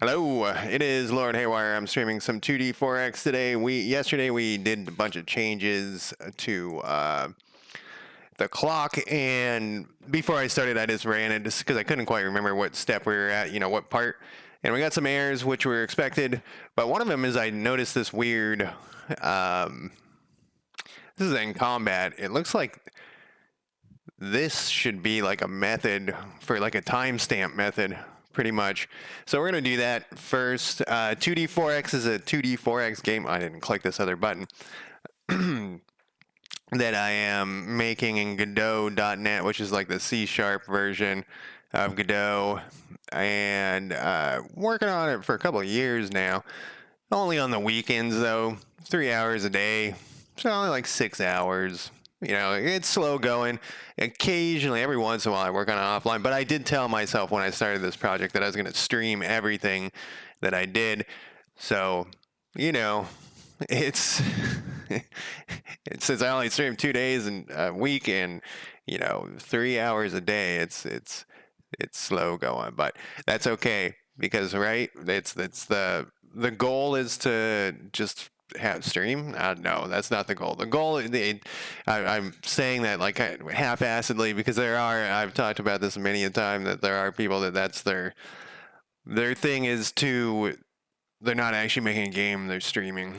Hello, it is Lord Haywire. I'm streaming some 2D4X today. Yesterday we did a bunch of changes to the clock, and before I started, I just ran it just because I couldn't quite remember what step we were at, what part. And we got some errors which were expected, but one of them is I noticed this weird. This is in combat. It looks like this should be like a method for like a timestamp method. Pretty much. So we're going to do that first. 2D4X is a 2D4X game. I didn't click this other button. That I am making in Godot.Net, which is like the C# version of Godot. And working on it for a couple of years now. Only on the weekends, though. 3 hours a day. So only like 6 hours. It's slow going. Occasionally, every once in a while, I work on it offline. But I did tell myself when I started this project that I was going to stream everything that I did. So, it's since I only stream 2 days a week and 3 hours a day. It's slow going, but that's okay because it's the goal is to just have stream. No, that's not the goal. The goal, I'm saying that like half-assedly because I've talked about this many a time that there are people that's their thing is they're not actually making a game, they're streaming,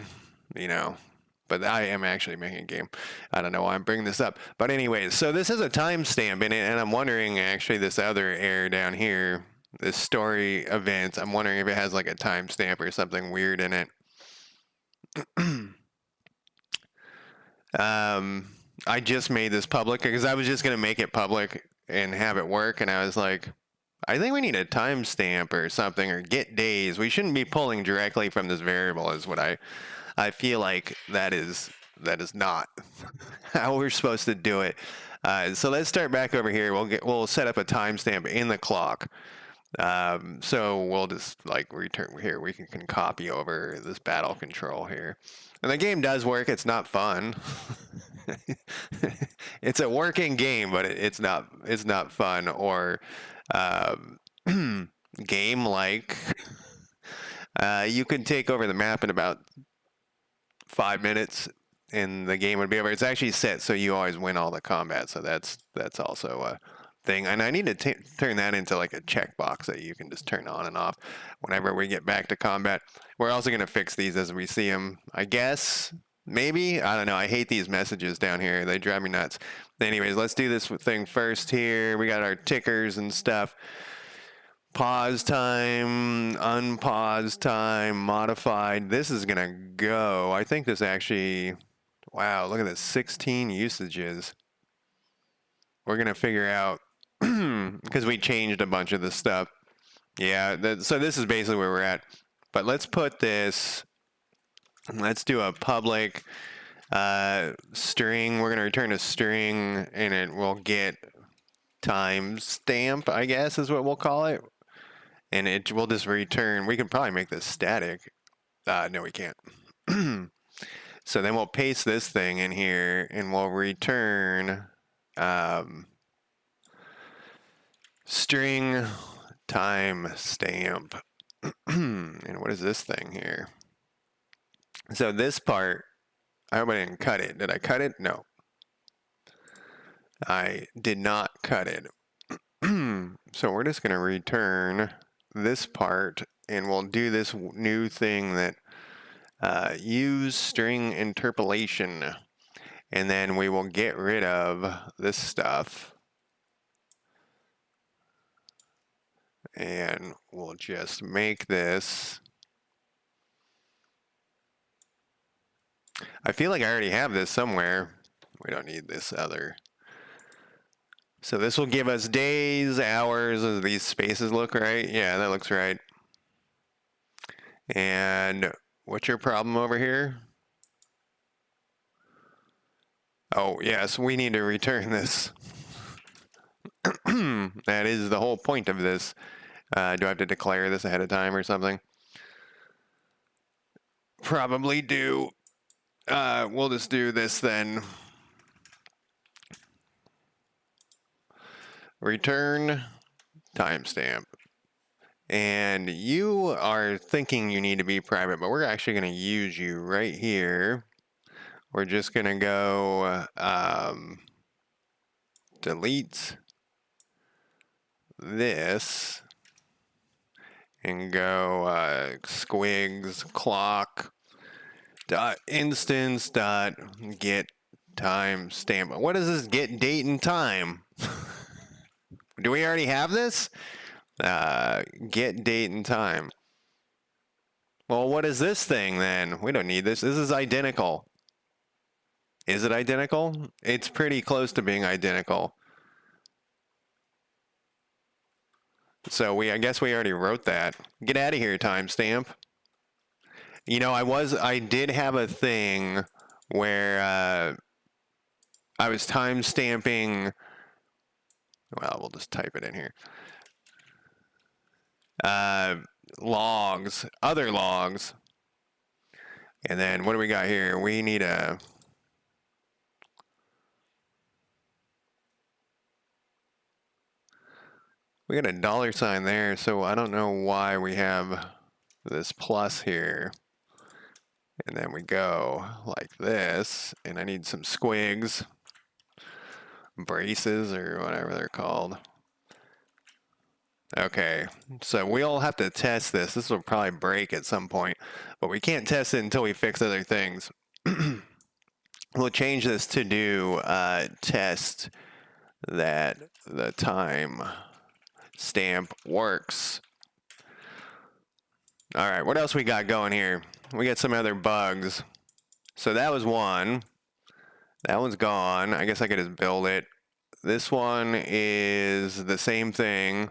but I am actually making a game. I don't know why I'm bringing this up, but anyways, so this is a timestamp in it, and I'm wondering actually this other error down here, this story event, I'm wondering if it has like a timestamp or something weird in it. I just made this public because I was just going to make it public and have it work. And I was like, I think we need a timestamp or something or get days. We shouldn't be pulling directly from this variable is what I feel like that is not how we're supposed to do it. So let's start back over here. We'll set up a timestamp in the clock. So we'll just like return here. We can copy over this battle control here, and the game does work. It's not fun. It's a working game, but it's not fun or game like. You could take over the map in about 5 minutes, and the game would be over. It's actually set so you always win all the combat. So that's also a thing, and I need to turn that into like a checkbox that you can just turn on and off whenever we get back to combat. We're also going to fix these as we see them, I guess. Maybe, I don't know. I hate these messages down here. They drive me nuts. Anyways, let's do this thing first here. We got our tickers and stuff. Pause time, unpause time, modified. This is going to go. I think this actually, wow, look at this, 16 usages. We're going to figure out, because we changed a bunch of the stuff. Yeah, so this is basically where we're at. But let's put this, let's do a public string. We're going to return a string, and it will get timestamp, I guess is what we'll call it. And it will just return. We can probably make this static. No, we can't. So then we'll paste this thing in here, and we'll return string timestamp. And what is this thing here? So this part, I hope I didn't cut it. Did I cut it? No. I did not cut it. So we're just going to return this part, and we'll do this new thing that use string interpolation. And then we will get rid of this stuff. And we'll just make this. I feel like I already have this somewhere. We don't need this other. So this will give us days, hours. Does these spaces look right? Yeah, that looks right. And what's your problem over here? Oh, yes, we need to return this. That is the whole point of this. Do I have to declare this ahead of time or something? Probably do. We'll just do this then. Return timestamp. and you are thinking you need to be private, but we're actually going to use you right here. We're just going to go delete this and go squigs clock dot instance dot get timestamp. What is this get date and time? Do we already have this? Get date and time. Well, what is this thing then? We don't need this. This is identical. Is it identical? It's pretty close to being identical. So I guess we already wrote that. Get out of here, timestamp. You know, I did have a thing where I was timestamping. Well, we'll just type it in here. Logs, other logs. And then what do we got here? We need a... We got a $sign there, so I don't know why we have this plus here. And then we go like this, and I need some squigs, braces, or whatever they're called. Okay, so we'll have to test this. This will probably break at some point, but we can't test it until we fix other things. We'll change this to do test that the time stamp works. All right, what else we got going here? We got some other bugs. So that was one. That one's gone. I guess I could just build it. This one is the same thing.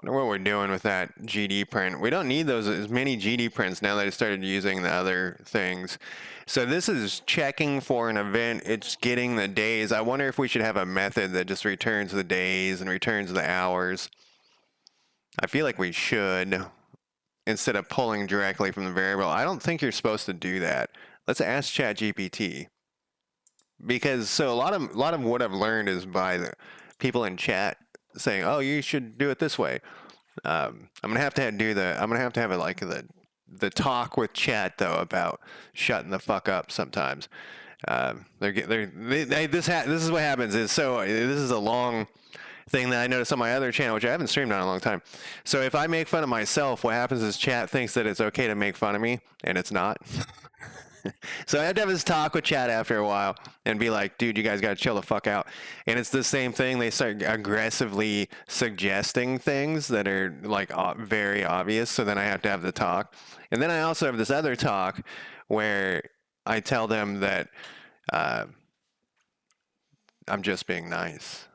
Wonder what we're doing with that GD print. We don't need those as many GD prints now that I started using the other things. So this is checking for an event. It's getting the days. I wonder if we should have a method that just returns the days and returns the hours. I feel like we should, instead of pulling directly from the variable. I don't think you're supposed to do that. Let's ask ChatGPT. Because so a lot of what I've learned is by the people in chat saying, "Oh, you should do it this way." I'm gonna have to have it like the talk with chat though about shutting the fuck up sometimes. This is what happens. This is a long thing that I noticed on my other channel, which I haven't streamed on in a long time. So if I make fun of myself, what happens is chat thinks that it's okay to make fun of me, and it's not. So I had to have this talk with chat after a while and be like, dude, you guys got to chill the fuck out. And it's the same thing. They start aggressively suggesting things that are like very obvious. So then I have to have the talk. And then I also have this other talk where I tell them that I'm just being nice.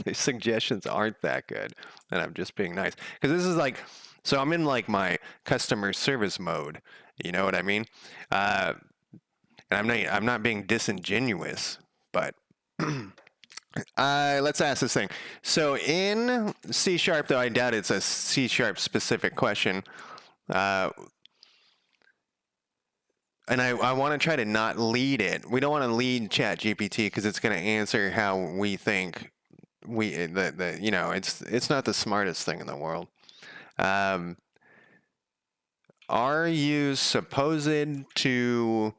Their suggestions aren't that good, and I'm just being nice. Because this is like, so I'm in like my customer service mode. You know what I mean? And I'm not being disingenuous, but let's ask this thing. So in C#, though I doubt it's a C# specific question. And I want to try to not lead it. We don't want to lead ChatGPT because it's going to answer how we think it's not the smartest thing in the world. Are you supposed to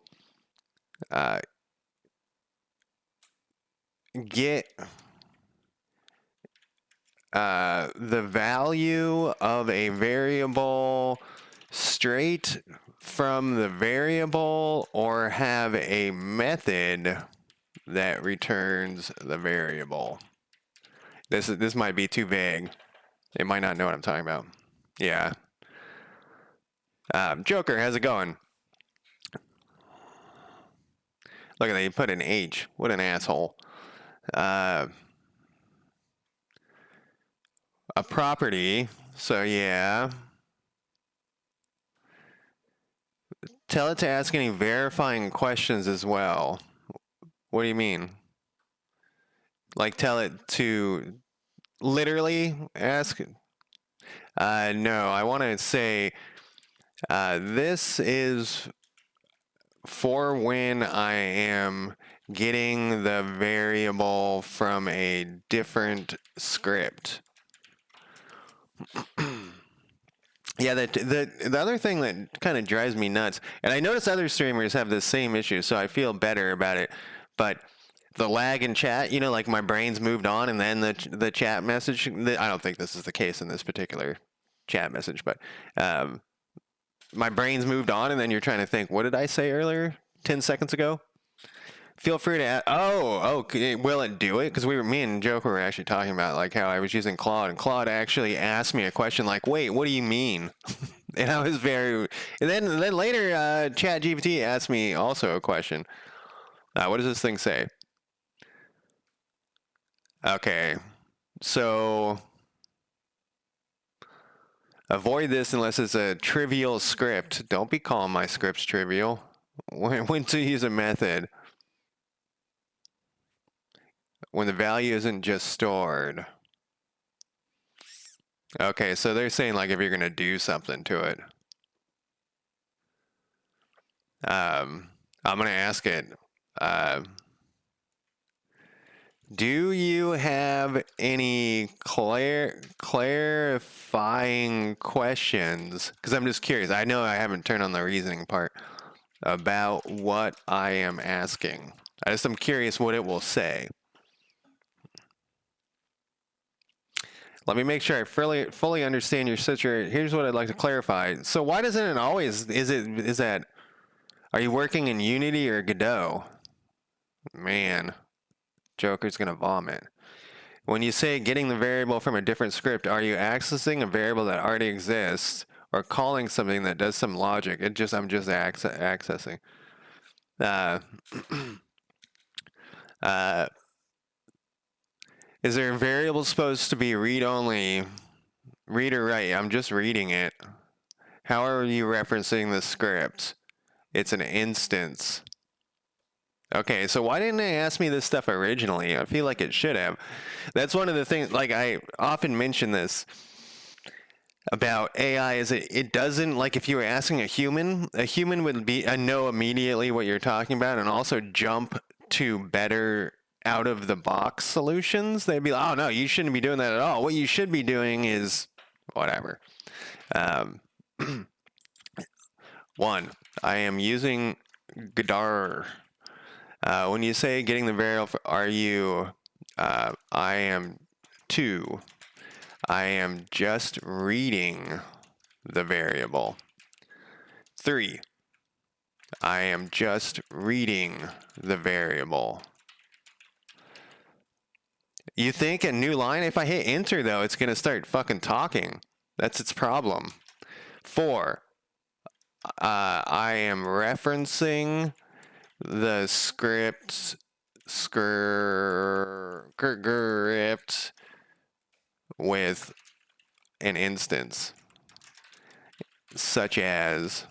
get the value of a variable straight from the variable, or have a method that returns the variable? This might be too vague. They might not know what I'm talking about. Yeah. Joker, how's it going? Look at that, you put an H. What an asshole. A property. So yeah. Tell it to ask any verifying questions as well. What do you mean? Like tell it to literally ask? No, I want to say this is for when I am getting the variable from a different script. Yeah, the other thing that kind of drives me nuts, and I notice other streamers have the same issue, so I feel better about it, but the lag in chat, you know, like my brain's moved on, and then the chat message, I don't think this is the case in this particular chat message, but my brain's moved on, and then you're trying to think, what did I say earlier 10 seconds ago? Feel free to add. Oh, will it do it? Because me and Joker were actually talking about like how I was using Claude, and Claude actually asked me a question like, "Wait, what do you mean?" And I was very. And then later, ChatGPT asked me also a question. What does this thing say? Okay, so avoid this unless it's a trivial script. Don't be calling my scripts trivial. When to use a method. When the value isn't just stored. Okay, so they're saying like if you're going to do something to it. I'm going to ask it, do you have any clarifying questions? Because I'm just curious. I know I haven't turned on the reasoning part about what I am asking. I'm curious what it will say. Let me make sure I fully understand your situation. Here's what I'd like to clarify. So why doesn't it always, are you working in Unity or Godot? Man, Joker's gonna vomit. When you say getting the variable from a different script, are you accessing a variable that already exists or calling something that does some logic? I'm just accessing. Is there a variable supposed to be read-only? Read or write? I'm just reading it. How are you referencing the script? It's an instance. Okay, so why didn't it ask me this stuff originally? I feel like it should have. That's one of the things, like I often mention this about AI, is it doesn't, like if you were asking a human would know immediately what you're talking about and also jump to better out of the box solutions. They'd be like, oh no, you shouldn't be doing that at all. What you should be doing is whatever. One, I am using Godot. When you say getting the variable, I am two. I am just reading the variable. 3, I am just reading the variable. You think a new line, if I hit enter though, it's going to start fucking talking. That's its problem. 4, I am referencing the script with an instance such as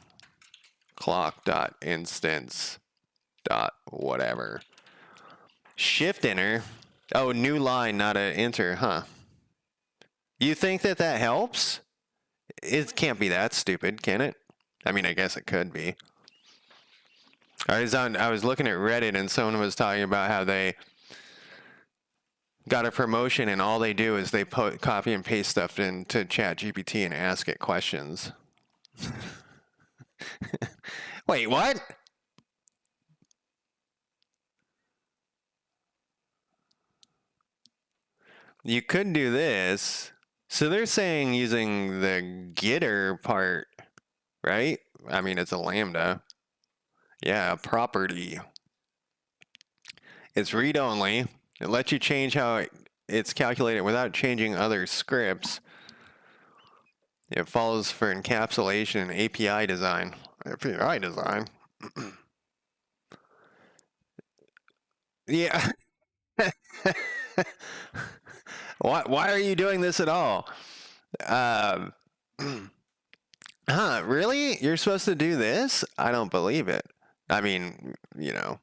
clock.instance.whatever. Shift enter. Oh, new line, not an enter, huh? You think that helps? It can't be that stupid, can it? I mean, I guess it could be. I was looking at Reddit and someone was talking about how they got a promotion and all they do is they copy and paste stuff into ChatGPT and ask it questions. Wait, what? You could do this. So they're saying using the getter part, right? I mean, it's a lambda. Yeah, property. It's read-only. It lets you change how it's calculated without changing other scripts. It follows for encapsulation and API design. API design? Yeah. Why are you doing this at all? Huh, really? You're supposed to do this? I don't believe it. I mean, you know.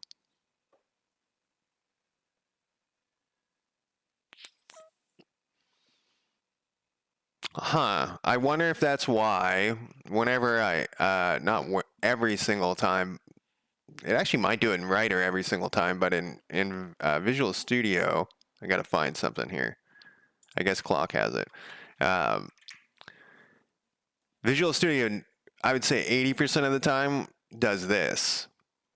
Huh. I wonder if that's why whenever not every single time, it actually might do it in Writer every single time, but in Visual Studio, I got to find something here. I guess Clock has it. Um, Visual Studio, I would say 80% of the time does this.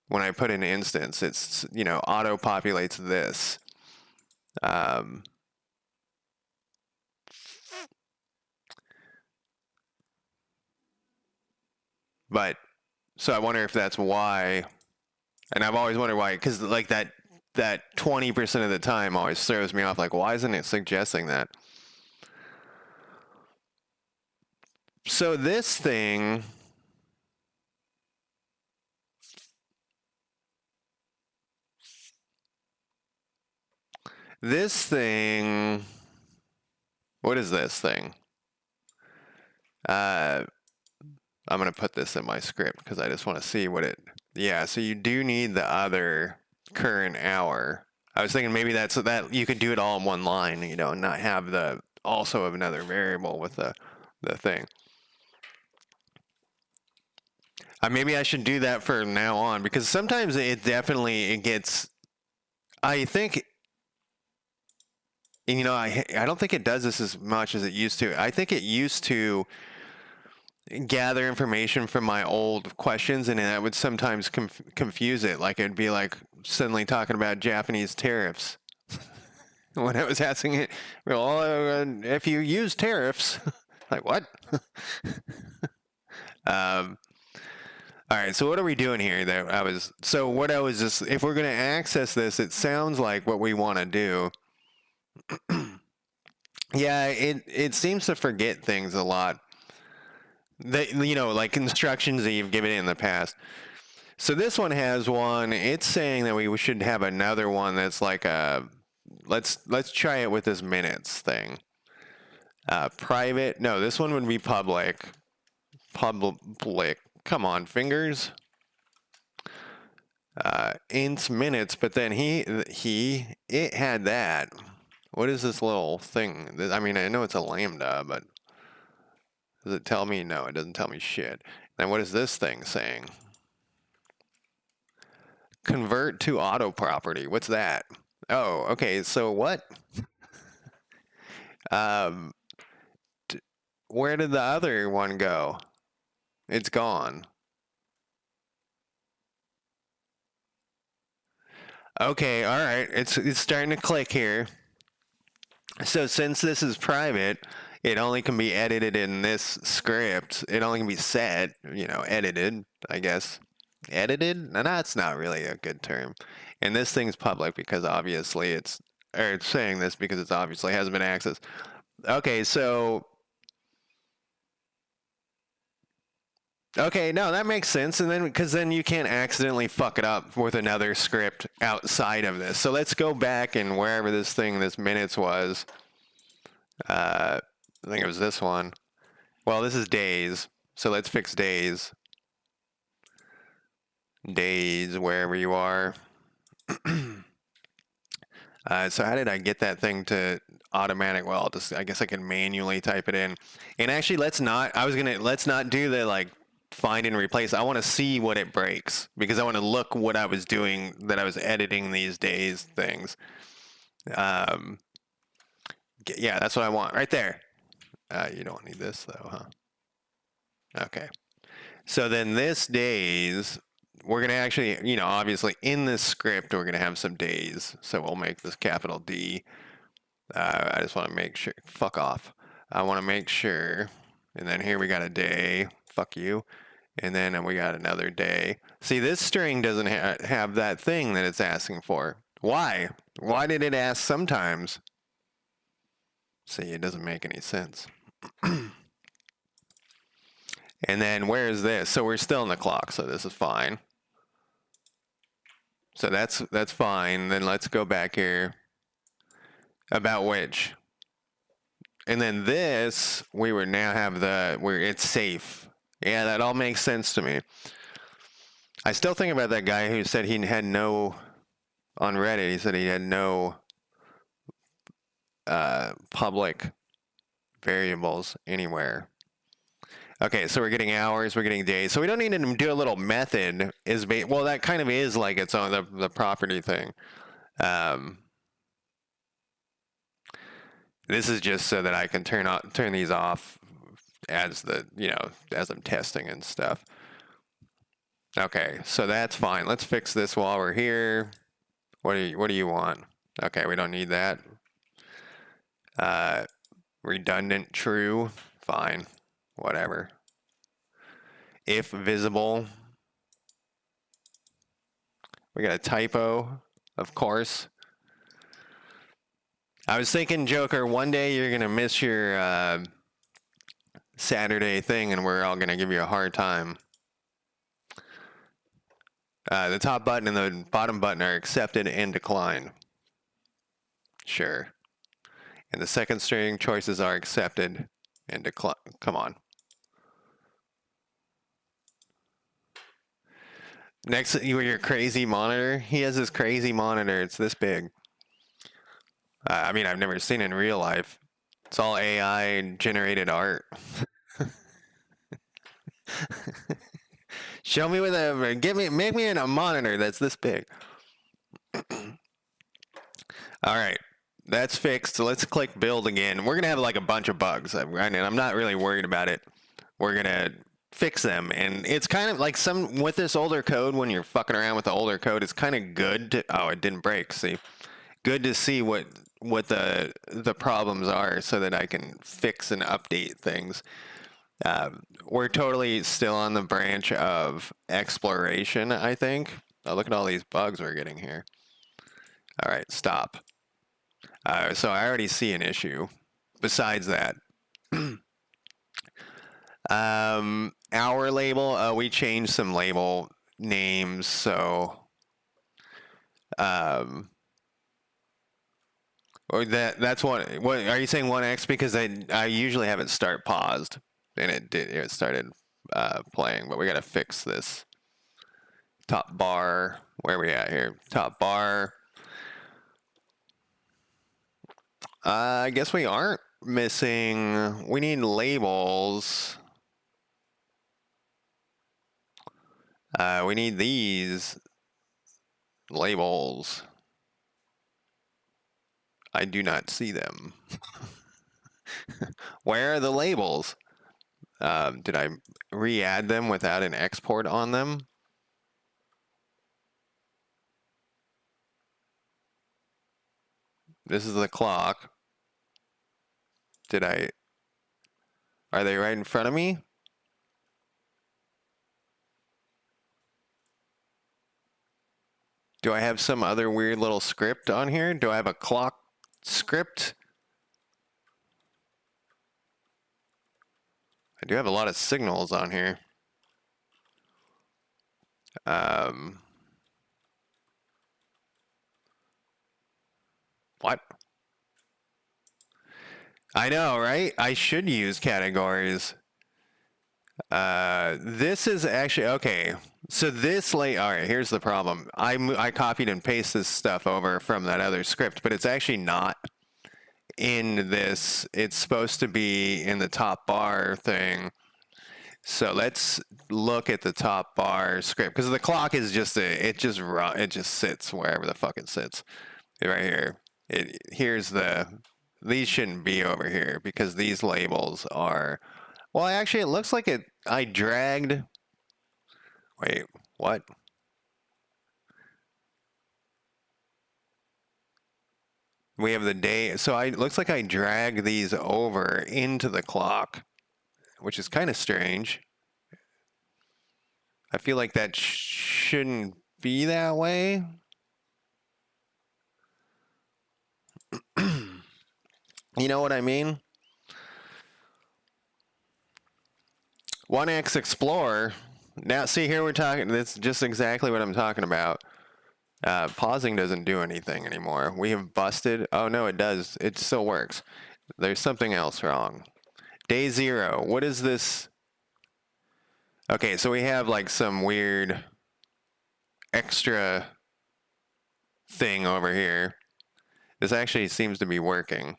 When I put in an instance, it's, auto populates this. But so I wonder if that's why, and I've always wondered why, because like that 20% of the time always throws me off. Like, why isn't it suggesting that? So this thing, what is this thing? I'm going to put this in my script because I just want to see what it, yeah, so you do need the other current hour. I was thinking maybe that's that you could do it all in one line, and not have the also of another variable with the thing. Maybe I should do that for now on, because sometimes it gets, I think, I don't think it does this as much as it used to. I think it used to gather information from my old questions, and that would sometimes confuse it. Like, it'd be like suddenly talking about Japanese tariffs. When I was asking it, well, if you use tariffs, like what? All right, so what are we doing here? If we're going to access this, it sounds like what we want to do. Yeah, it seems to forget things a lot. Like instructions that you've given it in the past. So this one has one. It's saying that we should have another one that's like let's try it with this minutes thing. Private. No, this one would be public. Public. Come on, fingers. Int minutes, but then it had that. What is this little thing? I mean, I know it's a lambda, but does it tell me? No, it doesn't tell me shit. Then what is this thing saying? Convert to auto property. What's that? Oh, okay. So what? Where did the other one go? It's gone. Okay, all right. It's starting to click here. So since this is private, it only can be edited in this script. It only can be set, edited, I guess. Edited? No, that's not really a good term. And this thing's public because obviously it's saying this because it's obviously hasn't been accessed. Okay, so okay, no, that makes sense. And then because then you can't accidentally fuck it up with another script outside of this. So let's go back and wherever this minutes was. I think it was this one. Well, this is days. So let's fix days. Days, wherever you are. So how did I get that thing to automatic? Well, I guess I can manually type it in. And actually, let's not do the like find and replace. I want to see what it breaks because I want to look what I was doing, that I was editing these days things. Yeah, that's what I want right there. You don't need this though, huh? Okay. So then this days, we're going to actually, obviously in this script, we're going to have some days. So we'll make this capital D. I just want to make sure, fuck off. I want to make sure. And then here we got a day. Fuck you. And then we got another day. See, this string doesn't have that thing that it's asking for. Why? Why did it ask sometimes? See, it doesn't make any sense. And then where is this? So we're still in the clock, so this is fine. So that's fine. Then let's go back here. About which? And then this, we would now have where it's safe. Yeah, that all makes sense to me. I still think about that guy who said he had no, on Reddit, he said he had no public variables anywhere. Okay, so we're getting hours, we're getting days. So we don't need to do a little method. Well, that kind of is like its own the property thing. Um, this is just so that I can turn these off as as I'm testing and stuff. Okay, so that's fine. Let's fix this while we're here. What do you want? Okay, we don't need that. Redundant true, fine, whatever. If visible, we got a typo, of course. I was thinking, Joker, one day you're gonna miss your Saturday thing, and we're all gonna give you a hard time. The top button and the bottom button are accepted and declined. Sure. And the second string choices are accepted and declined. Come on. Next, your crazy monitor. He has this crazy monitor. It's this big. I mean, I've never seen it in real life. It's all AI generated art. Show me make me a monitor that's this big. All right, that's fixed. So let's click build again. We're gonna have like a bunch of bugs, and I'm not really worried about it. We're gonna fix them, and it's kind of like with this older code. When you're fucking around with the older code, it's kind of good. Oh, it didn't break. See, good to see what the problems are, so that I can fix and update things. We're totally still on the branch of exploration, I think. Oh, look at all these bugs we're getting here. All right, stop. So I already see an issue. Besides that, our label, we changed some label names, so or that's what are you saying 1x? Because I usually have it start paused, and it started playing, but we got to fix this. Top bar, where are we at here? Top bar. I guess we aren't missing. We need labels. We need these labels. I do not see them. Where are the labels? Did I re-add them without an export on them? This is the clock. Are they right in front of me? Do I have some other weird little script on here? Do I have a clock script? I do have a lot of signals on here. What? I know, right? I should use categories. This is actually, okay. So all right, here's the problem. I copied and pasted this stuff over from that other script, but it's actually not in this. It's supposed to be in the top bar thing. So let's look at the top bar script, because the clock is it just sits wherever the fuck it sits. Right here. These shouldn't be over here, because these labels are, well, actually, it looks like I dragged, wait, what? We have the day, so it looks like I dragged these over into the clock, which is kind of strange. I feel like that shouldn't be that way. You know what I mean? 1x Explorer. Now, see here, we're talking, that's just exactly what I'm talking about. Pausing doesn't do anything anymore. We have busted. Oh, no, it does. It still works. There's something else wrong. Day 0. What is this? Okay, so we have like some weird extra thing over here. This actually seems to be working,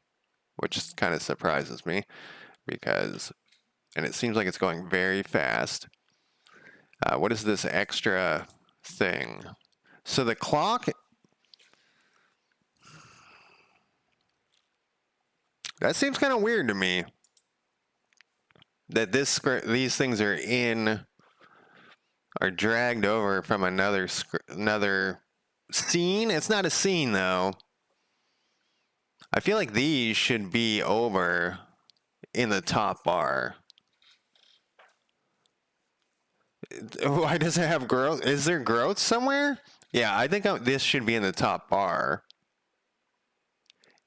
which kind of surprises me, because and it seems like it's going very fast. What is this extra thing? So the clock, that seems kind of weird to me. That these things are dragged over from another scene. It's not a scene though. I feel like these should be over in the top bar. Why does it have growth? Is there growth somewhere? Yeah, I think this should be in the top bar.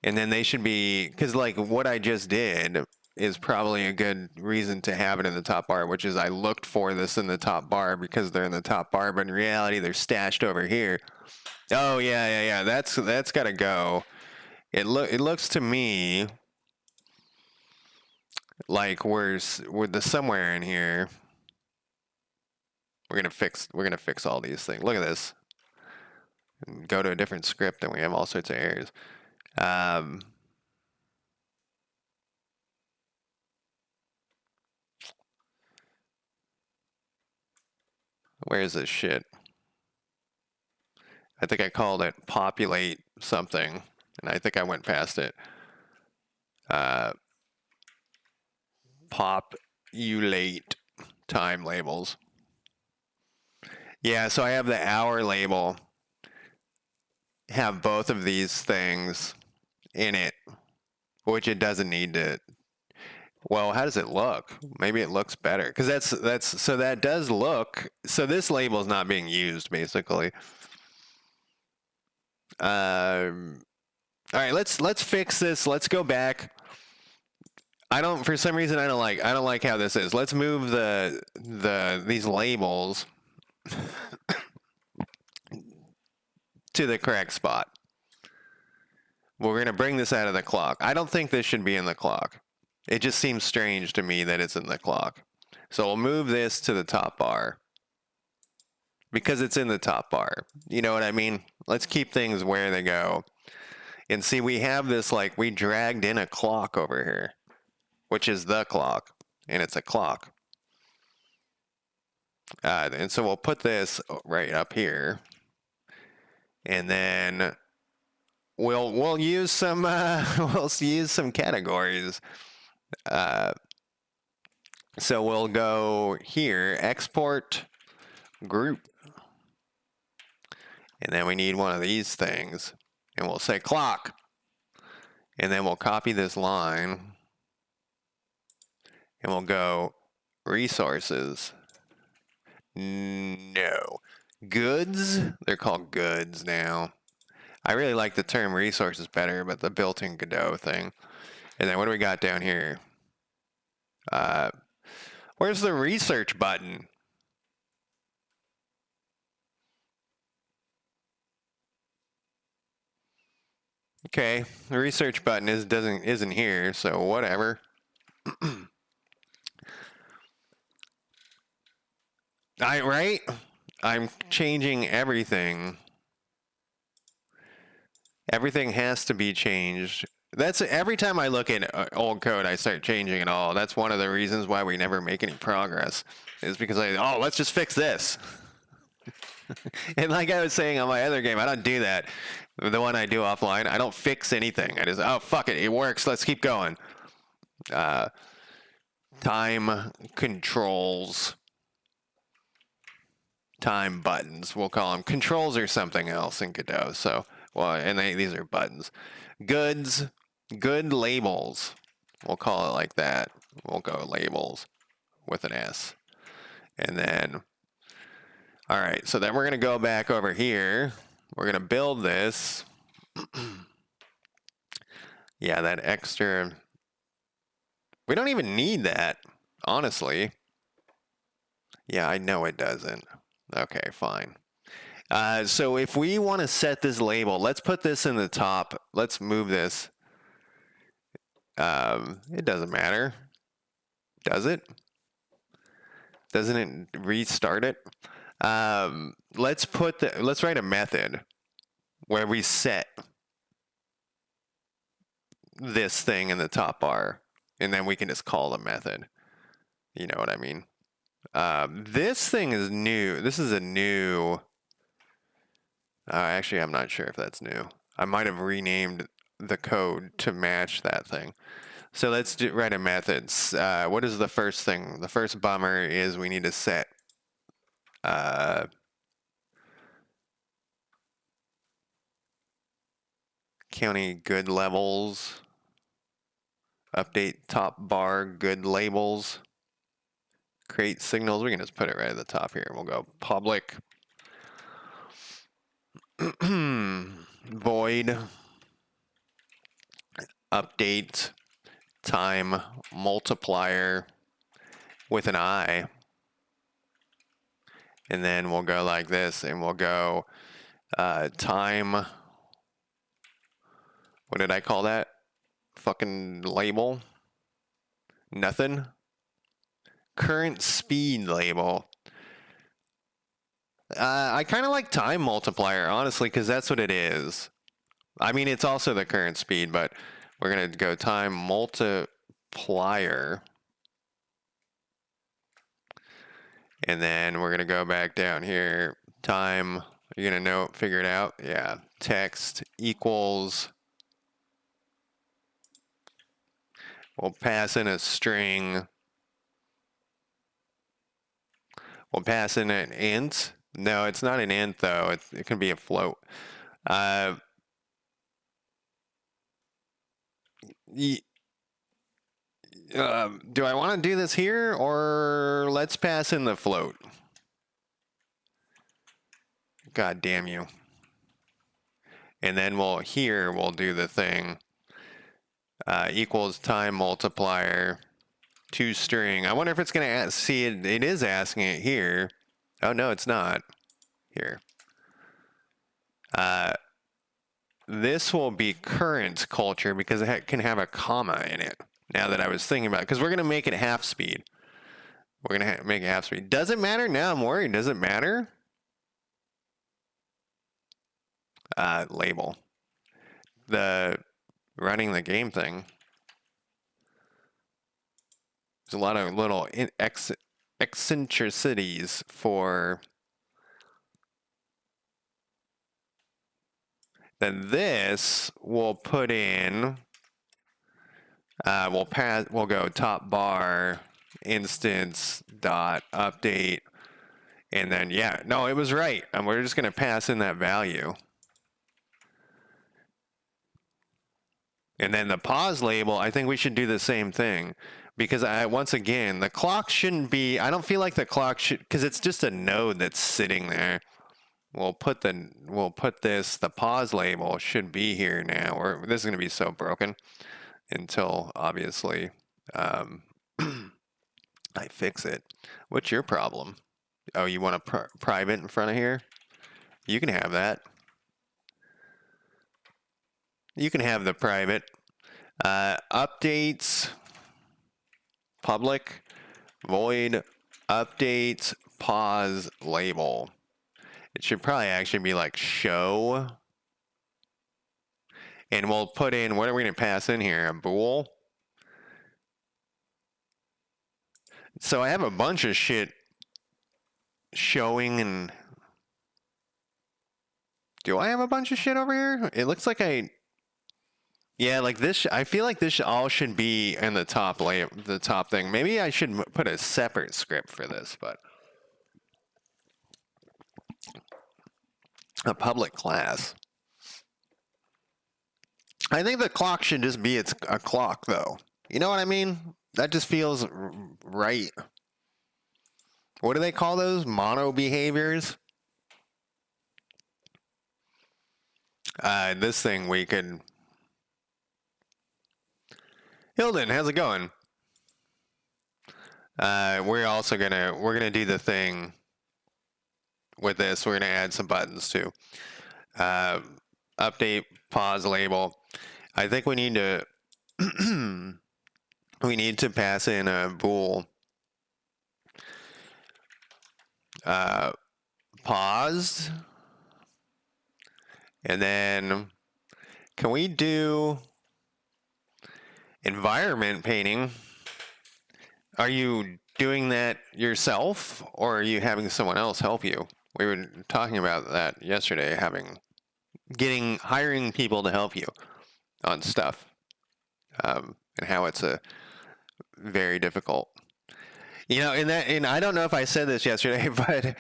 And then they should be, because like what I just did is probably a good reason to have it in the top bar, which is I looked for this in the top bar because they're in the top bar, but in reality they're stashed over here. Oh yeah. That's got to go. It looks to me like we're somewhere in here. We're gonna fix all these things. Look at this. Go to a different script and we have all sorts of errors. Where is this shit? I think I called it populate something, and I think I went past it. Populate time labels. Yeah, so I have the hour label. Have both of these things in it, which it doesn't need to. Well, how does it look? Maybe it looks better because so that does look. So this label is not being used basically. All right, let's fix this. Let's go back. For some reason I don't like how this is. Let's move these labels to the correct spot. We're going to bring this out of the clock. I don't think this should be in the clock. It just seems strange to me that it's in the clock. So we'll move this to the top bar because it's in the top bar. You know what I mean? Let's keep things where they go. And see, we have this, like, we dragged in a clock over here, which is the clock, and it's a clock. And so we'll put this right up here, and then we'll use some categories. So we'll go here, export group, and then we need one of these things, and we'll say clock, and then we'll copy this line, and we'll go resources. No. Goods? They're called goods now. I really like the term resources better, but the built-in Godot thing. And then what do we got down here? Where's the research button? Okay, the research button isn't here, so whatever. Right? I'm changing everything. Everything has to be changed. That's every time I look at old code, I start changing it all. That's one of the reasons why we never make any progress. Is because let's just fix this. And like I was saying on my other game, I don't do that. The one I do offline, I don't fix anything. I just, fuck it, it works. Let's keep going. Time controls. Time buttons, we'll call them. Controls are something else in Godot. So, these are buttons. Goods, good labels. We'll call it like that. We'll go labels with an S. And then, all right, so then we're going to go back over here. We're going to build this. Yeah, that extra. We don't even need that, honestly. Yeah, I know it doesn't. Okay, fine. So if we want to set this label, let's put this in the top. Let's move this. It doesn't matter. Does it? Doesn't it restart it? Let's write a method where we set this thing in the top bar, and then we can just call the method. You know what I mean? This thing is new. This is a new. Actually, I'm not sure if that's new. I might have renamed the code to match that thing. So let's write a methods. What is the first thing? The first bummer is we need to set county good levels. Update top bar good labels. Create signals. We can just put it right at the top here. We'll go public void update time multiplier with an I. And then we'll go like this, and we'll go time. What did I call that? Fucking label. Nothing. Current speed label. I kind of like time multiplier, honestly, because that's what it is. I mean, it's also the current speed, but we're going to go time multiplier. And then we're going to go back down here. Time, you're going to figure it out? Yeah. Text equals. We'll pass in a string. We'll pass in an int. No, it's not an int, though. It can be a float. Do I want to do this here, or let's pass in the float? God damn you. And then we'll do the thing. Equals time multiplier to string. I wonder if it's going to see it. It is asking it here. Oh, no, it's not. Here. This will be current culture because it can have a comma in it. Now that I was thinking about it, because we're going to make it half speed. We're going to make it half speed. Does it matter? Now I'm worried. Does it matter? Label. The running the game thing. There's a lot of little eccentricities for. Then this we'll put in. We'll go top bar instance dot update, and then yeah, no, it was right, and we're just gonna pass in that value. And then the pause label, I think we should do the same thing, because once again, the clock shouldn't be. I don't feel like the clock should, because it's just a node that's sitting there. We'll put this. The pause label should be here now. This is gonna be so broken until obviously I fix it. What's your problem? Oh, you want a private in front of here? You can have that. You can have the private. Updates, public, void, updates, pause, label. It should probably actually be like show. And we'll put in, what are we going to pass in here? A bool? So I have a bunch of shit showing, and do I have a bunch of shit over here? It looks like yeah, like this. I feel like this all should be in the top the top thing. Maybe I should put a separate script for this, but a public class. I think the clock should just be a clock, though. You know what I mean? That just feels right. What do they call those? Mono behaviors? This thing we could. Hilden, how's it going? We're gonna do the thing with this. We're gonna add some buttons too. Update, pause, label. I think we need to pass in a bool. Paused, and then can we do environment painting? Are you doing that yourself, or are you having someone else help you? We were talking about that yesterday, hiring people to help you on stuff, and how it's a very difficult. And I don't know if I said this yesterday, but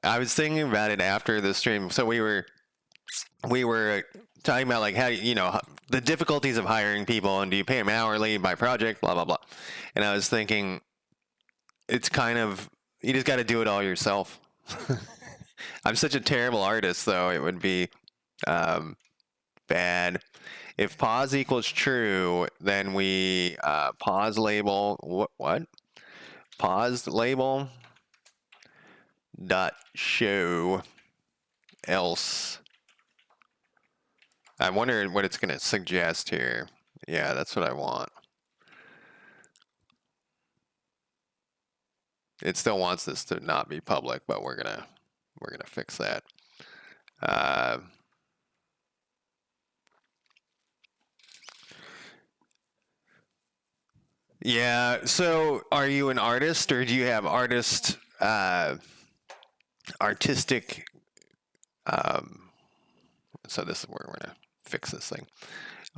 I was thinking about it after the stream. So we were talking about like how the difficulties of hiring people, and do you pay them hourly by project, blah blah blah. And I was thinking, it's kind of, you just got to do it all yourself. I'm such a terrible artist, though. It would be bad. If pause equals true, then we pause label what? Pause label dot show else. I wonder what it's going to suggest here. Yeah, that's what I want. It still wants this to not be public, but we're gonna fix that. Yeah. So, are you an artist, or do you have artistic? So this is where we're gonna fix this thing.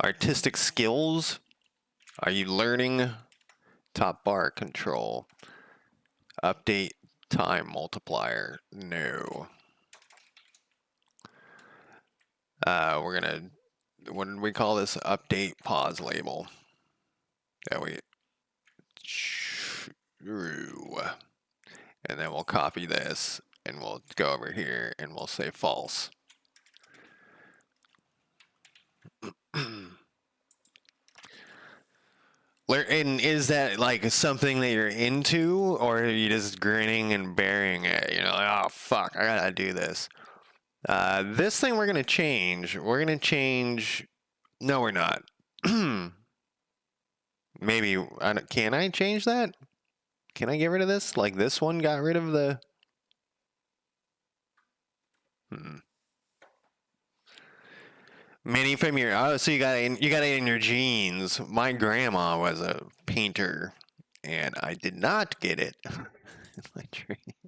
Artistic skills. Are you learning? Top bar control. Update time multiplier. No. We're gonna, what did we call this? Update pause label. And then we'll copy this, and we'll go over here, and we'll say false. And is that like something that you're into, or are you just grinning and bearing it? Like, oh fuck, I gotta do this. This thing we're gonna change. No, we're not. Maybe can I change that? Can I get rid of this? Like this one got rid of the. Mini from your, so you got it in your genes. My grandma was a painter, and I did not get it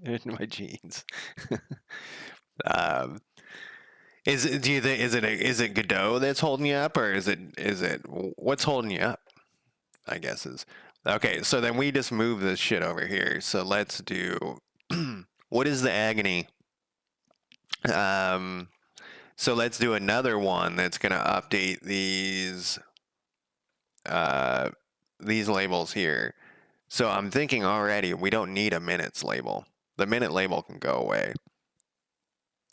in my genes. Is it Godot that's holding you up, or is it what's holding you up? I guess is okay. So then we just move this shit over here. So let's do what is the agony? So let's do another one that's going to update these labels here. So I'm thinking already we don't need a minutes label. The minute label can go away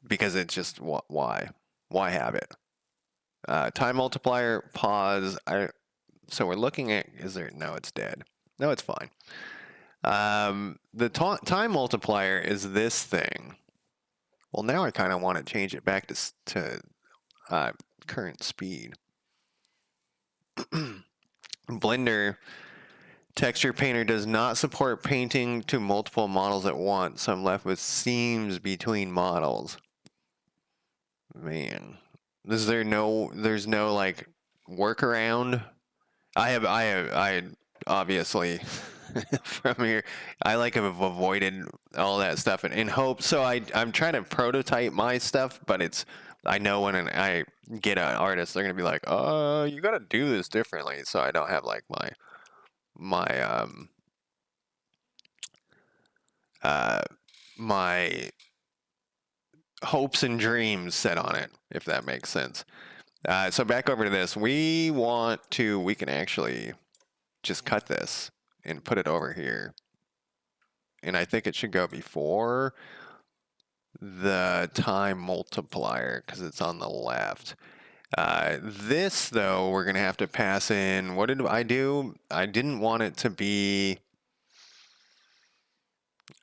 because it's just why have it? Time multiplier, pause. So we're looking at, no, it's dead. No, it's fine. The time multiplier is this thing. Well, now I kind of want to change it back to current speed. Blender Texture Painter does not support painting to multiple models at once, so I'm left with seams between models. Man, there's no like workaround. I obviously from here, I like have avoided all that stuff in hope. So I'm trying to prototype my stuff, but I know when I get an artist, they're gonna be like, "Oh, you gotta do this differently." So I don't have like my hopes and dreams set on it, if that makes sense. So back over to this, we can actually just cut this and put it over here. And I think it should go before the time multiplier because it's on the left. This, though, we're going to have to pass in. What did I do? I didn't want it to be...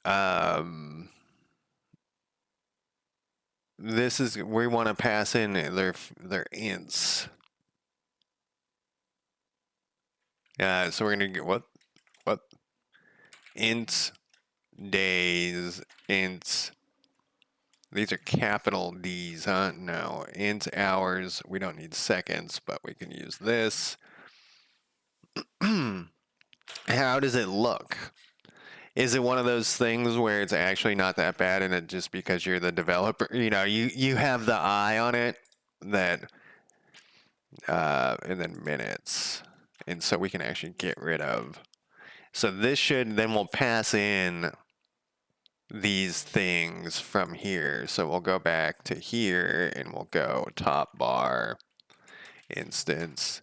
we want to pass in their ints. So we're going to get what? Ints, days, ints. These are capital D's, huh? No. Int hours. We don't need seconds, but we can use this. How does it look? Is it one of those things where it's actually not that bad, and it just because you're the developer, you have the eye on it that, and then minutes, and so we can actually get rid of. So this should, then we'll pass in these things from here. So we'll go back to here and we'll go top bar instance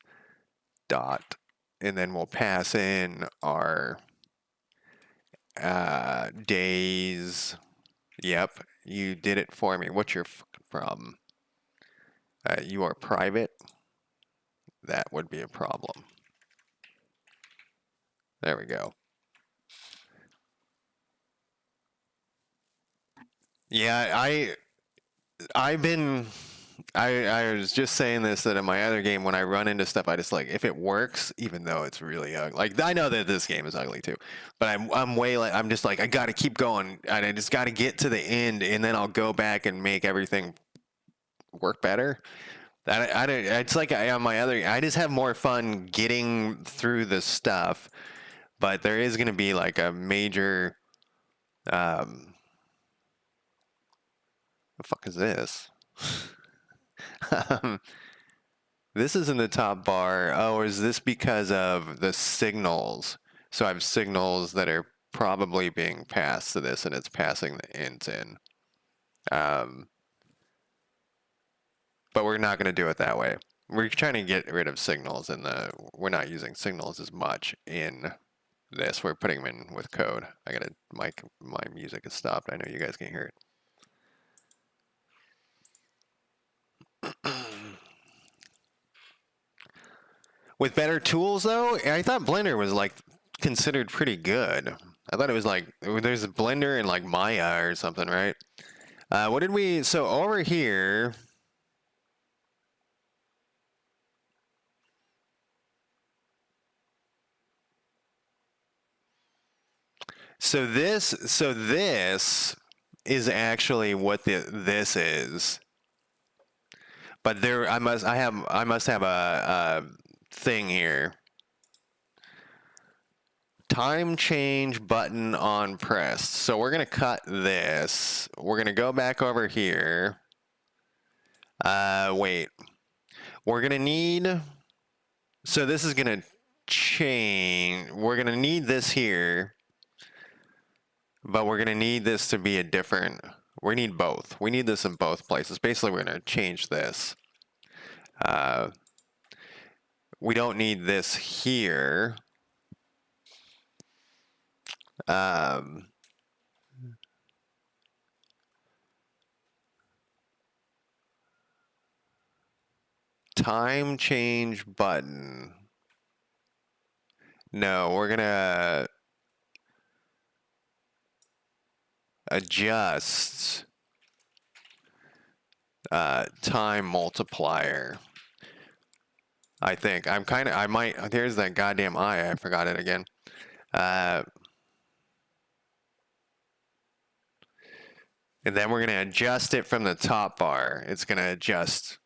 dot, and then we'll pass in our days. Yep, you did it for me. What's your problem? You are private. That would be a problem. There we go. Yeah, I was just saying this, that in my other game, when I run into stuff, I just like, if it works, even though it's really ugly. Like, I know that this game is ugly too, but I'm just like, I got to keep going, and I just got to get to the end, and then I'll go back and make everything work better. It's like on my other, I just have more fun getting through the stuff, but there is going to be like a major, the fuck is this? This is in the top bar. Oh, is this because of the signals? So I have signals that are probably being passed to this, and it's passing the int in. But we're not going to do it that way. We're trying to get rid of signals, and we're not using signals as much in this. We're putting them in with code. My music has stopped. I know you guys can hear it. With better tools, though, I thought Blender was like considered pretty good. I thought it was like, there's a Blender and like Maya or something, right? What did we, so over here, so this is actually what this is. But there, I must have a thing here. Time change button on pressed. So we're gonna cut this. We're gonna go back over here. Wait. We're gonna need. So this is gonna change. We're gonna need this here, but we're gonna need this to be a different. We need both. We need this in both places. Basically, we're gonna change this. We don't need this here. Time change button. No, we're gonna adjust time multiplier. I think I might. There's that goddamn eye. I forgot it again. And then we're going to adjust it from the top bar. It's going to adjust.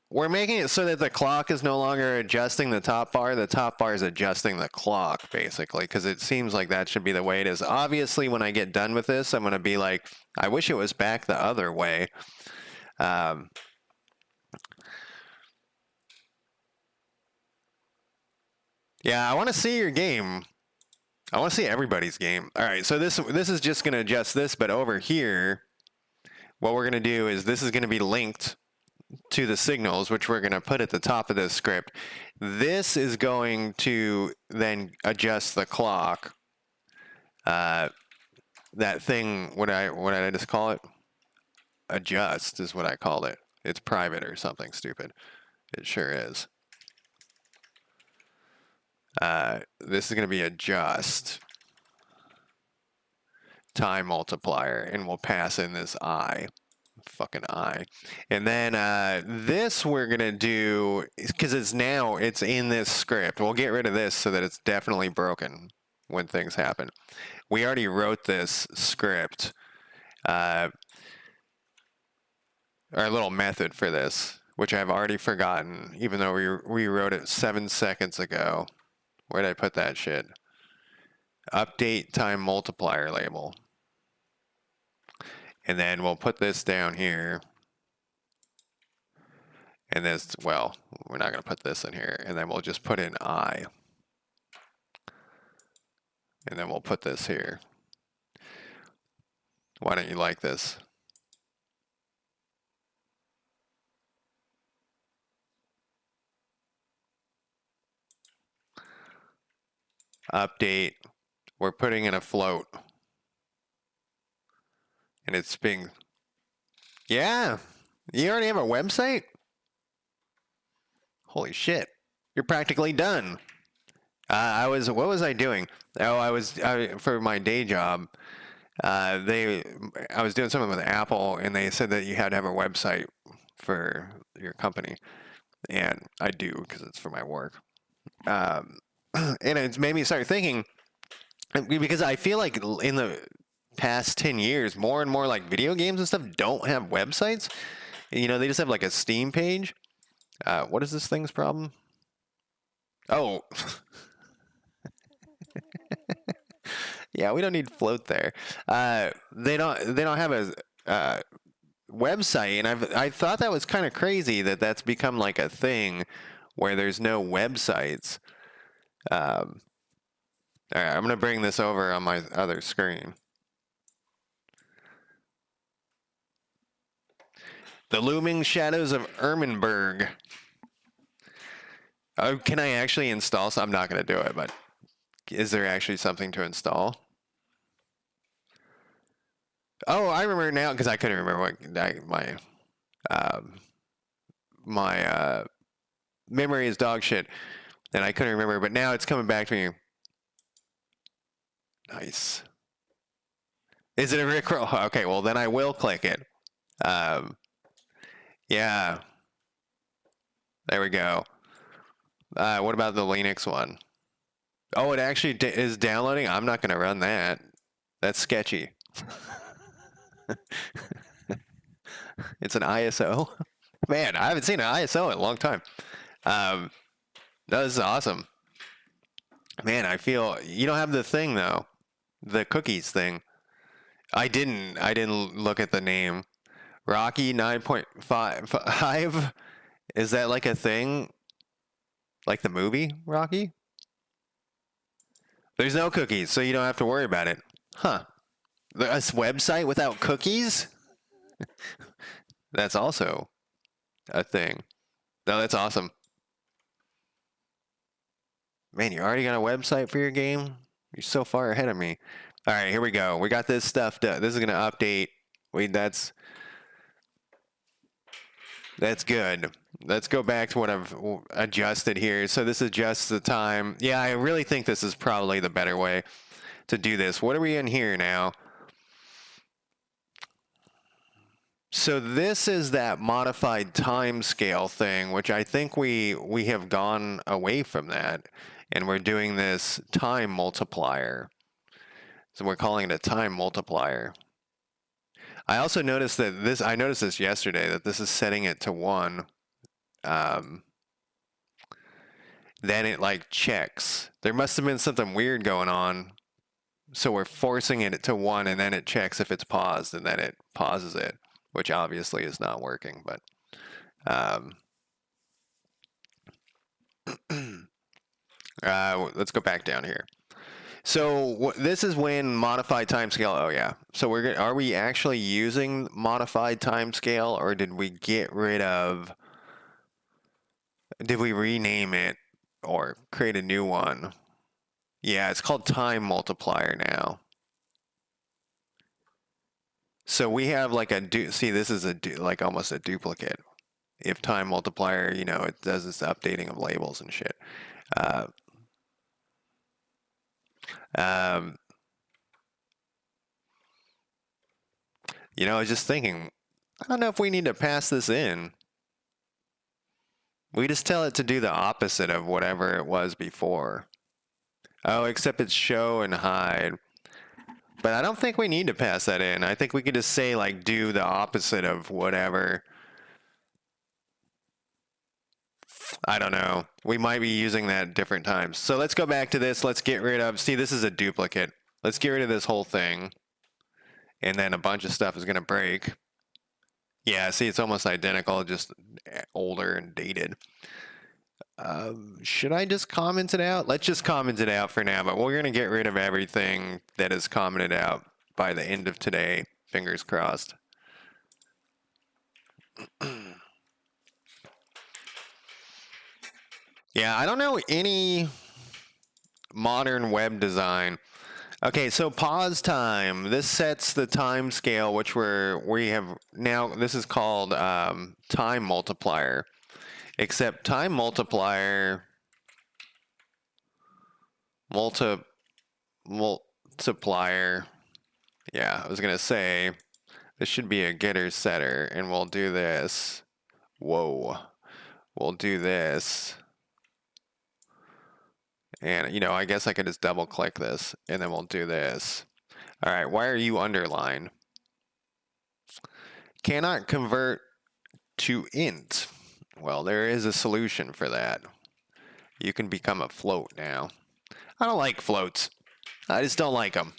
We're making it so that the clock is no longer adjusting the top bar. The top bar is adjusting the clock, basically, because it seems like that should be the way it is. Obviously, when I get done with this, I'm going to be like, I wish it was back the other way. Yeah, I want to see your game. I want to see everybody's game. All right, so this is just going to adjust this, but over here, what we're going to do is this is going to be linked to the signals, which we're going to put at the top of this script. This is going to then adjust the clock. That thing, what did I just call it? Adjust is what I called it. It's private or something stupid. It sure is. This is going to be adjust time multiplier, and we'll pass in this I. Fucking I. And then this we're going to do, because it's in this script. We'll get rid of this so that it's definitely broken when things happen. We already wrote this script, our little method for this, which I've already forgotten, even though we wrote it 7 seconds ago. Where did I put that shit? update time multiplier label. And then we'll put this down here. And this, well, we're not going to put this in here. And then we'll just put in I. And then we'll put this here. Why don't you like this? Update. We're putting in a float. And it's being... Yeah! You already have a website? Holy shit. You're practically done. What was I doing? Oh, for my day job, I was doing something with Apple, and they said that you had to have a website for your company. And I do, because it's for my work. And it's made me start thinking, because I feel like in the past 10 years, more and more like video games and stuff don't have websites. You know, they just have like a Steam page. What is this thing's problem? Oh. Yeah, we don't need float there. They don't have a website, and I thought that was kind of crazy that that's become like a thing where there's no websites. All right, I'm gonna bring this over on my other screen. The Looming Shadows of Ermenberg. Oh, can I actually install? I'm not gonna do it, but is there actually something to install? Oh, I remember now, because I couldn't remember what my memory is dog shit, and I couldn't remember, but now it's coming back to me. Nice. Is it a Rickroll? Okay, well then I will click it. Yeah. There we go. What about the Linux one? Oh, it actually is downloading? I'm not going to run that. That's sketchy. It's an ISO. Man, I haven't seen an ISO in a long time. No, this is awesome. Man, I feel you don't have the thing though, the cookies thing. I didn't look at the name. Rocky 9.5. Is that like a thing? Like the movie Rocky? There's no cookies, so you don't have to worry about it. Huh. A website without cookies? That's also a thing. No, that's awesome. Man, you already got a website for your game? You're so far ahead of me. All right, here we go. We got this stuff done. This is going to update. Wait, that's good. Let's go back to what I've adjusted here. So this adjusts the time. Yeah, I really think this is probably the better way to do this. What are we in here now? So this is that modified time scale thing, which I think we have gone away from that, and we're doing this time multiplier. So we're calling it a time multiplier. I also noticed that I noticed this yesterday, that this is setting it to 1. Then it like checks. There must have been something weird going on. So we're forcing it to 1, and then it checks if it's paused, and then it pauses it, which obviously is not working, but let's go back down here. So this is when modified timescale. Oh yeah. So are we actually using modified timescale, or did we get rid of? Did we rename it or create a new one? Yeah, it's called time multiplier now. So we have like see, this is like almost a duplicate. If time multiplier, you know, it does this updating of labels and shit. You know, I was just thinking, I don't know if we need to pass this in. We just tell it to do the opposite of whatever it was before. Oh, except it's show and hide. But I don't think we need to pass that in. I think we could just say, like, do the opposite of whatever. I don't know. We might be using that at different times. So let's go back to this. Let's get rid of, see, this is a duplicate. Let's get rid of this whole thing. And then a bunch of stuff is going to break. Yeah, see, it's almost identical, just older and dated. Should I just comment it out? Let's just comment it out for now, but we're going to get rid of everything that is commented out by the end of today. Fingers crossed. Yeah, I don't know any modern web design. Okay, so pause time. This sets the time scale, which we have now. This is called time multiplier. Except time multiplier multiplier. Yeah, I was gonna say this should be a getter setter, and we'll do this. Whoa, we'll do this. And, you know, I guess I could just double click this and then we'll do this. All right, why are you underlined? Cannot convert to int. Well, there is a solution for that. You can become a float now. I don't like floats. I just don't like them.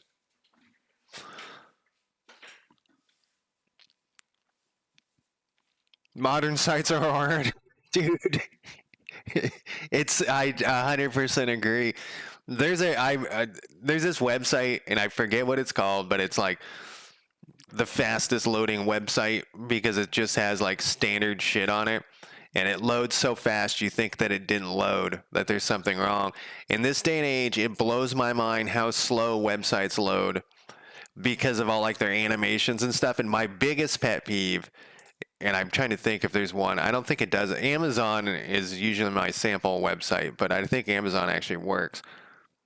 Modern sites are hard, dude. I 100% agree. There's there's this website and I forget what it's called, but it's like the fastest loading website because it just has like standard shit on it, and it loads so fast you think that it didn't load, that there's something wrong. In this day and age, it blows my mind how slow websites load because of all like their animations and stuff. And my biggest pet peeve, and I'm trying to think if there's one. I don't think it does. Amazon is usually my sample website, but I think Amazon actually works.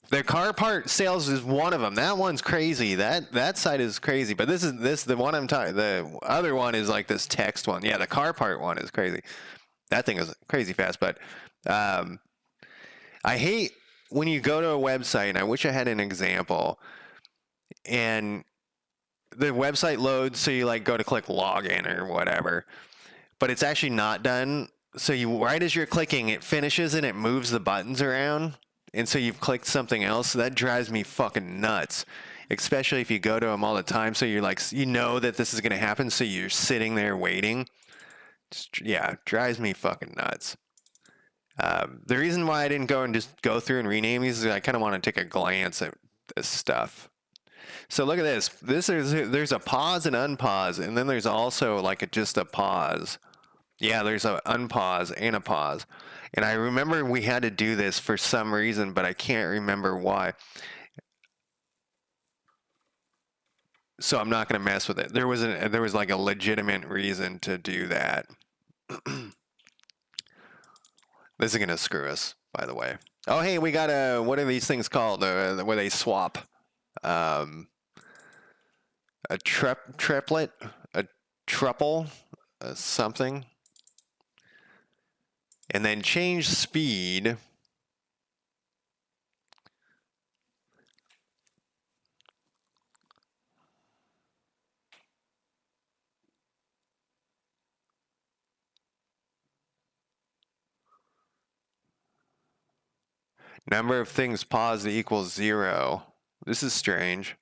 Their car part sales is one of them. That one's crazy. That site is crazy. But the one I'm talking. The other one is like this text one. Yeah, the car part one is crazy. That thing is crazy fast. But I hate when you go to a website, and I wish I had an example, and the website loads, so you like go to click login or whatever, but it's actually not done. So you, right as you're clicking, it finishes and it moves the buttons around, and so you've clicked something else. That drives me fucking nuts, especially if you go to them all the time. So you're like, you know that this is going to happen, so you're sitting there waiting. Yeah, it drives me fucking nuts. The reason why I didn't go and just go through and rename these is I kind of want to take a glance at this stuff. So look at this. There's a pause and unpause, and then there's also like just a pause. Yeah, there's a unpause and a pause. And I remember we had to do this for some reason, but I can't remember why. So I'm not going to mess with it. There was like a legitimate reason to do that. This is going to screw us, by the way. Oh, hey, we got what are these things called? Where they swap. A triplet, a truple, something, and then change speed. Number of things paused equals 0. This is strange.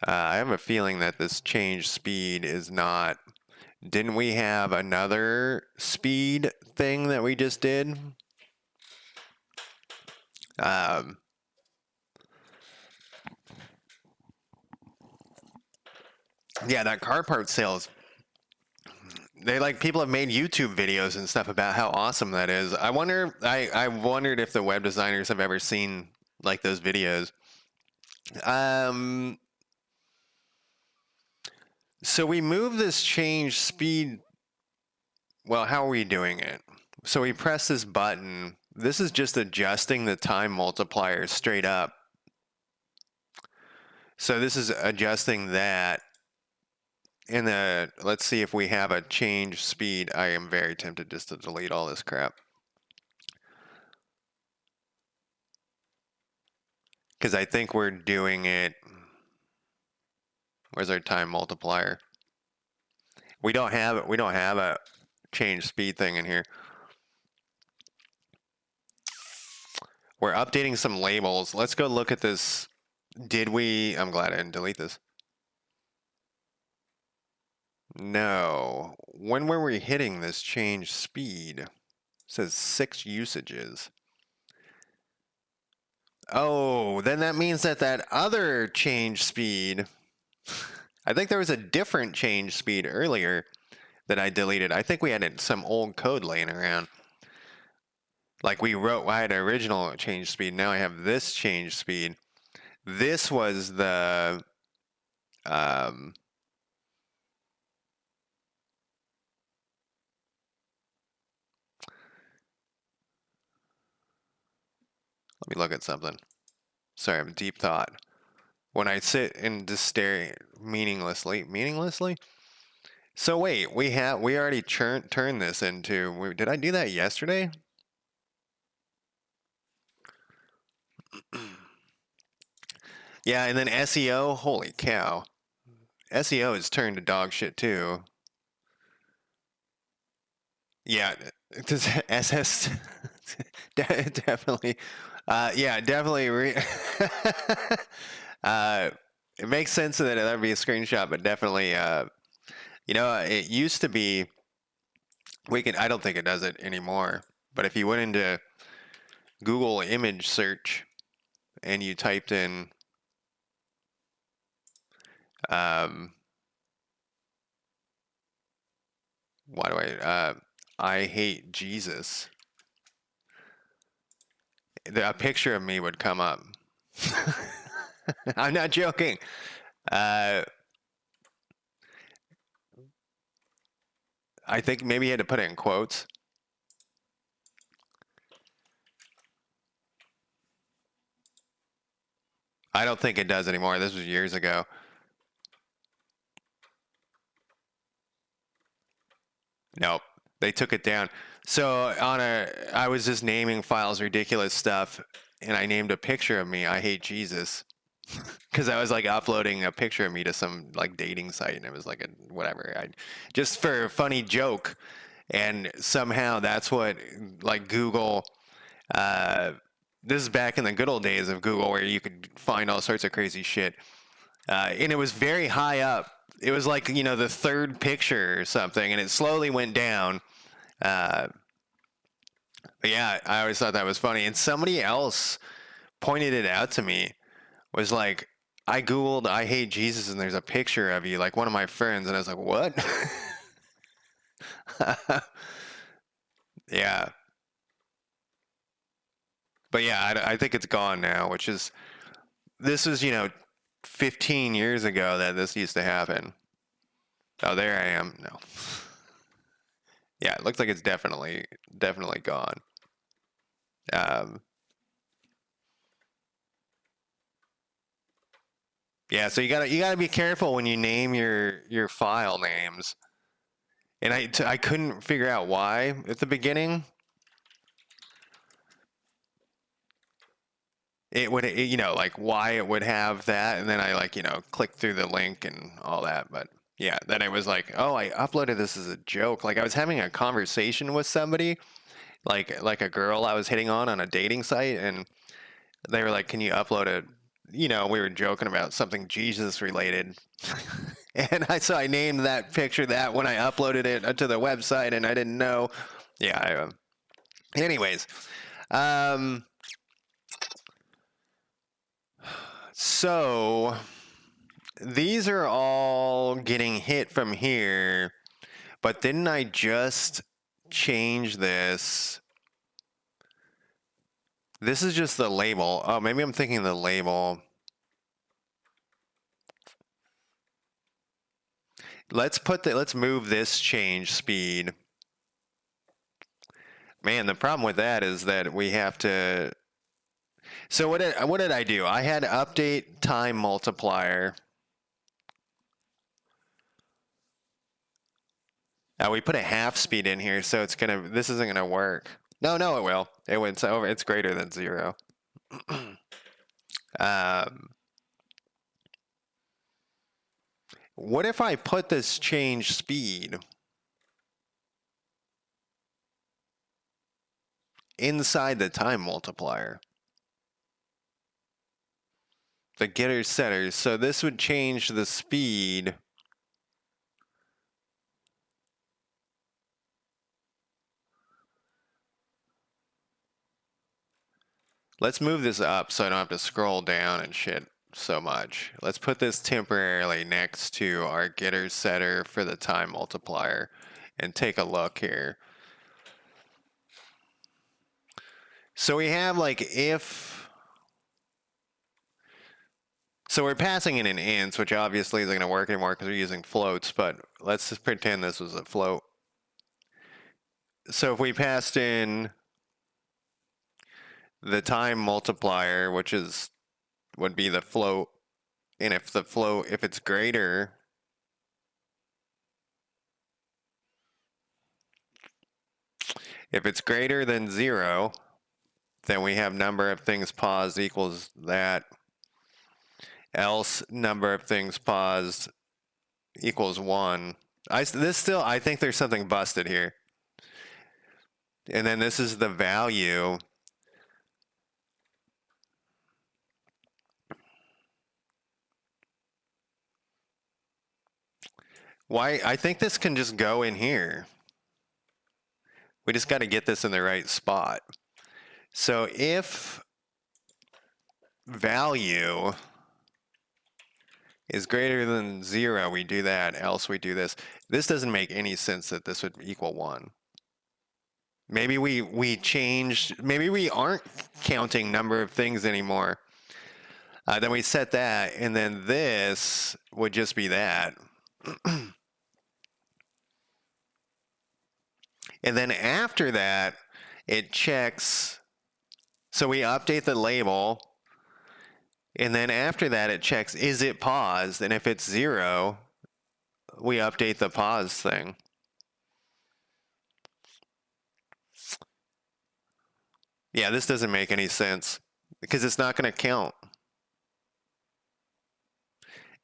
I have a feeling that this change speed is not. Didn't we have another speed thing that we just did? Yeah, that car part sales. They like people have made YouTube videos and stuff about how awesome that is. I wondered if the web designers have ever seen like those videos. So we move this change speed. Well, how are we doing it? So we press this button. This is just adjusting the time multiplier straight up. So this is adjusting that. And let's see if we have a change speed. I am very tempted just to delete all this crap, because I think we're doing it. Where's our time multiplier? We don't have it. We don't have a change speed thing in here. We're updating some labels. Let's go look at this. I'm glad I didn't delete this. No. When were we hitting this change speed? It says 6 usages. Oh, then that means that other change speed, I think there was a different change speed earlier that I deleted. I think we had some old code laying around. Like I had an original change speed. Now I have this change speed. This was the, let me look at something. Sorry, I'm deep thought. When I sit and just stare meaninglessly. So wait, we already turned this into. Did I do that yesterday? Yeah, and then SEO. Holy cow, SEO has turned to dog shit too. Yeah, does SS definitely. Yeah, definitely. It makes sense that that'd be a screenshot, but definitely. It used to be. I don't think it does it anymore. But if you went into Google image search and you typed in I hate Jesus, a picture of me would come up. I'm not joking. I think maybe you had to put it in quotes. I don't think it does anymore. This was years ago. Nope, they took it down. So I was just naming files ridiculous stuff, and I named a picture of me. I hate Jesus, because I was like uploading a picture of me to some like dating site, and it was like just for a funny joke, and somehow that's what like Google. This is back in the good old days of Google, where you could find all sorts of crazy shit, and it was very high up. It was like the third picture or something, and it slowly went down. But yeah, I always thought that was funny. And somebody else pointed it out to me, was like, I Googled, I hate Jesus, and there's a picture of you, like one of my friends. And I was like, what? Yeah. But yeah, I think it's gone now, this is, 15 years ago that this used to happen. Oh, there I am. No. Yeah, it looks like it's definitely gone. Yeah, so you gotta be careful when you name your file names. And I couldn't figure out why at the beginning. It would, like why it would have that, and then I clicked through the link and all that. But yeah, then it was like, oh, I uploaded this as a joke. Like I was having a conversation with somebody, like a girl I was hitting on a dating site, and they were like, can you upload it? We were joking about something Jesus related. And so I named that picture that when I uploaded it to the website, and I didn't know. Yeah. Anyways, so these are all getting hit from here, but didn't I just change this? This is just the label. Oh, maybe I'm thinking the label. Let's move this change speed. Man, the problem with that is that we have to. So what did I do? I had update time multiplier. We put a half speed in here, so this isn't gonna work. No, it will. It's over. It's greater than 0. What if I put this change speed inside the time multiplier? the getter setters. So this would change the speed. Let's move this up so I don't have to scroll down and shit so much. Let's put this temporarily next to our getter setter for the time multiplier and take a look here. So we have like if, so we're passing in an int, which obviously isn't going to work anymore because we're using floats, but let's just pretend this was a float. So if we passed in the time multiplier, which is would be the float, and if the float, if it's greater, if it's greater than 0, then we have number of things paused equals that, else number of things paused equals 1. I think there's something busted here. And then this is the value. Why? I think this can just go in here. We just got to get this in the right spot. So if value is greater than 0, we do that, else we do this. This doesn't make any sense that this would equal 1. Maybe we changed, maybe we aren't counting number of things anymore. Then we set that, and then this would just be that. And then after that, it checks, so we update the label, and then after that it checks, is it paused? And if it's 0, we update the pause thing. Yeah, this doesn't make any sense because it's not going to count.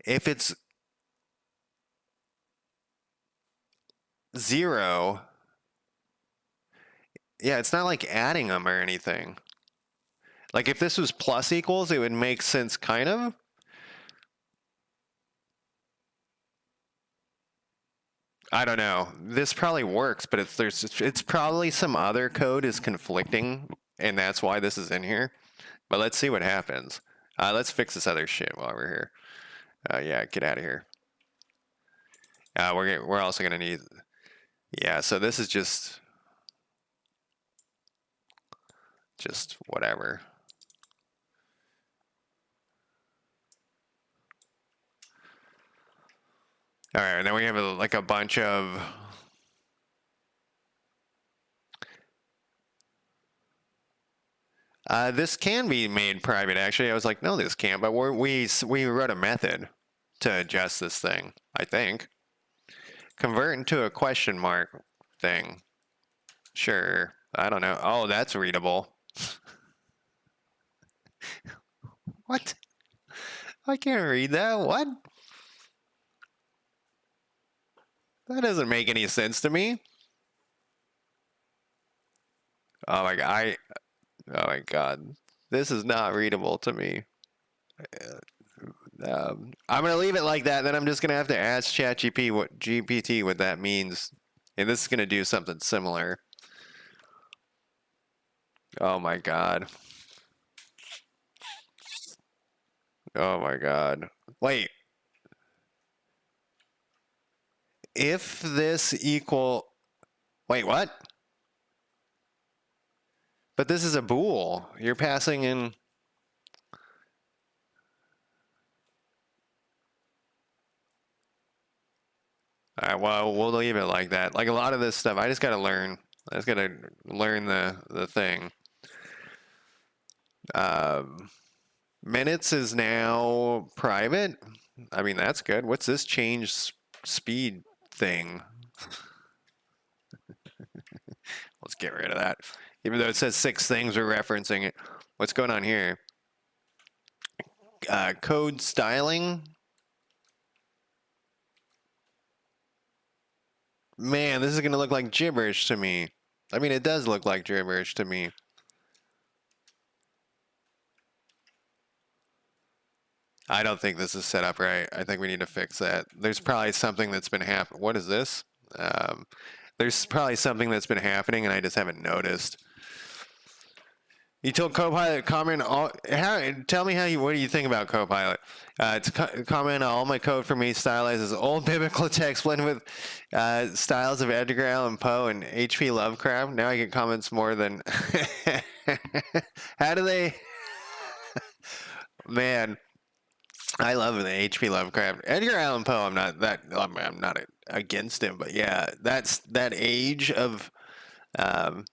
If it's 0, yeah, it's not like adding them or anything. Like if this was plus equals, it would make sense kind of. I don't know. This probably works, but it's probably some other code is conflicting, and that's why this is in here. But let's see what happens. Let's fix this other shit while we're here. Yeah, get out of here. We're also gonna need. Yeah, so this is just whatever. All right, and then we have like a bunch of. This can be made private, actually. I was like, no, this can't, but we wrote a method to adjust this thing, I think. Convert into a question mark thing. Sure. I don't know. Oh, that's readable. What? I can't read that. What? That doesn't make any sense to me. Oh my god. Oh my god. This is not readable to me. I'm gonna leave it like that. Then I'm just gonna have to ask GPT what that means, and this is gonna do something similar. Oh my god. Oh my god. Wait. If this equal. Wait, what? But this is a bool. You're passing in. All right, well, we'll leave it like that. Like a lot of this stuff, I just got to learn. I just got to learn the thing. Minutes is now private. I mean, that's good. What's this change speed thing? Let's get rid of that. Even though it says 6 things, we're referencing it. What's going on here? Code styling. Man, this is going to look like gibberish to me. I mean, it does look like gibberish to me. I don't think this is set up right. I think we need to fix that. There's probably something that's been happening. What is this? Um, there's probably something that's been happening and I just haven't noticed. You told Copilot comment all. Tell me what do you think about Copilot? Comment on all my code for me stylized as old biblical text blended with styles of Edgar Allan Poe and H.P. Lovecraft. Now I get comments more than. How do they? Man, I love the H.P. Lovecraft. Edgar Allan Poe. I'm not against him, but yeah, that's that age um,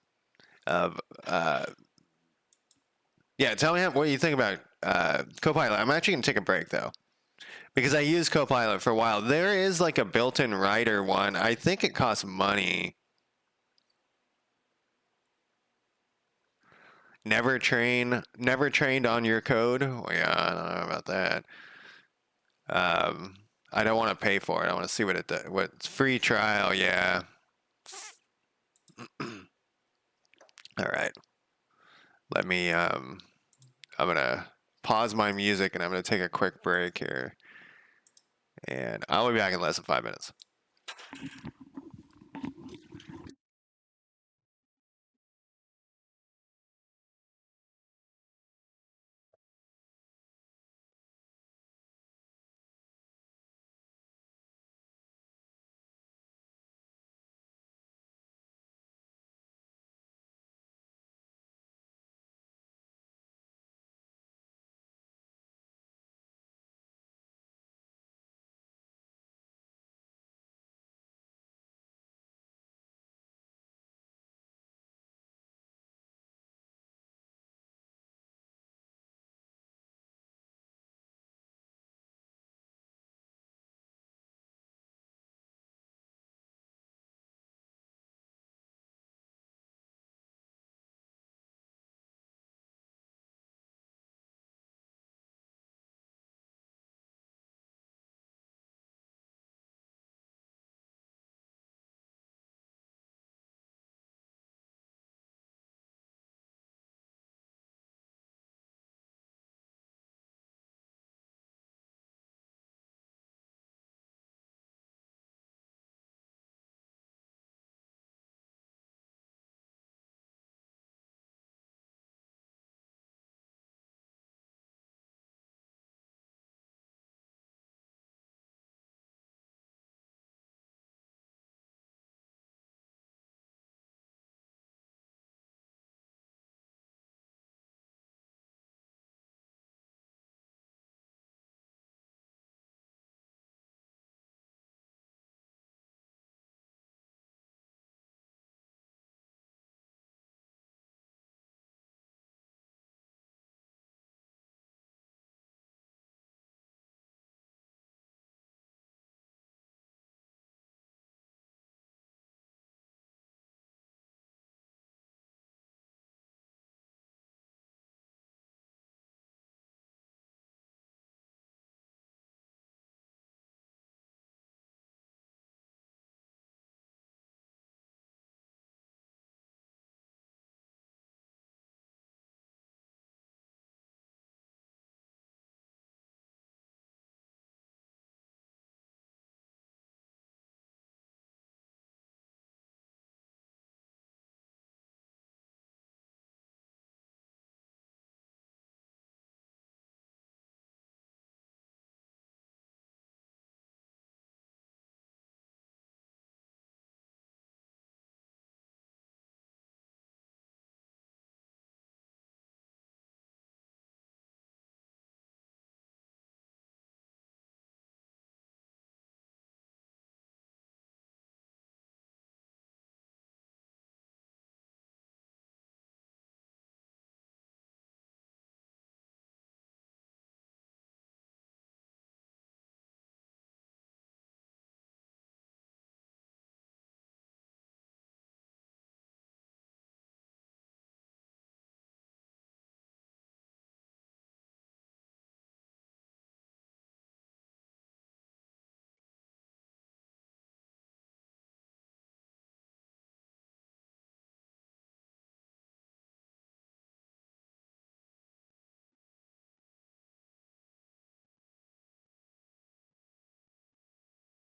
of yeah. Tell me what you think about Copilot. I'm actually gonna take a break though because I used Copilot for a while. There is like a built-in writer one. I think it costs money. Never trained on your code. Well, yeah, I don't know about that. Um, I don't want to pay for it. I want to see what it does. What's free trial? Yeah. All right. Let me. I'm gonna pause my music and I'm gonna take a quick break here, and I'll be back in less than 5 minutes.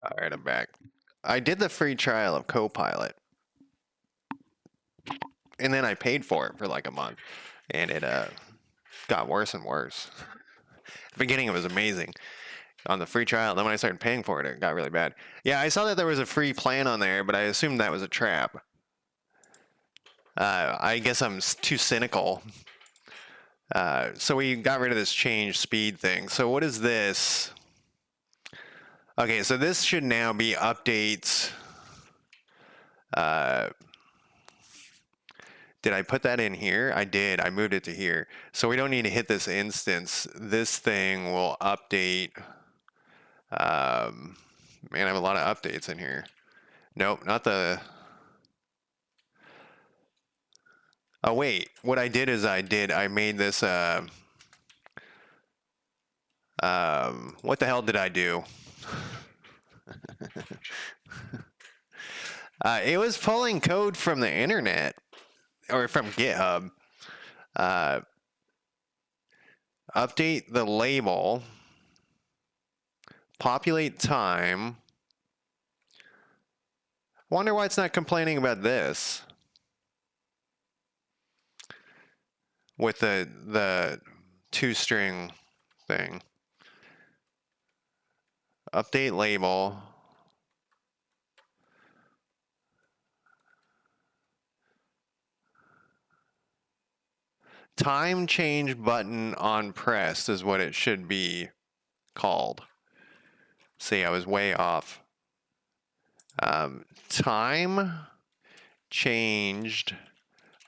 All right, I'm back. I did the free trial of Copilot, and then I paid for it for like a month, and it got worse and worse. The beginning, it was amazing on the free trial. Then when I started paying for it, it got really bad. Yeah, I saw that there was a free plan on there, but I assumed that was a trap. I guess I'm too cynical. So we got rid of this change speed thing. So what is this? Okay, so this should now be updates. Did I put that in here? I did. I moved it to here. So we don't need to hit this instance. This thing will update. Man, I have a lot of updates in here. Nope, not the... Oh, wait. What I did is I made this... what the hell did I do? It was pulling code from the internet. Or from GitHub. Update the label. Populate time. Wonder why it's not complaining about this. With the two-string thing. Update label. Time change button on pressed is what it should be called. See, I was way off. Time changed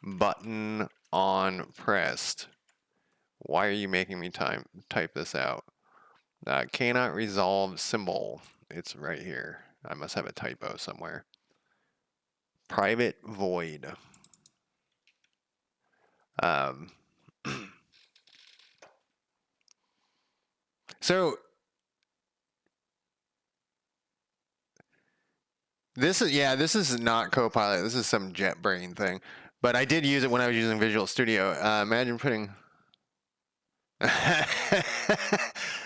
button on pressed. Why are you making me type this out? Cannot resolve symbol. It's right here. I must have a typo somewhere. Private void. So this is not Copilot. This is some JetBrain thing. But I did use it when I was using Visual Studio. Imagine putting.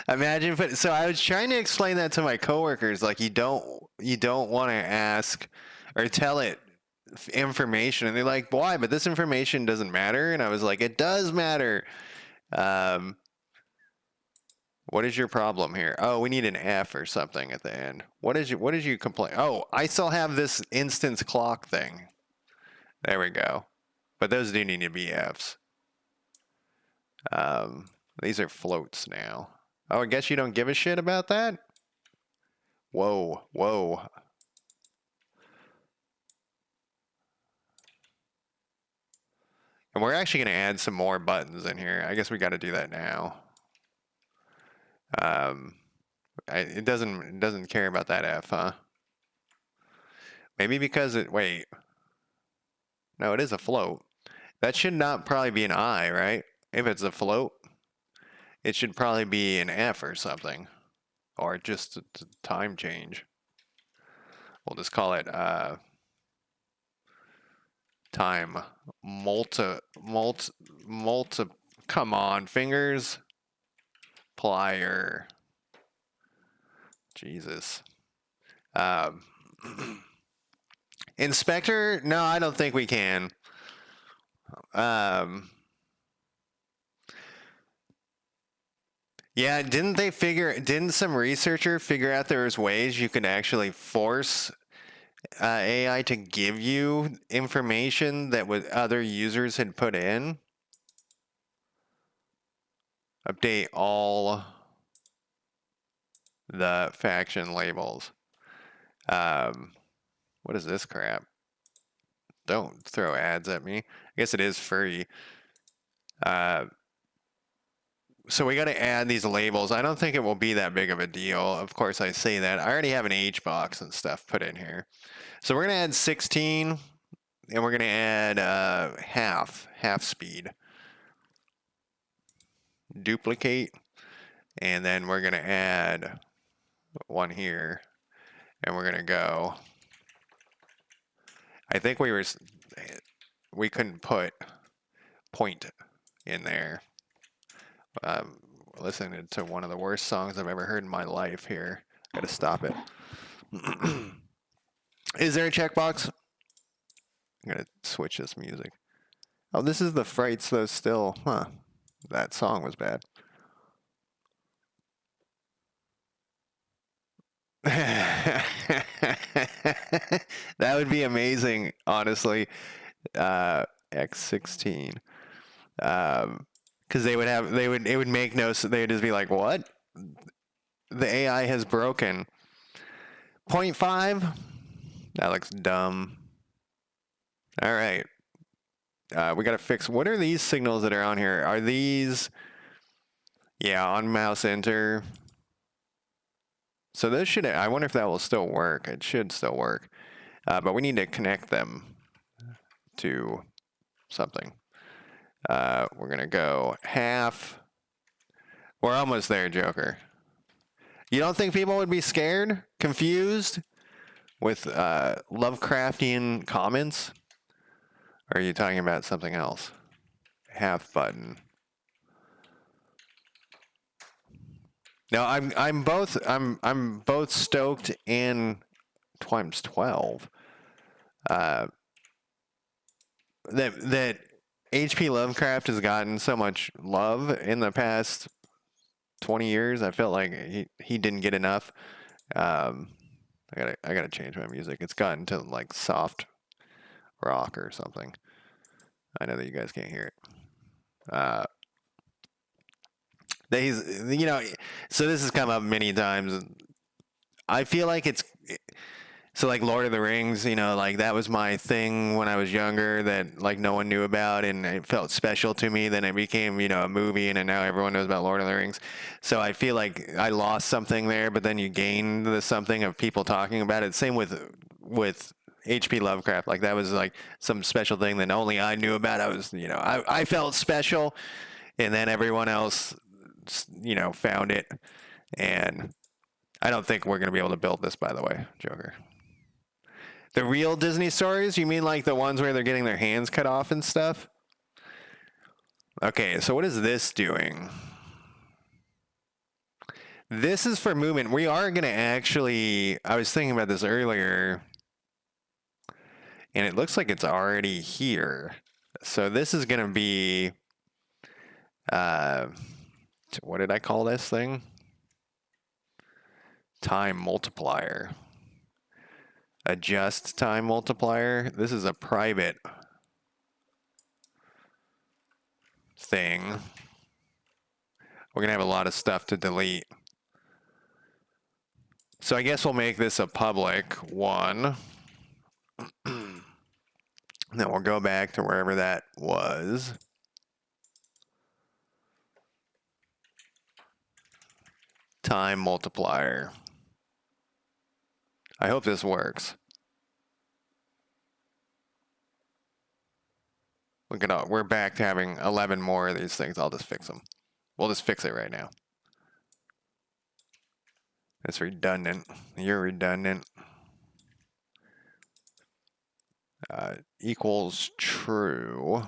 Imagine putting. So I was trying to explain that to my coworkers. Like you don't want to ask or tell it information, and they're like, "Why?" But this information doesn't matter. And I was like, "It does matter." What is your problem here? Oh, we need an F or something at the end. What did you complain? Oh, I still have this instance clock thing. There we go. But those do need to be Fs. These are floats now. Oh, I guess you don't give a shit about that? Whoa, whoa. And we're actually going to add some more buttons in here. I guess we got to do that now. It doesn't care about that F, huh? Maybe because wait. No, it is a float. That should not probably be an I, right? If it's a float, it should probably be an F or something. Or just a time change. We'll just call it time come on, fingers. Plier. Jesus. Inspector? No, I don't think we can. Yeah, didn't some researcher figure out there was ways you could actually force AI to give you information that other users had put in? Update all the faction labels. What is this crap? Don't throw ads at me. I guess it is free. So we got to add these labels. I don't think it will be that big of a deal. Of course, I say that. I already have an H box and stuff put in here. So we're going to add 16, and we're going to add half speed. Duplicate, and then we're going to add one here, and we're going to go. I think we couldn't put point in there. Listening to one of the worst songs I've ever heard in my life here. Gotta stop it. Is there a checkbox? I'm gonna switch this music. Oh, this is the Frights though still. Huh. That song was bad. That would be amazing, honestly. X16. Because it would make no sense. They would just be like, what? The AI has broken. 0.5? That looks dumb. All right. We got to fix. What are these signals that are on here? Are these. Yeah, on mouse enter. So those should. I wonder if that will still work. It should still work. But we need to connect them to something. We're going to go half. We're almost there, Joker. You don't think people would be scared, confused with Lovecraftian comments? Or are you talking about something else? Half button. No, I'm both stoked and times 12. That H.P. Lovecraft has gotten so much love in the past 20 years. I felt like he didn't get enough. I gotta change my music. It's gotten to like soft rock or something. I know that you guys can't hear it. So this has come up many times. I feel like it's so like Lord of the Rings, like that was my thing when I was younger that like no one knew about and it felt special to me. Then it became, a movie and now everyone knows about Lord of the Rings. So I feel like I lost something there, but then you gained the something of people talking about it. Same with H.P. Lovecraft. Like that was like some special thing that only I knew about. I was, I felt special, and then everyone else, found it. And I don't think we're going to be able to build this, by the way, Joker. The real Disney stories? You mean like the ones where they're getting their hands cut off and stuff? Okay, so what is this doing? This is for movement. We are going to actually, I was thinking about this earlier, and it looks like it's already here. So this is going to be, what did I call this thing? Time multiplier. Adjust time multiplier. This is a private thing. We're going to have a lot of stuff to delete. So I guess we'll make this a public one. Then we'll go back to wherever that was. Time multiplier. I hope this works. Look at all. We're back to having 11 more of these things. I'll just fix them. We'll just fix it right now. It's redundant. You're redundant. Equals true.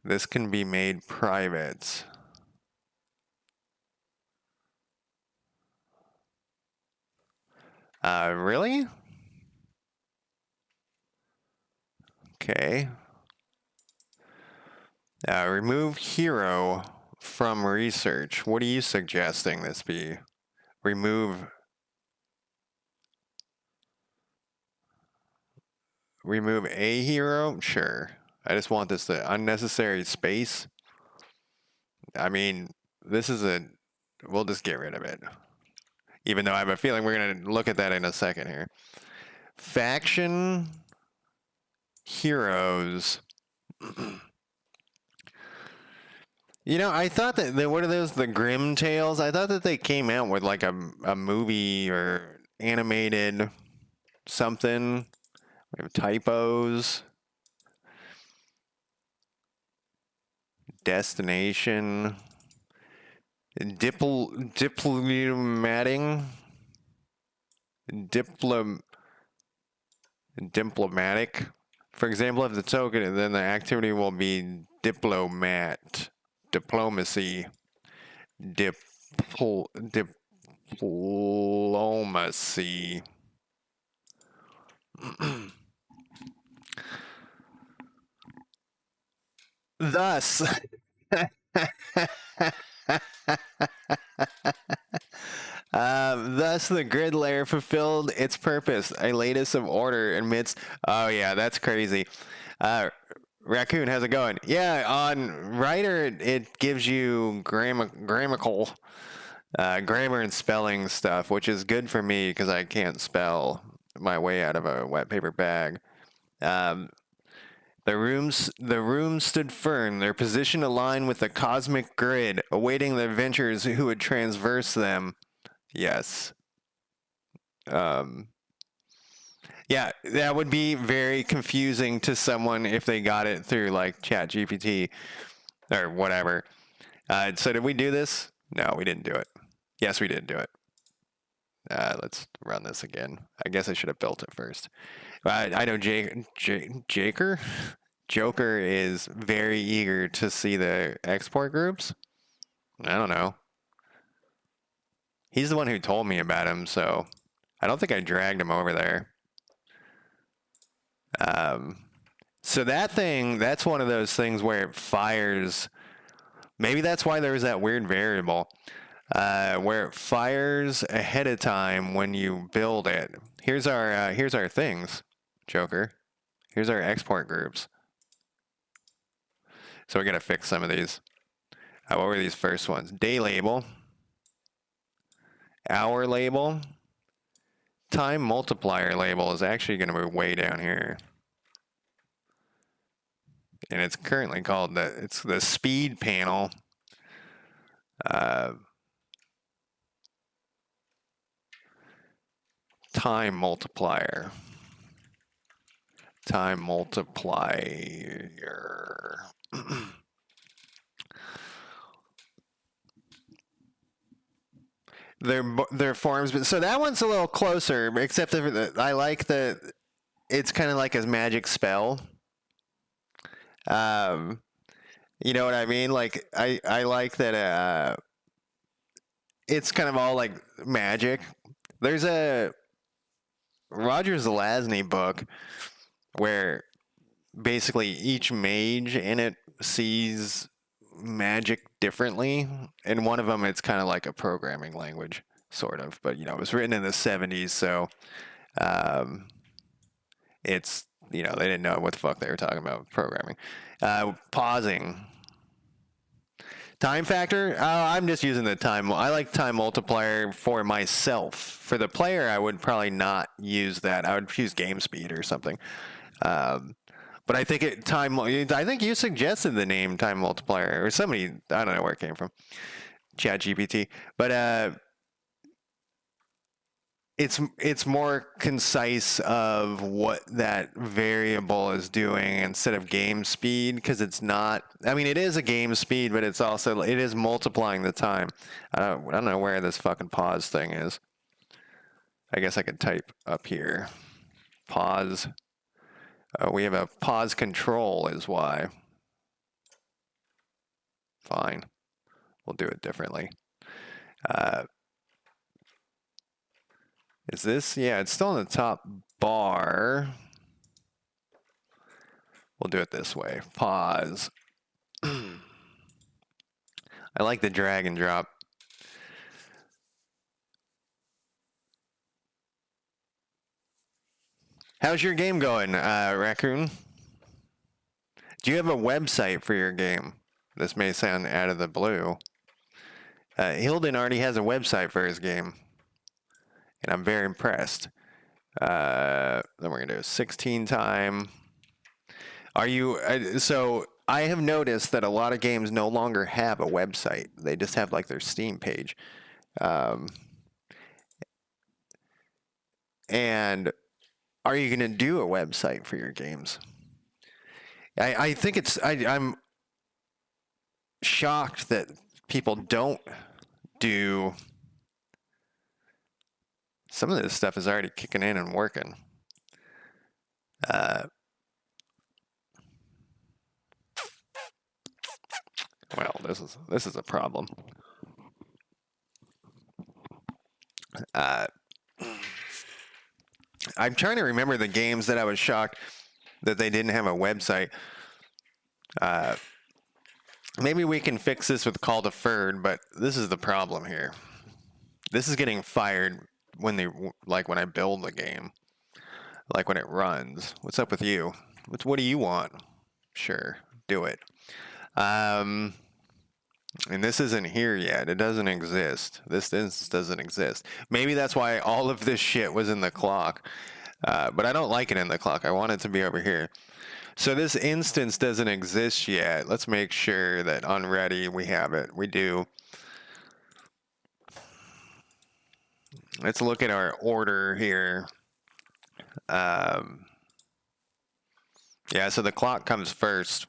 This can be made private. Really? Okay. Remove hero from research. What are you suggesting this be? Remove a hero? Sure. I just want this to unnecessary space. I mean, this is we'll just get rid of it. Even though I have a feeling we're going to look at that in a second here. Faction heroes. I thought that what are those, the Grim Tales? I thought that they came out with like a movie or animated something. We have typos. Destination. Diplomatic. For example, if the token, then the activity will be diplomacy. Diplomacy. Thus, thus the grid layer fulfilled its purpose, a lattice of order amidst. Oh yeah, that's crazy. Uh, Raccoon, how's it going? Yeah, on Writer it gives you grammatical, grammar and spelling stuff, which is good for me because I can't spell my way out of a wet paper bag. Um, the rooms stood firm, their position aligned with the cosmic grid, awaiting the adventurers who would transverse them. Yes. Um, yeah, that would be very confusing to someone if they got it through like ChatGPT or whatever. So did we do this? No, we didn't do it. Yes, we did do it. Let's run this again. I guess I should have built it first. I know Jaker Joker is very eager to see the export groups. I don't know. He's the one who told me about him, so I don't think I dragged him over there. So that's one of those things where it fires. Maybe that's why there was that weird variable where it fires ahead of time when you build it. Here's our things, Joker. Here's our export groups. So we got to fix some of these. What were these first ones? Day label, hour label, time multiplier label is actually going to be way down here. And it's currently called it's the speed panel. Time multiplier. Time multiplier. Their forms, but so that one's a little closer. Except I like that it's kind of like a magic spell. You know what I mean? Like I like that. It's kind of all like magic. There's a Roger Zelazny book where basically each mage in it sees magic differently, and one of them it's kind of like a programming language, sort of. But it was written in the 70s, so it's they didn't know what the fuck they were talking about with programming. Pausing. Time factor? I'm just using the time. I like time multiplier for myself. For the player, I would probably not use that. I would use game speed or something. But I think I think you suggested the name time multiplier or somebody. I don't know where it came from. ChatGPT. But it's more concise of what that variable is doing instead of game speed, because it's not. I mean, it is a game speed, but it is multiplying the time. I don't know where this fucking pause thing is. I guess I could type up here. Pause. We have a pause control is why. Fine. We'll do it differently. Is this? Yeah, it's still in the top bar. We'll do it this way. Pause. I like the drag and drop. How's your game going, Raccoon? Do you have a website for your game? This may sound out of the blue. Hilden already has a website for his game, and I'm very impressed. Then we're going to do a 16 time. Are you... so I have noticed that a lot of games no longer have a website. They just have like their Steam page. And are you going to do a website for your games? I think I'm shocked that people don't do. Some of this stuff is already kicking in and working. Well, this is a problem. Uh, I'm trying to remember the games that I was shocked that they didn't have a website. Uh, maybe we can fix this with call deferred, but this is the problem here. This is getting fired when when I build the game, like when it runs. What's up with you? What do you want? Sure, do it. Um, and this isn't here yet. It doesn't exist. This doesn't exist. Maybe that's why all of this shit was in the clock. But I don't like it in the clock. I want it to be over here. So this instance doesn't exist yet. Let's make sure that on ready we have it. We do. Let's look at our order here. Yeah, so the clock comes first.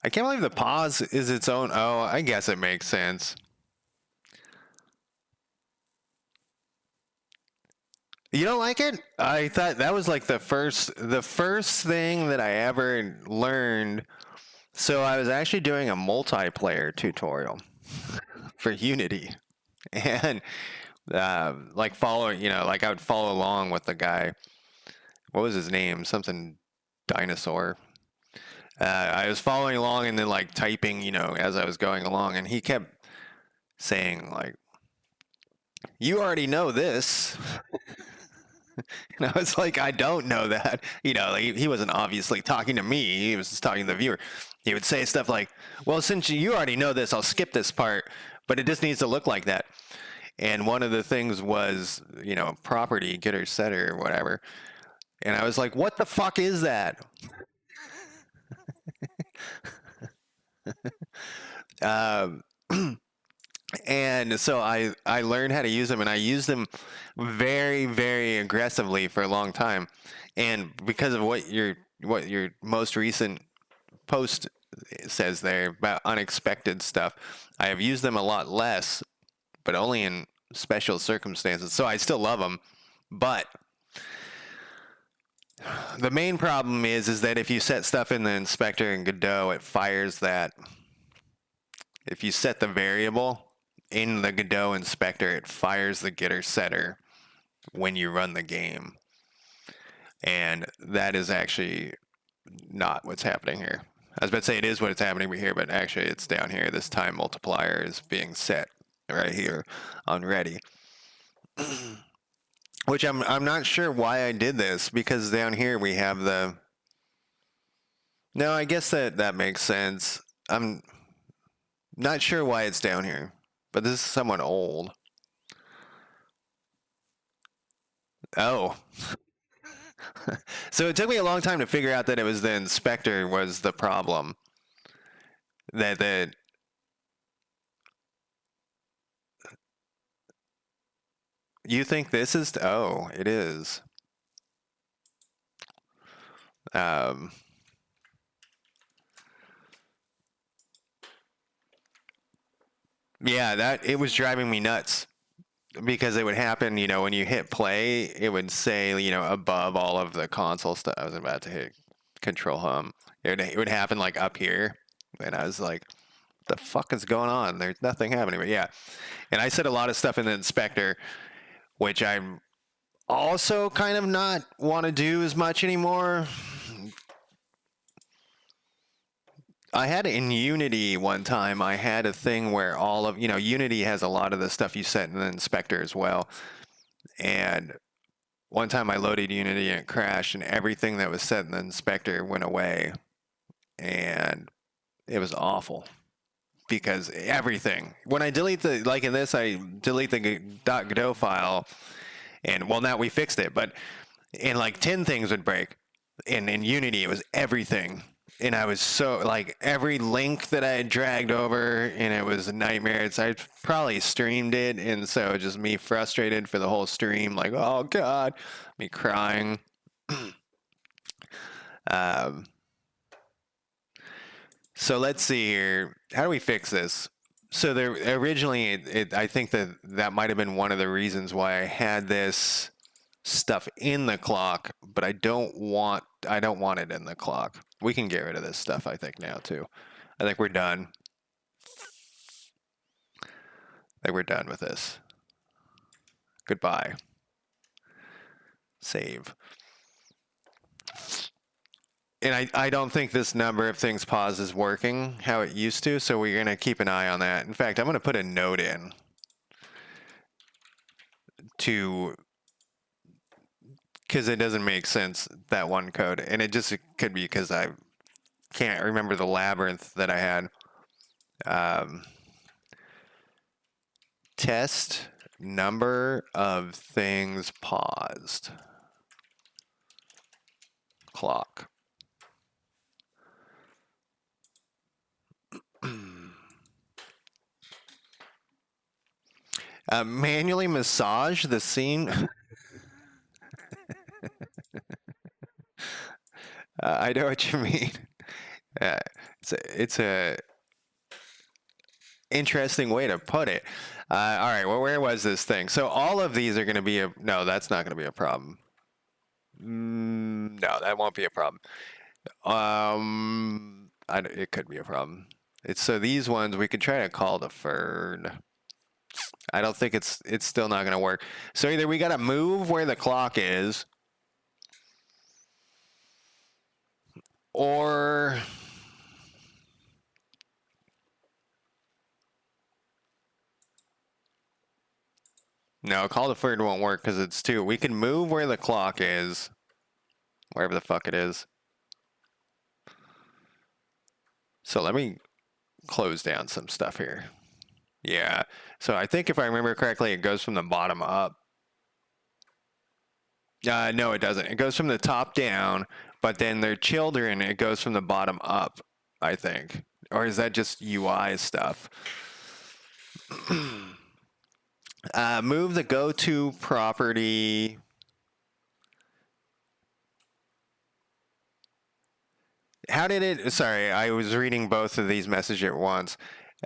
I can't believe the pause is its own. Oh, I guess it makes sense. You don't like it? I thought that was like the first thing that I ever learned. So I was actually doing a multiplayer tutorial for Unity, and like following, like I would follow along with the guy. What was his name? Something dinosaur. I was following along and then like typing, as I was going along, and he kept saying like, "You already know this." And I was like, I don't know that. Like, he wasn't obviously talking to me. He was just talking to the viewer. He would say stuff like, well, since you already know this, I'll skip this part, but it just needs to look like that. And one of the things was, property, getter, setter, or whatever. And I was like, what the fuck is that? um, and so I learned how to use them, and I used them very, very aggressively for a long time. And because of what your most recent post says there about unexpected stuff, I have used them a lot less, but only in special circumstances. So I still love them, but the main problem is that if you set stuff in the inspector in Godot, it fires that. If you set the variable in the Godot inspector, it fires the getter setter when you run the game. And that is actually not what's happening here. I was about to say it is what's happening here, but actually it's down here. This time multiplier is being set right here on ready. Which I'm not sure why I did this, because down here we have the... No, I guess that makes sense. I'm not sure why it's down here, but this is somewhat old. Oh. So it took me a long time to figure out that it was the inspector was the problem. That you think this is... Oh, it is. Yeah, that it was driving me nuts, because it would happen, when you hit play, it would say, above all of the console stuff. I was about to hit Control Home. It would happen like up here, and I was like, "What the fuck is going on? There's nothing happening." But yeah, and I said a lot of stuff in the inspector, which I also kind of not want to do as much anymore. I had in Unity one time, I had a thing where all of, Unity has a lot of the stuff you set in the inspector as well. And one time I loaded Unity and it crashed, and everything that was set in the inspector went away. And it was awful, because everything, when I delete like in this, I delete the .godot file, and well, now we fixed it, but in like 10 things would break. And in Unity, it was everything. And I was so, like, every link that I had dragged over, and it was a nightmare. I probably streamed it, and so just me frustrated for the whole stream, like, oh god, me crying. So let's see here. How do we fix this? So there originally, I think that might have been one of the reasons why I had this stuff in the clock, but I don't want it in the clock. We can get rid of this stuff, I think, now too. I think we're done. I think we're done with this. Goodbye. Save. And I don't think this number of things paused is working how it used to, so we're going to keep an eye on that. In fact, I'm going to put a note in to, because it doesn't make sense, that one code. And it could be because I can't remember the labyrinth that I had. Test number of things paused. Clock. Manually massage the scene. I know what you mean. It's a interesting way to put it. All right, well, where was this thing? So all of these are going to be no, that's not going to be a problem. No, that won't be a problem. It could be a problem. So these ones we could try to call deferred. I don't think it's still not going to work. So either we got to move where the clock is, or no, call deferred won't work because it's too. We can move where the clock is, wherever the fuck it is. So let me close down some stuff here. Yeah. So I think if I remember correctly, it goes from the bottom up. No, it doesn't. It goes from the top down, but then their children, it goes from the bottom up, I think. Or is that just UI stuff? Move the go-to property. How did it, sorry, I was reading both of these messages at once.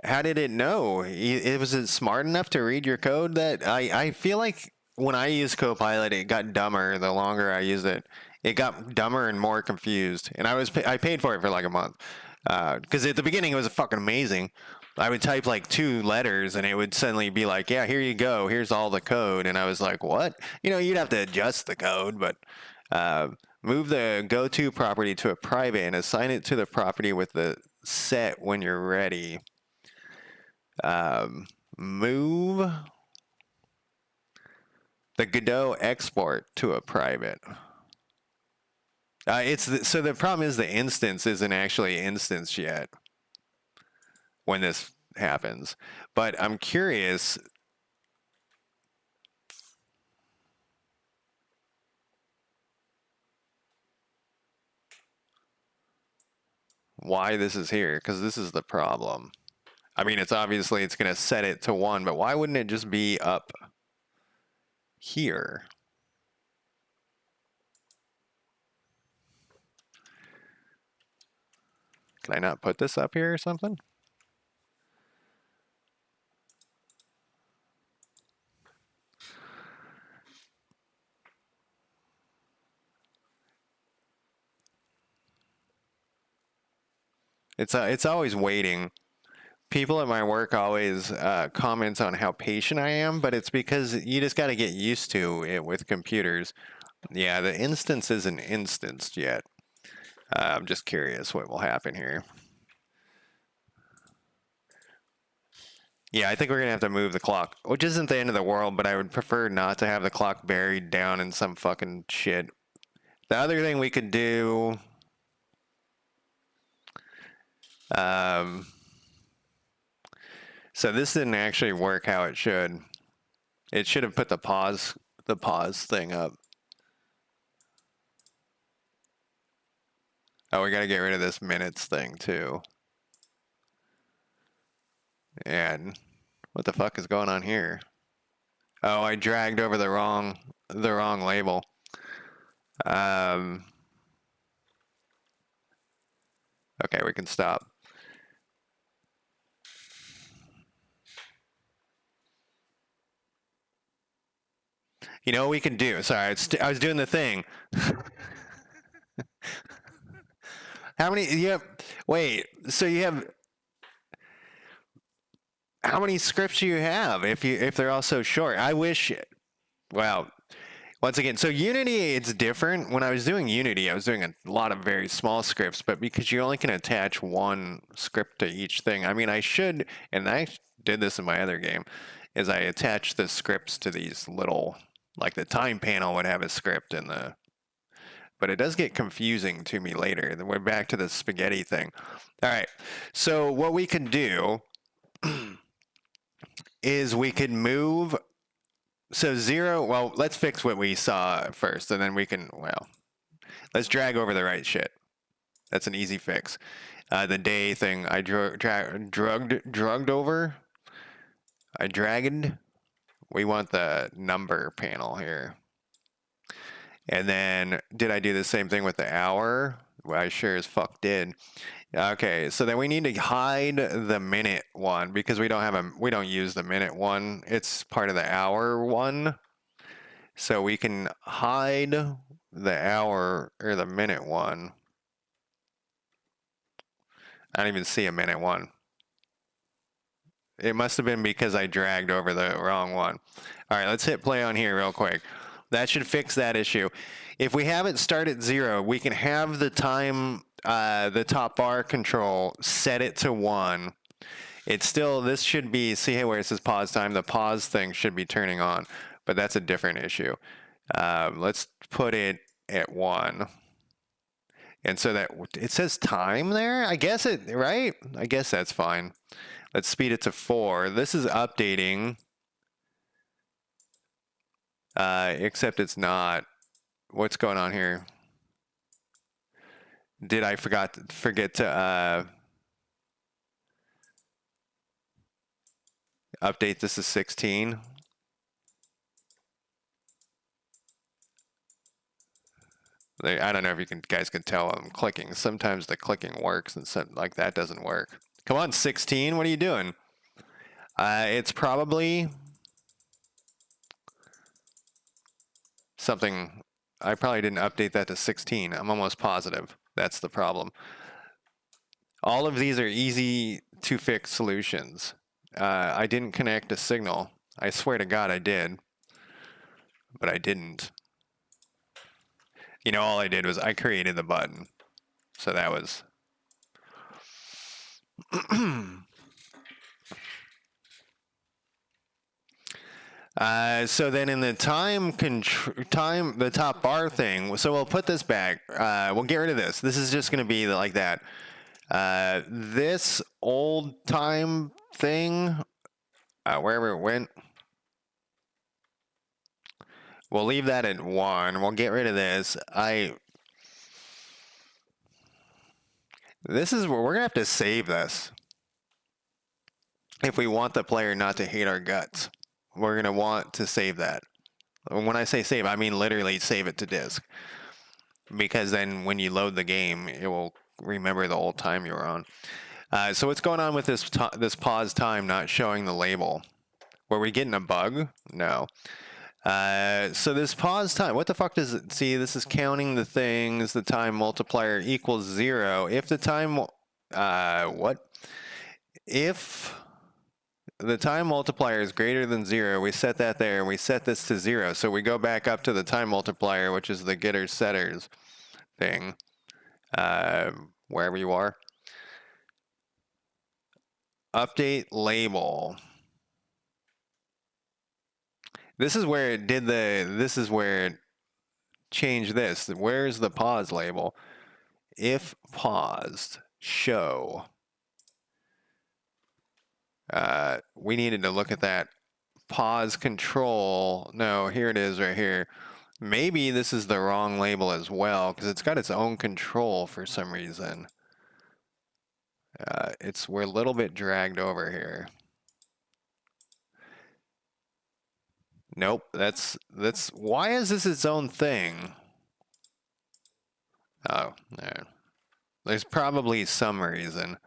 How did it know? Was it smart enough to read your code? That I feel like when I used Copilot, it got dumber the longer I used it. It got dumber and more confused. And I paid for it for like a month. Because at the beginning, it was fucking amazing. I would type like 2 letters and it would suddenly be like, yeah, here you go. Here's all the code. And I was like, what? You know, you'd have to adjust the code, but move the go-to property to a private and assign it to the property with the set when you're ready. Move the Godot export to a private. So the problem is the instance isn't actually instanced yet when this happens. But I'm curious. Why this is here, because this is the problem. I mean, it's going to set it to 1, but why wouldn't it just be up here? Can I not put this up here or something? It's always waiting. People at my work always comment on how patient I am, but it's because you just got to get used to it with computers. Yeah, the instance isn't instanced yet. I'm just curious what will happen here. Yeah, I think we're going to have to move the clock, which isn't the end of the world, but I would prefer not to have the clock buried down in some fucking shit. The other thing we could do... so this didn't actually work how it should. It should have put the pause thing up. Oh, we got to get rid of this minutes thing too. And what the fuck is going on here? Oh, I dragged over the wrong label. Okay, we can stop. You know what we can do? Sorry, I was doing the thing. How many? You have, wait. So you have how many scripts do you have? If they're all so short, I wish. Well, once again, so Unity, it's different. When I was doing Unity, I was doing a lot of very small scripts, but because you only can attach one script to each thing, I mean, I should, and I did this in my other game, is I attached the scripts to these little, like the time panel would have a script in the, but it does get confusing to me later. Then we're back to the spaghetti thing. All right, so what we can do is we could move. So 0, well, let's fix what we saw first, and then we can, well, let's drag over the right shit. That's an easy fix. The day thing, I drugged over. I dragged. We want the number panel here. And then, did I do the same thing with the hour? Well, I sure as fuck did. Okay, so then we need to hide the minute one because we don't use the minute one. It's part of the hour one. So we can hide the hour or the minute one. I don't even see a minute one. It must have been because I dragged over the wrong one. All right, let's hit play on here real quick. That should fix that issue. If we have it start at 0, we can have the time, the top bar control, set it to 1. It's still, this should be, see where it says pause time, the pause thing should be turning on, but that's a different issue. Let's put it at 1. And so that, it says time there? I guess it, right? I guess that's fine. Let's speed it to 4. This is updating. Except it's not. What's going on here? Did I forget to update this to 16? I don't know if you guys can tell I'm clicking. Sometimes the clicking works and something like that doesn't work. Come on, 16. What are you doing? It's probably something. I probably didn't update that to 16. I'm almost positive. That's the problem. All of these are easy to fix solutions. I didn't connect a signal. I swear to God I did. But I didn't. You know, all I did was I created the button. So that was... so then in the the top bar thing, so we'll put this back. We'll get rid of this. This is just going to be like that. This old time thing, wherever it went, we'll leave that at 1. We'll get rid of this. This is where we're going to have to save this. If we want the player not to hate our guts, we're going to want to save that. When I say save, I mean literally save it to disk. Because then when you load the game, it will remember the old time you were on. So what's going on with this pause time not showing the label? Were we getting a bug? No. So this pause time, what the fuck does it, see, this is counting the things, the time multiplier equals 0. If the time, if the time multiplier is greater than 0, we set that there, and we set this to 0. So we go back up to the time multiplier, which is the getters setters thing, wherever you are. Update label. This is where it did this is where it changed this. Where's the pause label? If paused, show. We needed to look at that pause control. No, here it is right here. Maybe this is the wrong label as well because it's got its own control for some reason. We're a little bit dragged over here. Nope, that's why is this its own thing? Oh, no. There's probably some reason.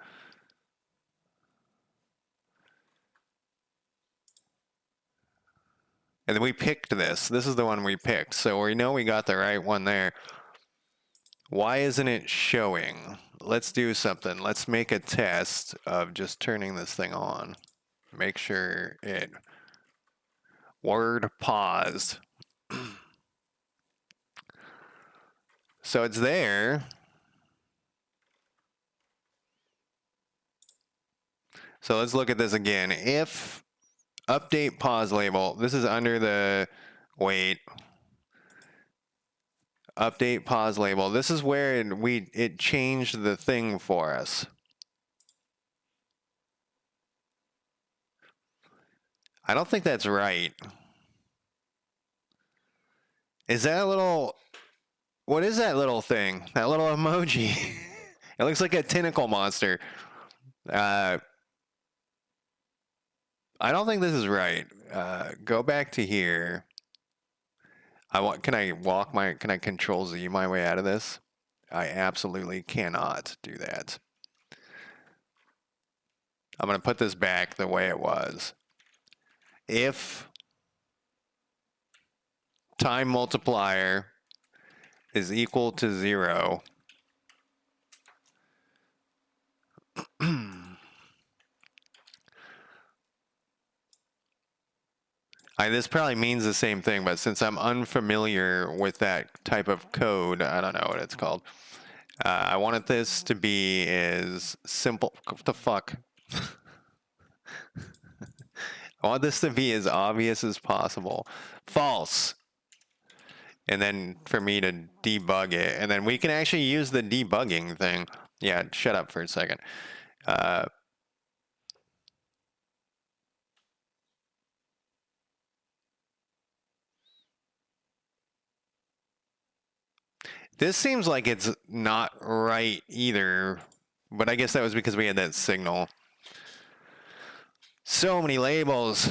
And then we picked this. This is the one we picked. So we know we got the right one there. Why isn't it showing? Let's do something. Let's make a test of just turning this thing on. Make sure it word paused. So it's there. So let's look at this again. If update pause label, this is under the, wait, update pause label. This is where it changed the thing for us. I don't think that's right. Is that a little, what is that little thing? That little emoji? It looks like a tentacle monster. I don't think this is right. Go back to here. Can I control Z my way out of this? I absolutely cannot do that. I'm going to put this back the way it was. If time multiplier is equal to 0, this probably means the same thing, but since I'm unfamiliar with that type of code, I don't know what it's called. I wanted this to be as simple. What the fuck? I want this to be as obvious as possible. False. And then for me to debug it. And then we can actually use the debugging thing. Yeah, shut up for a second. This seems like it's not right either. But I guess that was because we had that signal. So many labels.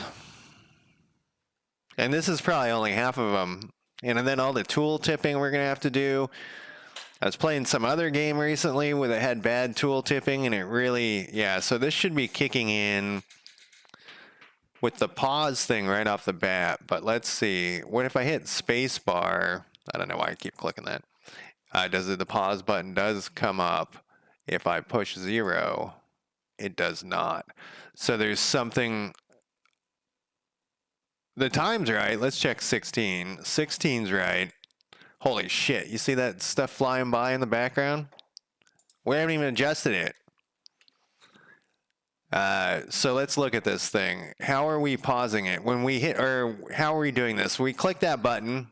And this is probably only half of them. And then all the tool tipping we're going to have to do. I was playing some other game recently where they had bad tool tipping, and it really, yeah, so this should be kicking in with the pause thing right off the bat. But let's see. What if I hit spacebar? I don't know why I keep clicking that. The pause button does come up. If I push 0, it does not. So there's something. The time's right. Let's check 16. 16's right. Holy shit. You see that stuff flying by in the background? We haven't even adjusted it. So let's look at this thing. How are we pausing it? When we hit, or how are we doing this? We click that button.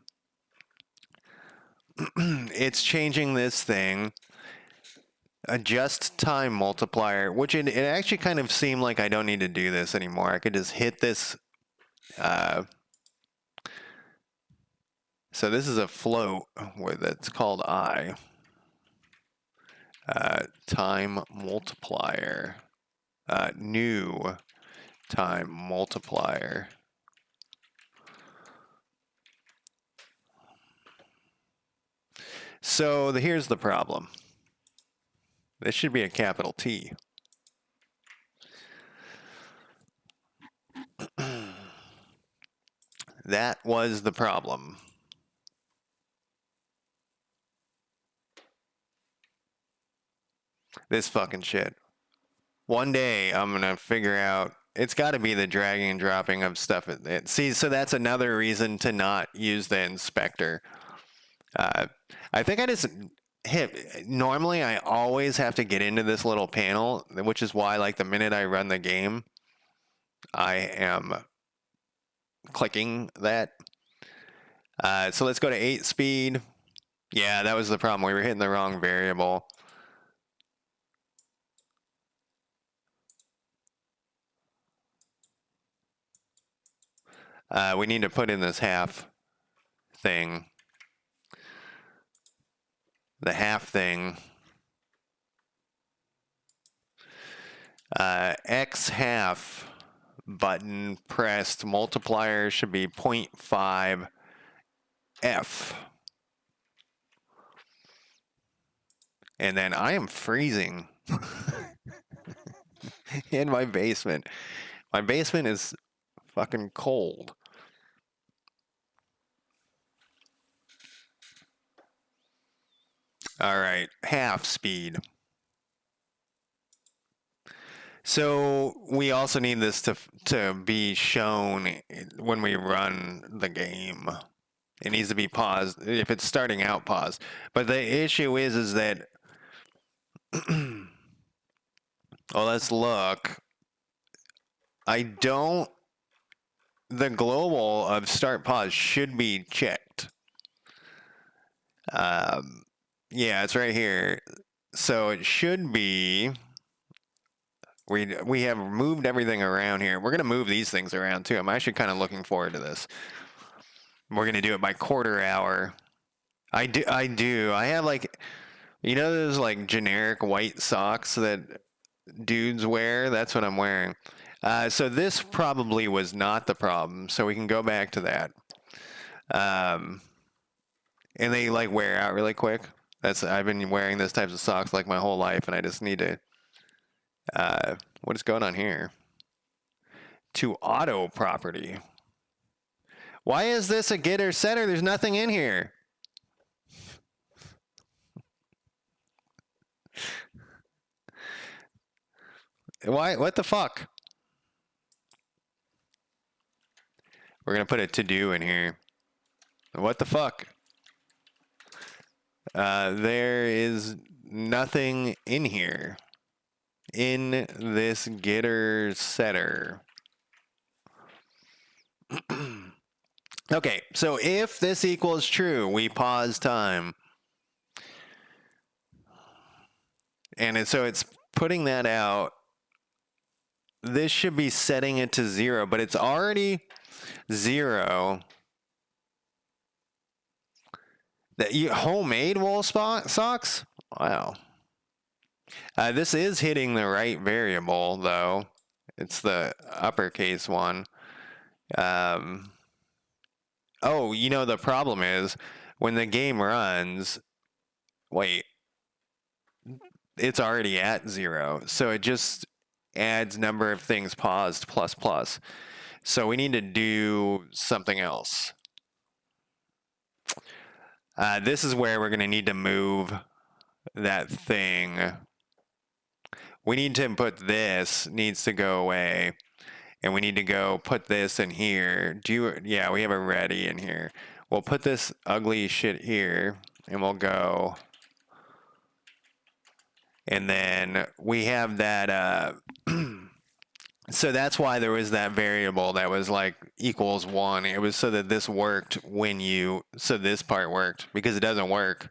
It's changing this thing. Adjust time multiplier, which it actually kind of seemed like I don't need to do this anymore. I could just hit this. So this is a float that's called I. Time multiplier. New time multiplier. So here's the problem. This should be a capital T. That was the problem. This fucking shit. One day I'm going to figure out, it's got to be the dragging and dropping of stuff. See, so that's another reason to not use the inspector. I think I just normally I always have to get into this little panel, which is why like the minute I run the game, I am clicking that. So let's go to 8 speed. Yeah, that was the problem. We were hitting the wrong variable. We need to put in this half thing. The half thing. X half button pressed, multiplier should be 0.5 F. And then I am freezing in my basement. My basement is fucking cold. All right, half speed. So we also need this to be shown when we run the game. It needs to be paused if it's starting out paused. But the issue is that well, let's look. I don't. The global of start pause should be checked. Yeah, it's right here. So it should be. We have moved everything around here. We're gonna move these things around too. I'm actually kind of looking forward to this. We're gonna do it by quarter hour. I do. I have like, you know, those like generic white socks that dudes wear. That's what I'm wearing. So this probably was not the problem. So we can go back to that. Um, and they like wear out really quick. I've been wearing those types of socks like my whole life, and I just need to. What is going on here? To auto property. Why is this a getter setter? There's nothing in here. Why? What the fuck? We're gonna put a to do in here. What the fuck? There is nothing in here. In this getter setter. Okay, so if this equals true, we pause time. And so it's putting that out. This should be setting it to 0, but it's already 0. That homemade wool socks? Wow. This is hitting the right variable, though. It's the uppercase one. Oh, you know, the problem is when the game runs, wait, it's already at 0. So it just adds number of things paused plus plus. So we need to do something else. This is where we're going to need to move that thing. We need to put this, needs to go away. And we need to go put this in here. Yeah, we have a ready in here. We'll put this ugly shit here, and we'll go. And then we have that, so that's why there was that variable that was like equals 1. It was so that this worked so this part worked, because it doesn't work.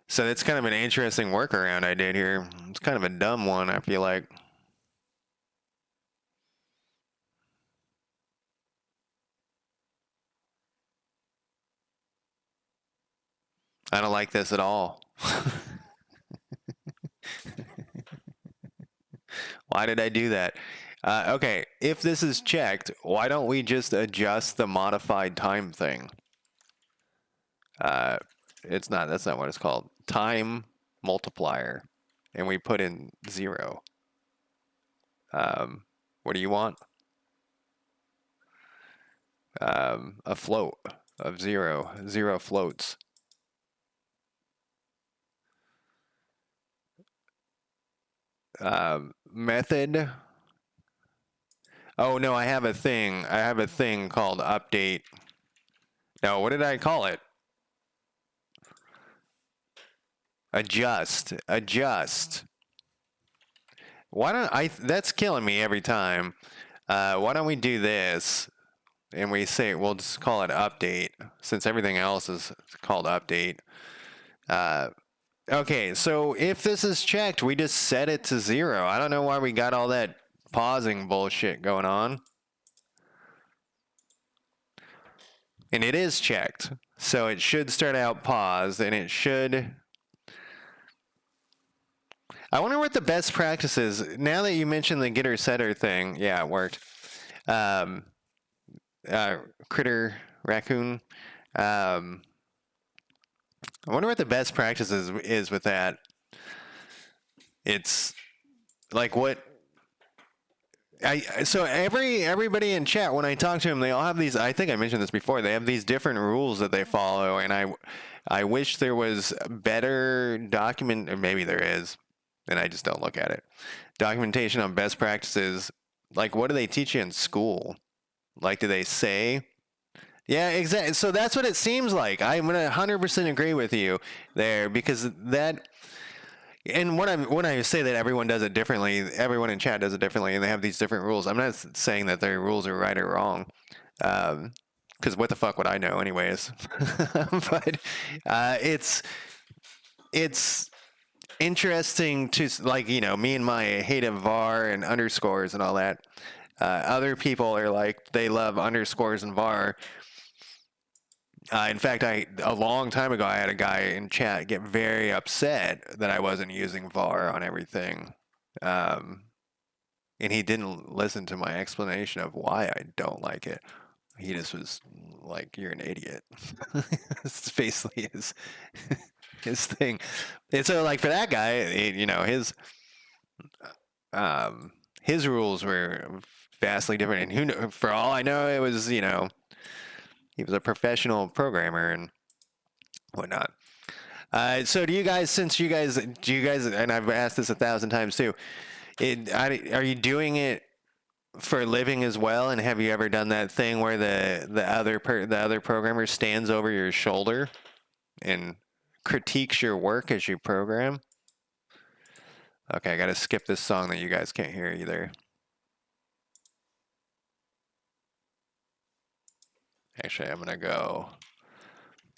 So that's kind of an interesting workaround I did here. It's kind of a dumb one, I feel like. I don't like this at all. Why did I do that? Okay, if this is checked, why don't we just adjust the modified time thing? That's not what it's called. Time multiplier. And we put in 0. What do you want? A float of 0. 0 floats. Method. Oh no, I have a thing. I have a thing called update. No, what did I call it? Adjust. Why don't that's killing me every time. Why don't we do this? And we'll just call it update, since everything else is called update. Okay, so if this is checked, we just set it to 0. I don't know why we got all that pausing bullshit going on. And it is checked. So it should start out paused, and it should. I wonder what the best practice is. Now that you mentioned the getter setter thing, yeah, it worked. Critter raccoon. I wonder what the best practice is with that. It's like what So everybody in chat, when I talk to them, they all have these. I think I mentioned this before. They have these different rules that they follow, and I wish there was better document, or maybe there is, and I just don't look at it. Documentation on best practices. Like, what do they teach you in school? Like, do they say? Yeah, exactly. So that's what it seems like. I'm gonna 100% agree with you there because that. And when I say that everyone does it differently, everyone in chat does it differently, and they have these different rules. I'm not saying that their rules are right or wrong, because what the fuck would I know, anyways? But it's interesting to like me and my hate of var and underscores and all that. Other people are like they love underscores and var. In fact, a long time ago, I had a guy in chat get very upset that I wasn't using var on everything, um, and he didn't listen to my explanation of why I don't like it. He just was like, "You're an idiot." It's basically his thing. And so, like for that guy, his rules were vastly different. And for all I know, it was he was a professional programmer and whatnot. So do you guys, and I've asked this 1,000 times too, are you doing it for a living as well? And have you ever done that thing where the other programmer stands over your shoulder and critiques your work as you program? Okay, I got to skip this song that you guys can't hear either. Actually, I'm gonna go.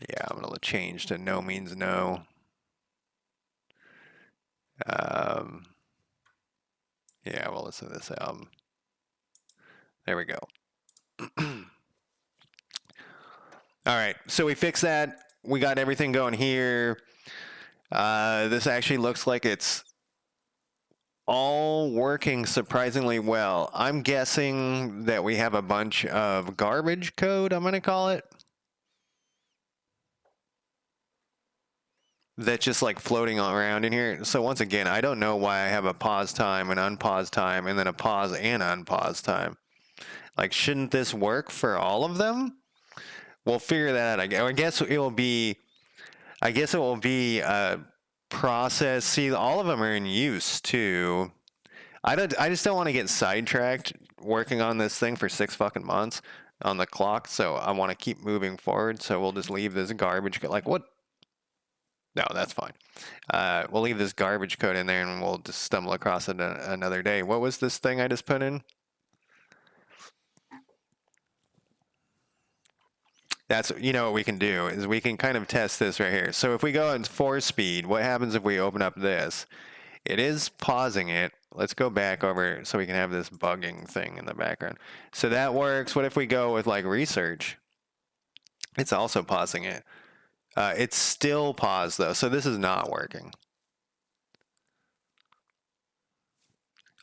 Yeah, I'm gonna change to No Means No. Yeah, we'll listen to this album. There we go. All right, so we fixed that. We got everything going here. This actually looks like it's all working surprisingly well. I'm guessing that we have a bunch of garbage code, I'm going to call it, that's just like floating around in here. So once again, I don't know why I have a pause time, an unpause time, and then a pause and unpause time. Like, shouldn't this work for all of them? We'll figure that out. I guess it will be a process. See, all of them are in use too. I just don't want to get sidetracked working on this thing for 6 fucking months on the clock. So I want to keep moving forward. So we'll just leave this garbage. Like what? No, that's fine. We'll leave this garbage code in there and we'll just stumble across it another day. What was this thing I just put in? That's, what we can do is we can kind of test this right here. So if we go in 4-speed, what happens if we open up this? It is pausing it. Let's go back over so we can have this bugging thing in the background. So that works. What if we go with like research? It's also pausing it. It's still paused though. So this is not working.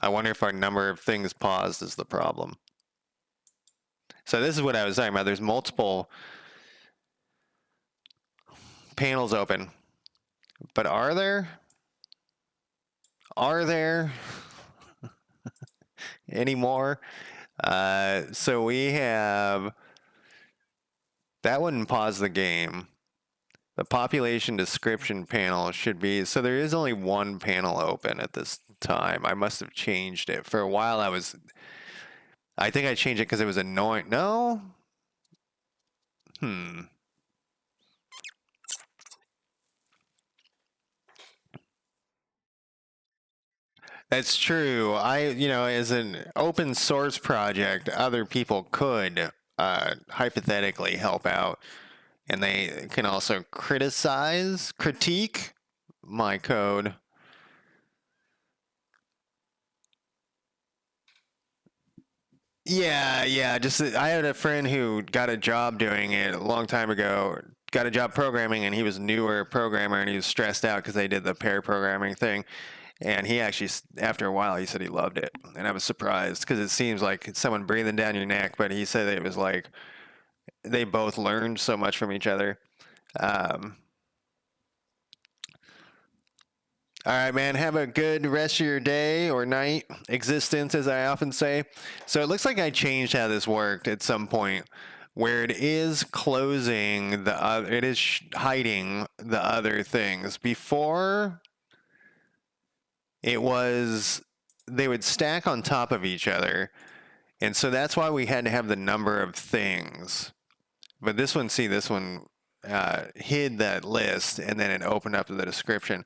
I wonder if our number of things paused is the problem. So this is what I was talking about. There's multiple panels open, but are there any more? So we have that wouldn't pause the game. The population description panel should be, so there is only one panel open at this time. I must have changed it. For a while I think I changed it because it was annoying. No? That's true. As an open source project, other people could hypothetically help out, and they can also critique my code. Yeah. Just I had a friend who got a job doing it a long time ago. Got a job programming, and he was a newer programmer, and he was stressed out because they did the pair programming thing. And he actually, after a while, he said he loved it. And I was surprised because it seems like it's someone breathing down your neck. But he said it was like they both learned so much from each other. All right, man. Have a good rest of your day or night, existence, as I often say. So it looks like I changed how this worked at some point, where it is closing the other, it is hiding the other things. Before, it was they would stack on top of each other, and so that's why we had to have the number of things. But this one, see, this one hid that list, and then it opened up the description.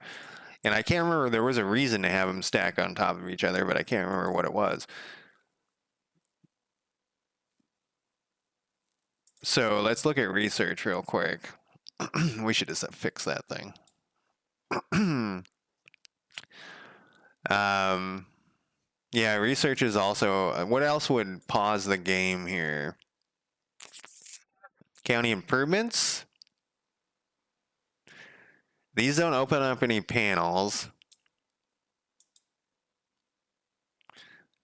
And I can't remember, there was a reason to have them stack on top of each other, but I can't remember what it was. So let's look at research real quick. We should just fix that thing. Yeah, research is also, what else would pause the game here? County improvements? These don't open up any panels.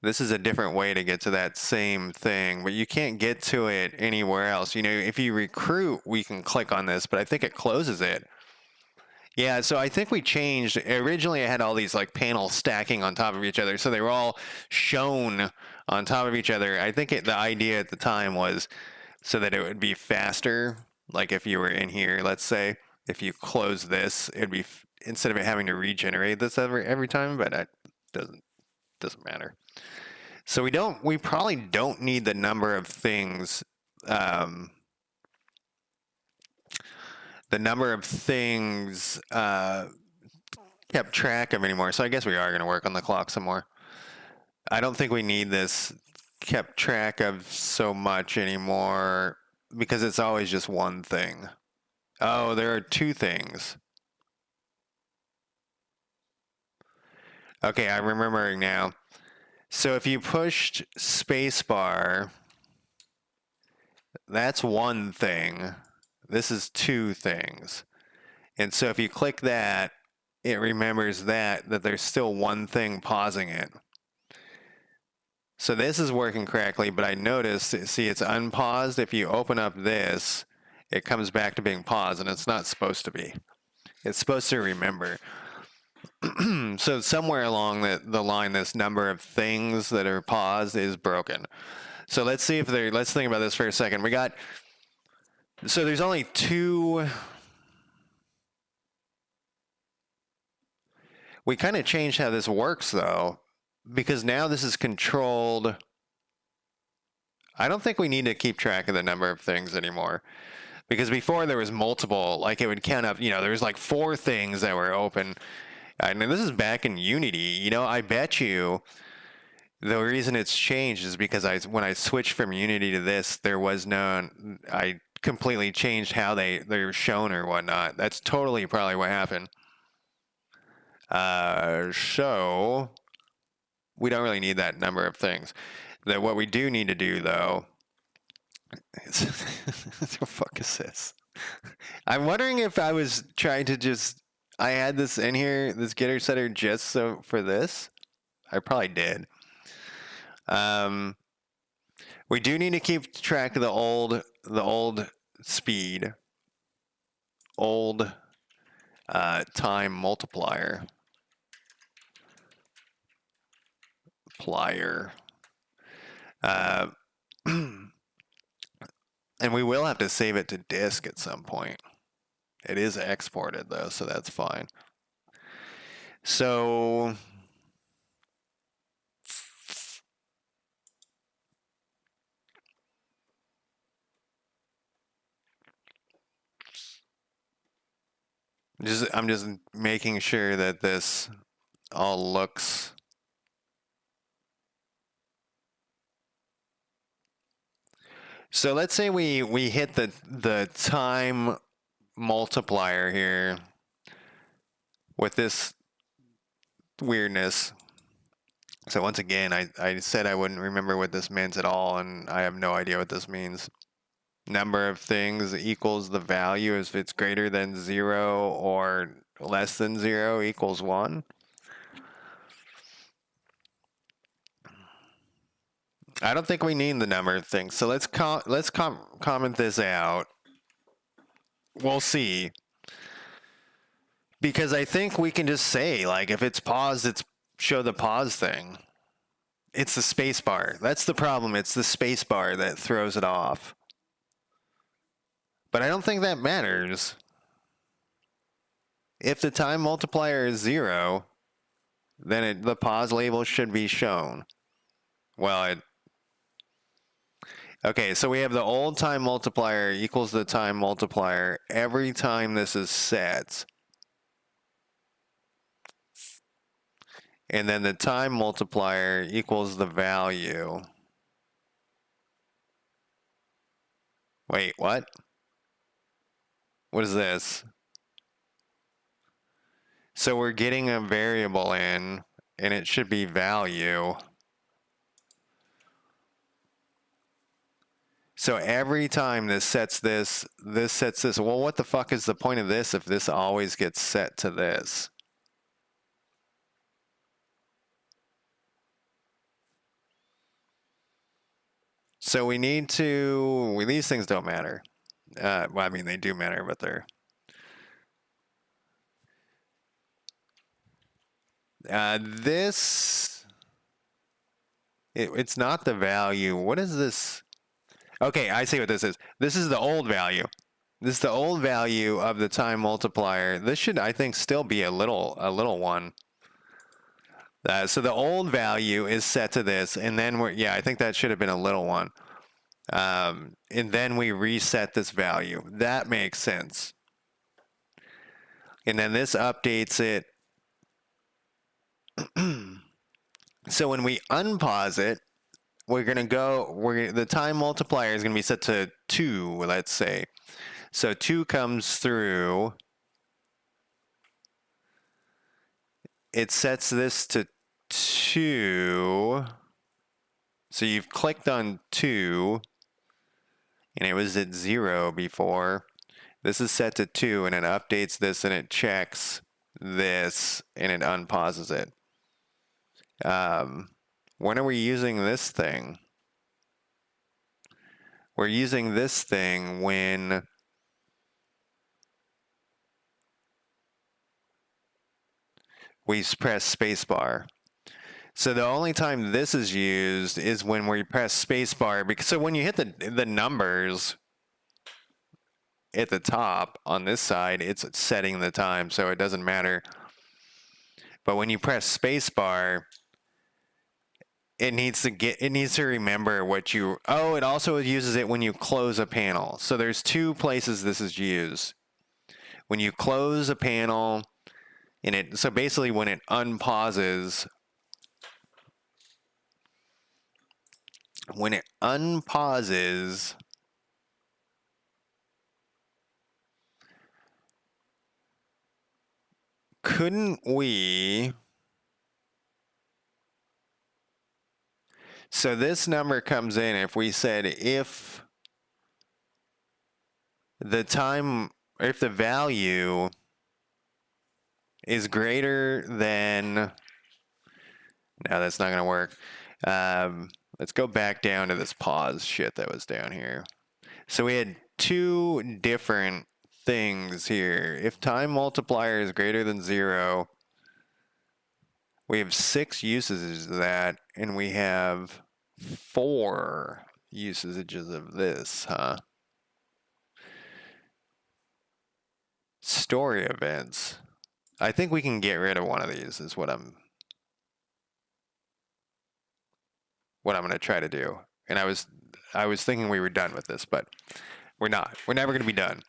This is a different way to get to that same thing, but you can't get to it anywhere else. You know, if you recruit, we can click on this, but I think it closes it. Yeah, so I think we changed. Originally, I had all these like panels stacking on top of each other, so they were all shown on top of each other. I think the idea at the time was so that it would be faster. Like if you were in here, let's say, if you close this, it'd be instead of it having to regenerate this every time, but it doesn't matter. So we probably don't need the number of things, kept track of anymore. So I guess we are going to work on the clock some more. I don't think we need this kept track of so much anymore because it's always just one thing. Oh, there are two things. Okay, I'm remembering now. So if you pushed spacebar, that's one thing. This is two things. And so if you click that, it remembers that there's still one thing pausing it. So this is working correctly, but I noticed, see, it's unpaused. If you open up this, it comes back to being paused, and it's not supposed to be. It's supposed to remember. So somewhere along the line, this number of things that are paused is broken. So let's see if let's think about this for a second. So there's only two. We kind of changed how this works though, because now this is controlled. I don't think we need to keep track of the number of things anymore. Because before there was multiple, like it would count up, there was like 4 things that were open. And this is back in Unity. I bet you the reason it's changed is because when I switched from Unity to this, I completely changed how they're shown or whatnot. That's totally probably what happened. So we don't really need that number of things. What we do need to do though, what the fuck is this? I'm wondering if I was trying to I had this in here, this getter setter just so for this. I probably did. We do need to keep track of the old speed, old time multiplier. And we will have to save it to disk at some point. It is exported though, so that's fine. So I'm just making sure that this all looks. So let's say we hit the time multiplier here with this weirdness. So once again, I said I wouldn't remember what this meant at all, and I have no idea what this means. Number of things equals the value if it's greater than 0 or less than 0 equals 1. I don't think we need the number of things. So let's comment this out. We'll see. Because I think we can just say, like, if it's paused, it's show the pause thing. It's the space bar. That's the problem. It's the space bar that throws it off. But I don't think that matters. If the time multiplier is 0, then the pause label should be shown. Well, okay, so we have the old time multiplier equals the time multiplier every time this is set. And then the time multiplier equals the value. Wait, what? What is this? So we're getting a variable in, and it should be value. So every time this sets this, this sets this. Well, what the fuck is the point of this if this always gets set to this? So we need to, these things don't matter. Well, I mean, they do matter, but they're, it's not the value. What is this? Okay, I see what this is. This is the old value. This is the old value of the time multiplier. This should, I think, still be a little one. So the old value is set to this, and then yeah, I think that should have been a little one. And then we reset this value. That makes sense. And then this updates it. So when we unpause it, we're going to go, the time multiplier is going to be set to 2, let's say. So 2 comes through. It sets this to 2. So you've clicked on 2, and it was at 0 before. This is set to 2, and it updates this, and it checks this, and it unpauses it. When are we using this thing? We're using this thing when we press spacebar. So the only time this is used is when we press spacebar. Because so when you hit the numbers at the top on this side, it's setting the time, so it doesn't matter. But when you press spacebar, it needs to remember what you. Oh, it also uses it when you close a panel. So there's 2 places this is used. When you close a panel, so basically when it unpauses. When it unpauses, couldn't we? So this number comes in if we said if the value is greater than, no, that's not going to work. Let's go back down to this pause shit that was down here. So we had 2 different things here. If time multiplier is greater than 0, we have 6 usages of that, and we have 4 usages of this, huh? Story events. I think we can get rid of one of these is what I'm going to try to do. And I was thinking we were done with this, but we're not. We're never going to be done.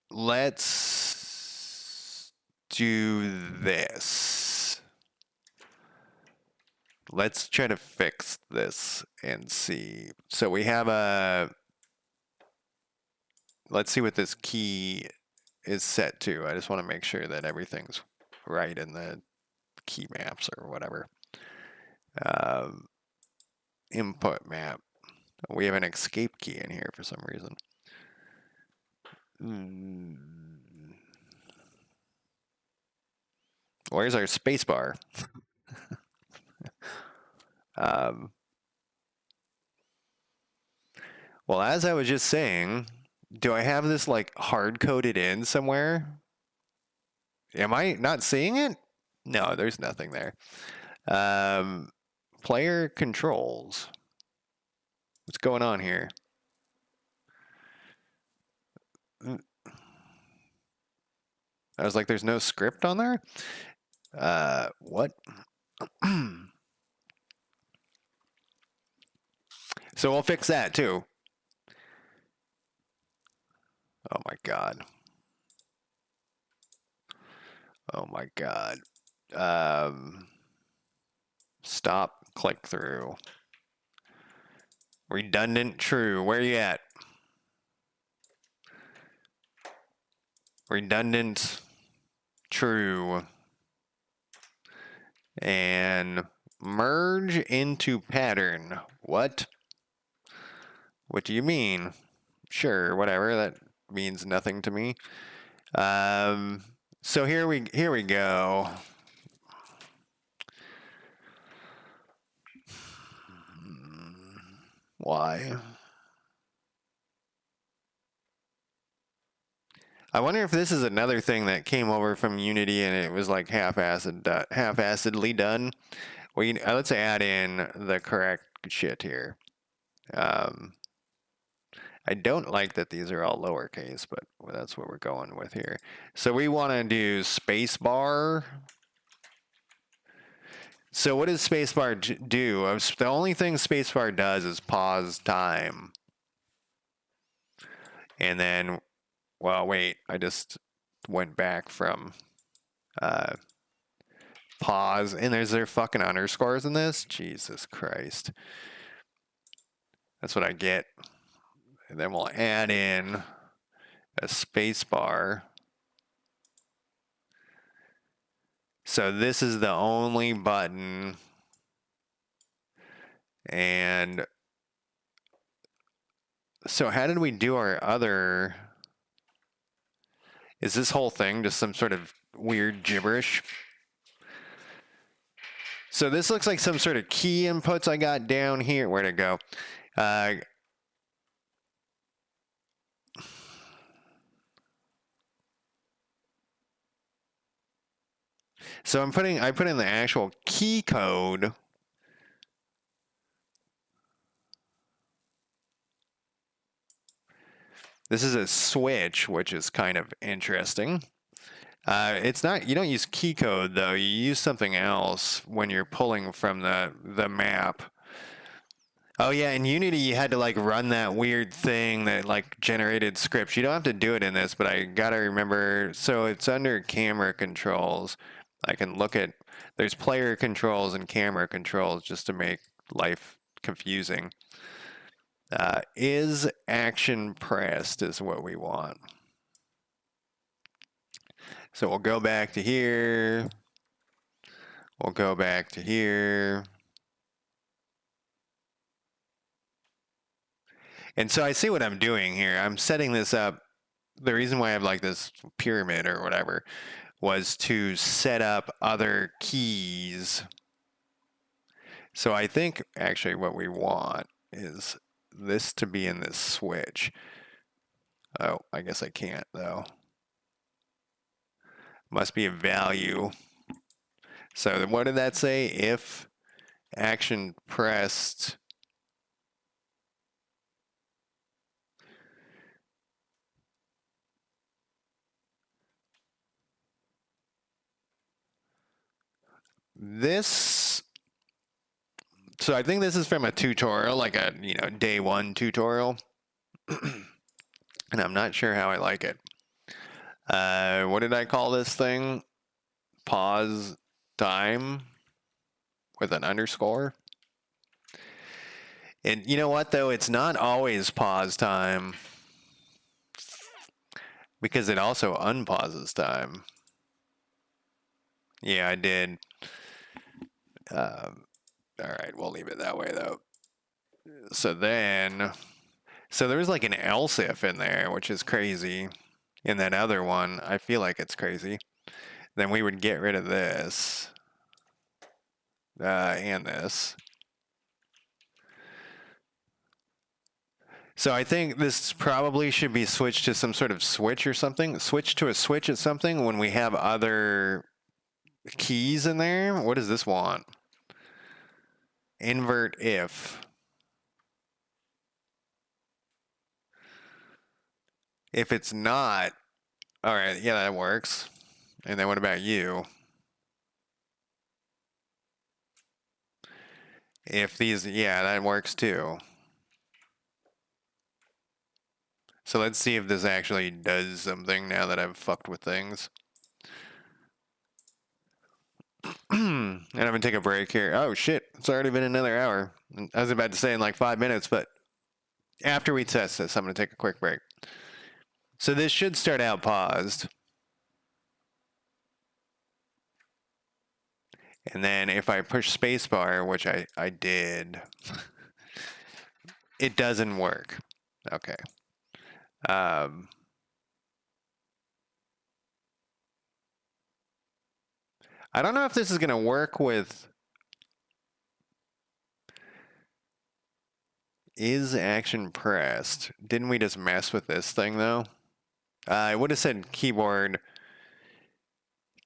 Let's do this. Let's try to fix this and see. So we have let's see what this key is set to. I just want to make sure that everything's right in the key maps or whatever. Input map. We have an escape key in here for some reason. Where's our space bar? Well, as I was just saying, Do I have this like hard coded in somewhere? Am I not seeing it? No, there's nothing there. Player controls. What's going on here? I was like, there's no script on there? What? So we'll fix that too. Oh my God. Oh my God. Stop click through. Redundant true. Where are you at? Redundant true. And merge into pattern. What? What do you mean? Sure, whatever. That means nothing to me. So here we go. Why? I wonder if this is another thing that came over from Unity and it was like half-assedly done. Let's add in the correct shit here. I don't like that these are all lowercase, but that's what we're going with here. So we want to do spacebar. So what does spacebar do? The only thing spacebar does is pause time. And then, well, wait, I just went back from pause, and there's their fucking underscores in this? Jesus Christ. That's what I get. And then we'll add in a spacebar. So this is the only button. And so how did we do our other... Is this whole thing just some sort of weird gibberish? So this looks like some sort of key inputs I got down here. Where'd it go? So I put in the actual key code. This is a switch, which is kind of interesting. It's not, you don't use key code though. You use something else when you're pulling from the map. Oh yeah, in Unity you had to like run that weird thing that like generated scripts. You don't have to do it in this, but I gotta remember. So it's under camera controls. I can look at, there's player controls and camera controls just to make life confusing. Is action pressed is what we want. So we'll go back to here. We'll go back to here. And so I see what I'm doing here. I'm setting this up. The reason why I have like this pyramid or whatever was to set up other keys. So I think actually what we want is this to be in this switch. Oh, I guess I can't though. Must be a value. So what did that say? If action pressed. This, so I think this is from a tutorial, like a, day one tutorial. And I'm not sure how I like it. What did I call this thing? Pause time with an underscore. And you know what though? It's not always pause time because it also unpauses time. Yeah, I did. All right, we'll leave it that way though. So then, so there was like an else if in there, which is crazy. In that other one, I feel like it's crazy. Then we would get rid of this and this. So I think this probably should be switched to some sort of switch or something. Switch to a switch at something when we have other keys in there. What does this want? Invert if. If it's not, all right, yeah, that works. And then what about you? If these, yeah, that works too. So let's see if this actually does something now that I've fucked with things. And I'm gonna take a break here. Oh shit, it's already been another hour. I was about to say in like 5 minutes, but after we test this, I'm gonna take a quick break. So this should start out paused. And then if I push spacebar, which I did, it doesn't work. Okay. Um, I don't know if this is gonna work with is action pressed. Didn't we just mess with this thing though? I would have said keyboard.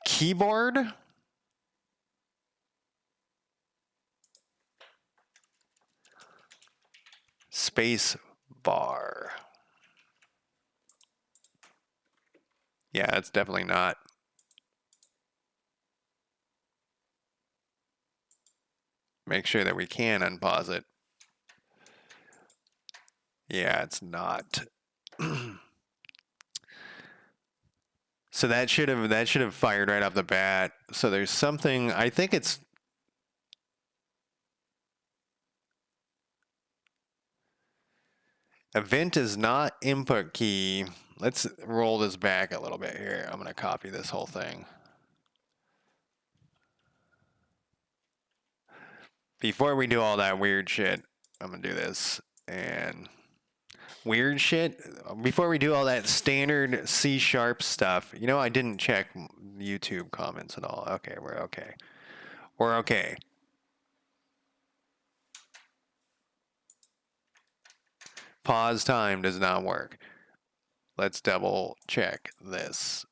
Keyboard? Space bar. Yeah, it's definitely not. Make sure that we can unpause it. Yeah, it's not. So that should have fired right off the bat. So there's something, I think it's event is not input key. Let's roll this back a little bit here. I'm going to copy this whole thing. Before we do all that weird shit, I'm going to do this. And weird shit, before we do all that standard C# stuff, you know, I didn't check YouTube comments at all. Okay, we're okay. We're okay. Pause time does not work. Let's double check this.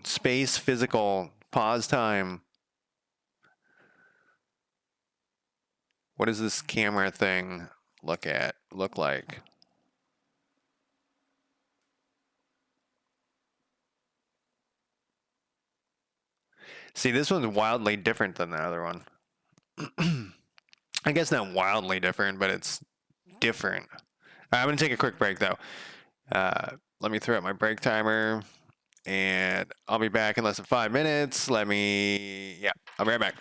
Space physical pause time. What does this camera thing look like? See, this one's wildly different than the other one. I guess not wildly different, but it's different. I'm going to take a quick break, though. Let me throw up my break timer, and I'll be back in less than 5 minutes. Yeah, I'll be right back.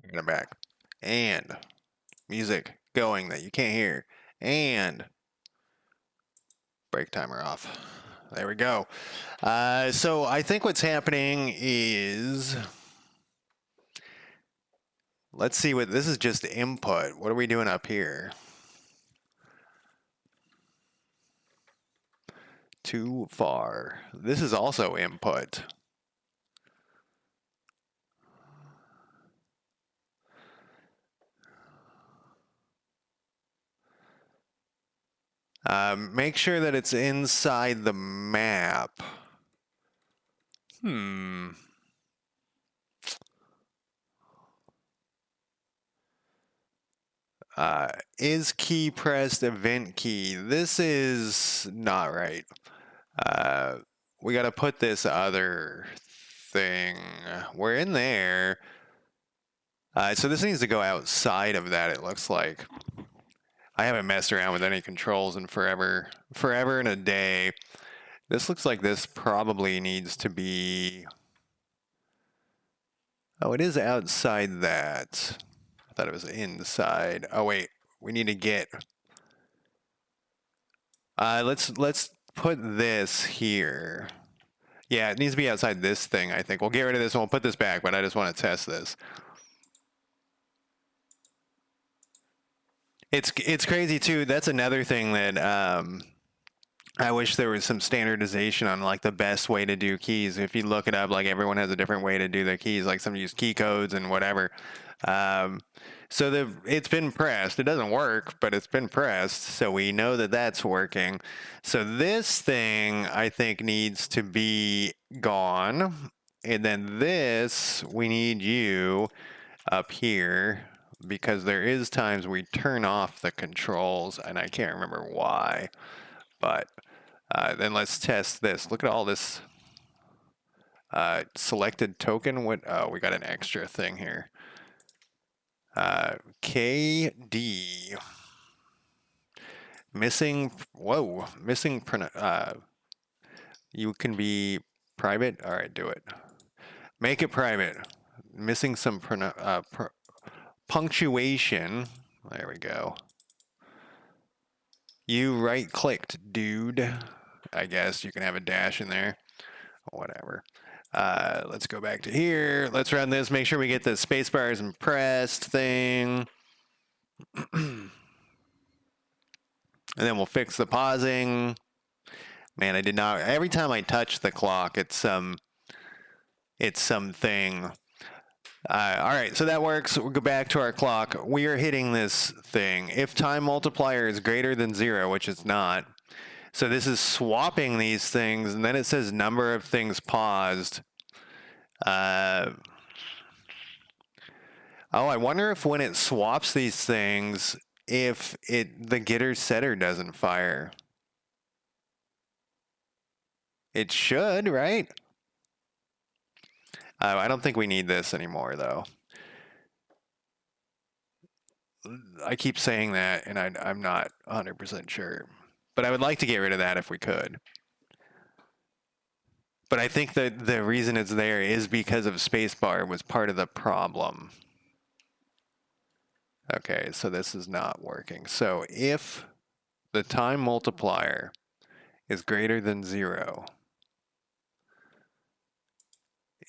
Bring it back. And music going that you can't hear. And break timer off. There we go. So I think what's happening is, let's see what, this is just input. What are we doing up here? Too far. This is also input. Make sure that it's inside the map. Is key pressed event key? This is not right. We got to put this other thing. We're in there. So this needs to go outside of that, it looks like. I haven't messed around with any controls in forever and a day. This looks like this probably needs to be... Oh, it is outside that. I thought it was inside. Oh, wait. We need to get... let's put this here. Yeah, it needs to be outside this thing, I think. We'll get rid of this and we'll put this back, but I just want to test this. It's crazy too. That's another thing that I wish there was some standardization on like the best way to do keys. If you look it up, like everyone has a different way to do their keys. Like some use key codes and whatever. So it's been pressed. It doesn't work, but it's been pressed. So we know that that's working. So this thing I think needs to be gone. And then this, we need you up here, because there is times we turn off the controls and I can't remember why. But then let's test this. Look at all this selected token. What? Oh, we got an extra thing here. KD. Missing. Whoa. Missing. You can be private. All right, do it. Make it private. Missing some punctuation. There we go. You right-clicked, dude. I guess you can have a dash in there. Whatever. Let's go back to here. Let's run this. Make sure we get the space bars and pressed thing. And then we'll fix the pausing. Man, I did not. Every time I touch the clock, it's something. All right, so that works. We'll go back to our clock. We are hitting this thing. If time multiplier is greater than 0, which it's not. So this is swapping these things, and then it says number of things paused. Oh, I wonder if when it swaps these things, if the getter setter doesn't fire. It should, right? I don't think we need this anymore, though. I keep saying that, and I'm not 100% sure. But I would like to get rid of that if we could. But I think that the reason it's there is because of spacebar was part of the problem. Okay, so this is not working. So if the time multiplier is greater than 0,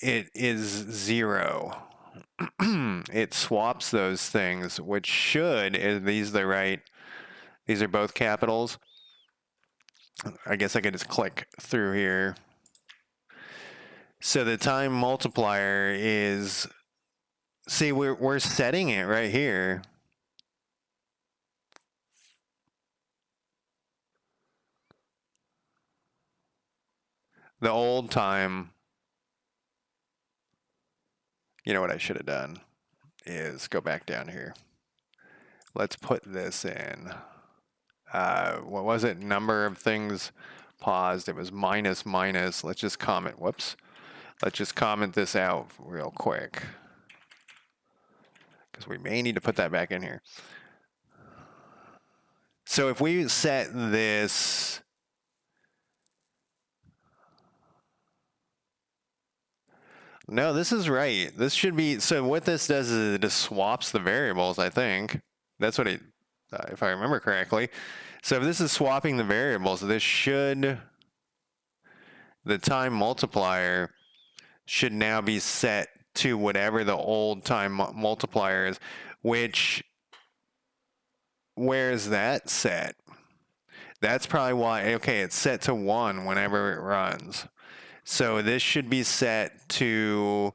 it is 0. It swaps those things, which should, is these the right, these are both capitals. I guess I could just click through here. So the time multiplier is, see, we're setting it right here. The old time, you know what I should have done is go back down here. Let's put this in. What was it? Number of things paused. It was minus. Let's just comment. Whoops. Let's just comment this out real quick, because we may need to put that back in here. So if we set this, No, this is right. This should be, so what this does is it just swaps the variables, I think. That's what it, if I remember correctly. So if this is swapping the variables, this should, the time multiplier should now be set to whatever the old time multiplier is, which, where is that set? That's probably why, okay, it's set to 1 whenever it runs. So this should be set to,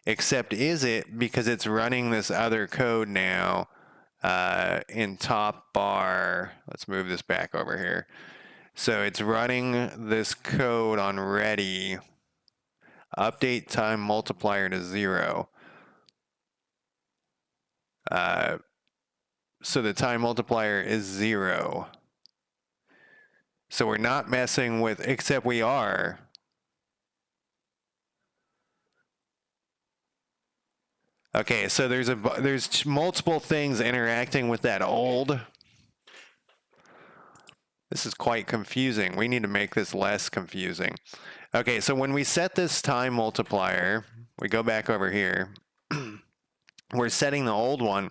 except is it, because it's running this other code now in top bar. Let's move this back over here. So it's running this code on ready, update time multiplier to 0. So the time multiplier is 0. So we're not messing with, except we are. Okay, so there's multiple things interacting with that old. This is quite confusing. We need to make this less confusing. Okay, so when we set this time multiplier, we go back over here. We're setting the old one.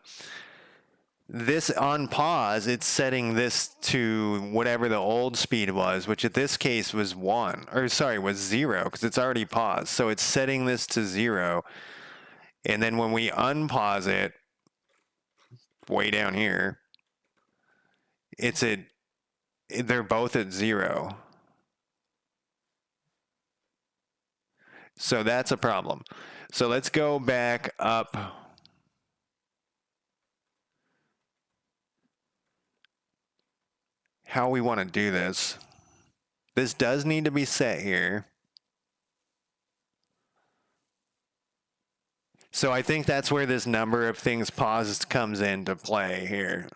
This on pause, it's setting this to whatever the old speed was, which at this case was 1, or sorry, was 0, because it's already paused. So it's setting this to 0. And then when we unpause it, way down here, it's at, they're both at 0. So that's a problem. So let's go back up. How we want to do this. This does need to be set here. So I think that's where this number of things paused comes into play here.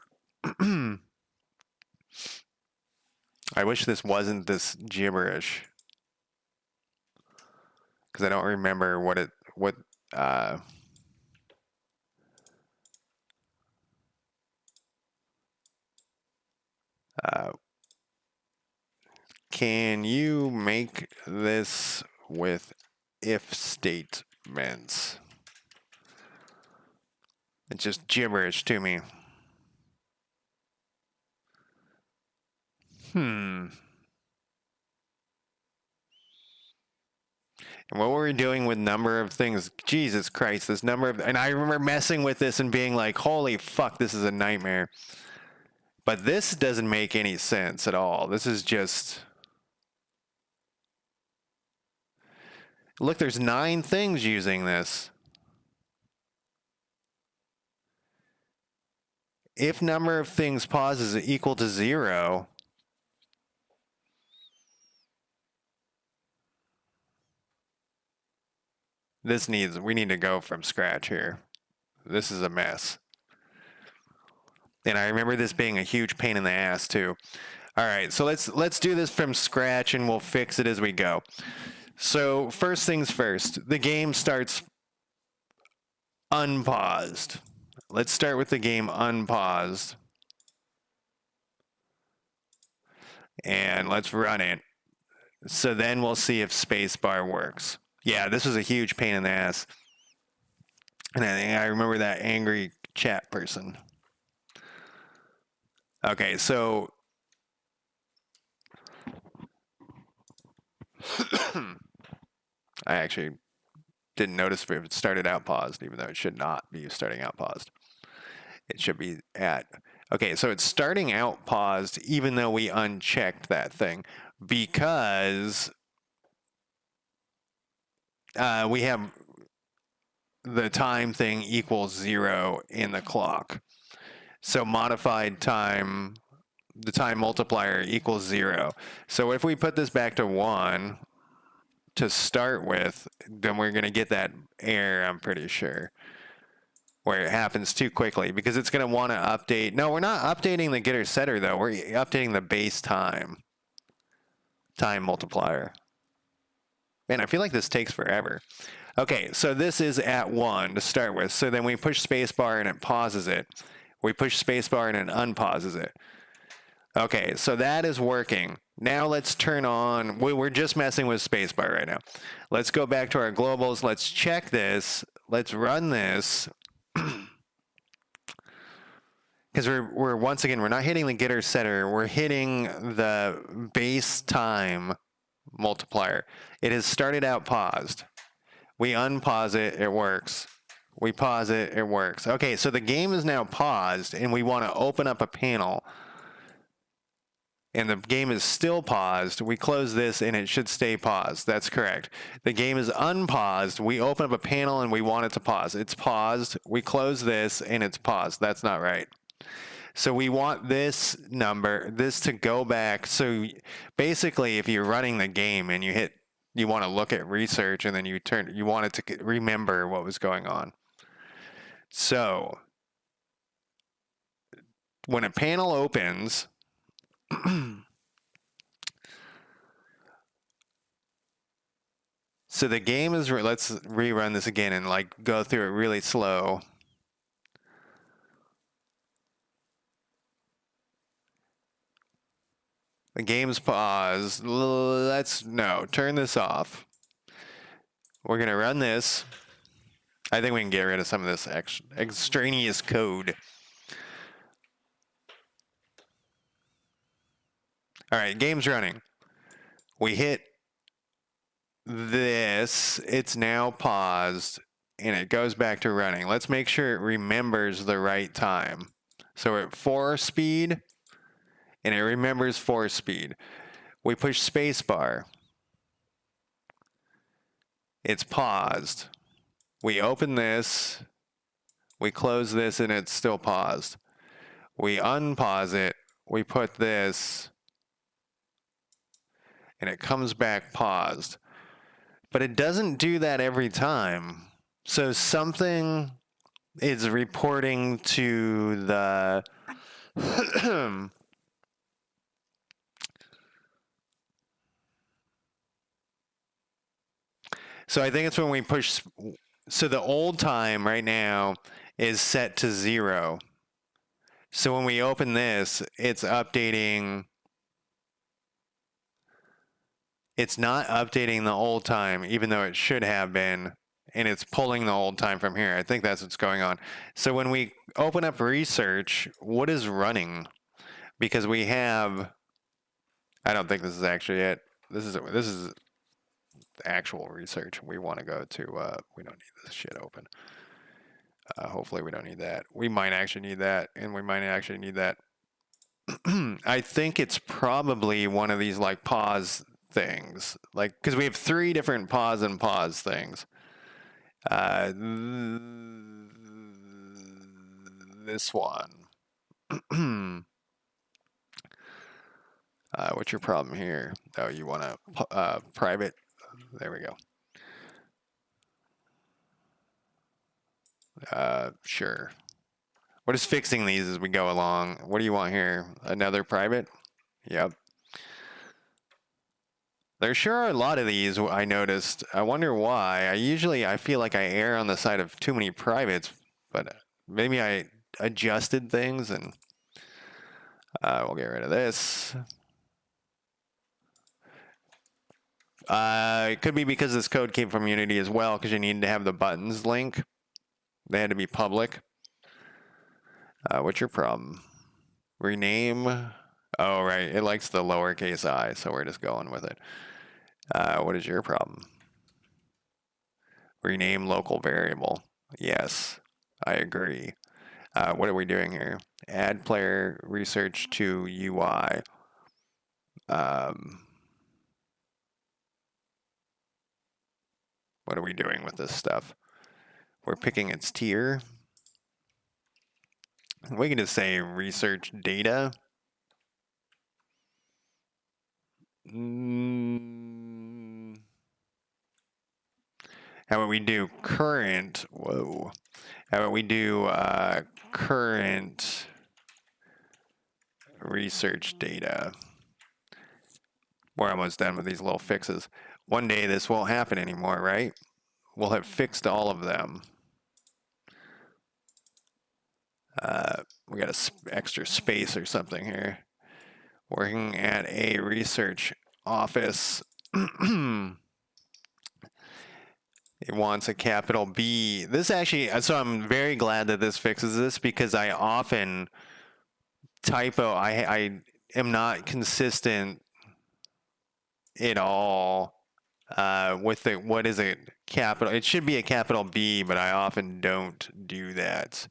I wish this wasn't this gibberish, because I don't remember what can you make this with if statements? It's just gibberish to me. And what were we doing with number of things? Jesus Christ, this number of, and I remember messing with this and being like, holy fuck, this is a nightmare. But this doesn't make any sense at all. This is just, look, there's 9 things using this. If number of things pauses equal to 0, we need to go from scratch here. This is a mess. And I remember this being a huge pain in the ass too. All right, so let's do this from scratch and we'll fix it as we go. So first things first, the game starts unpaused. Let's start with the game unpaused. And let's run it. So then we'll see if spacebar works. Yeah, this was a huge pain in the ass. And I remember that angry chat person. Okay, so I actually didn't notice if it started out paused, even though it should not be starting out paused. It should be at, okay, so it's starting out paused even though we unchecked that thing, because we have the time thing equals 0 in the clock. So modified time, the time multiplier equals 0. So if we put this back to 1 to start with, then we're going to get that error, I'm pretty sure, where it happens too quickly, because it's going to want to update. No, we're not updating the getter setter though. We're updating the base time multiplier. Man, I feel like this takes forever. Okay, so this is at 1 to start with. So then we push spacebar and it pauses it. We push spacebar and it unpauses it. Okay, so that is working. Now let's turn on, we're just messing with spacebar right now. Let's go back to our globals. Let's check this. Let's run this. Because we're once again, we're not hitting the getter setter. We're hitting the base time multiplier. It has started out paused. We unpause it, it works. We pause it, it works. Okay, so the game is now paused, and we want to open up a panel. And the game is still paused. We close this, and it should stay paused. That's correct. The game is unpaused. We open up a panel, and we want it to pause. It's paused. We close this, and it's paused. That's not right. So we want this number, this to go back. So basically, if you're running the game and you want to look at research, and then you want it to remember what was going on. So when a panel opens, so the game is, let's rerun this again and like go through it really slow. The game's paused. Turn this off. We're going to run this. I think we can get rid of some of this extraneous code. All right, game's running. We hit this. It's now paused, and it goes back to running. Let's make sure it remembers the right time. So we're at 4 speed, and it remembers 4 speed. We push spacebar. It's paused. We open this. We close this, and it's still paused. We unpause it. We put this, and it comes back paused. But it doesn't do that every time. So something is reporting to the so I think it's when we push. So the old time right now is set to 0. So when we open this, it's updating. It's not updating the old time, even though it should have been, and it's pulling the old time from here. I think that's what's going on. So when we open up research, what is running? Because we have, I don't think this is actually it. This is actual research. We want to go to, we don't need this shit open. Hopefully we don't need that. We might actually need that, and we might actually need that. I think it's probably one of these like pause things, like, because we have 3 different pause and pause things. This one. What's your problem here? Oh, you want to private? There we go. Sure. We're just fixing these as we go along. What do you want here? Another private? Yep. There sure are a lot of these, I noticed. I wonder why. I feel like I err on the side of too many privates, but maybe I adjusted things, and we'll get rid of this. It could be because this code came from Unity as well, because you needed to have the buttons link. They had to be public. What's your problem? Rename. Oh, right. It likes the lowercase I, so we're just going with it. What is your problem? Rename local variable. Yes, I agree. What are we doing here? Add player research to UI. What are we doing with this stuff? We're picking its tier. We can just say research data. How about we do current? Whoa. How about we do current research data? We're almost done with these little fixes. One day this won't happen anymore, right? We'll have fixed all of them. We got extra space or something here. working at a research office. It wants a capital B. This actually, so I'm very glad that this fixes this, because I often typo. I am not consistent at all with the, what is it, capital. It should be a capital B, but I often don't do that.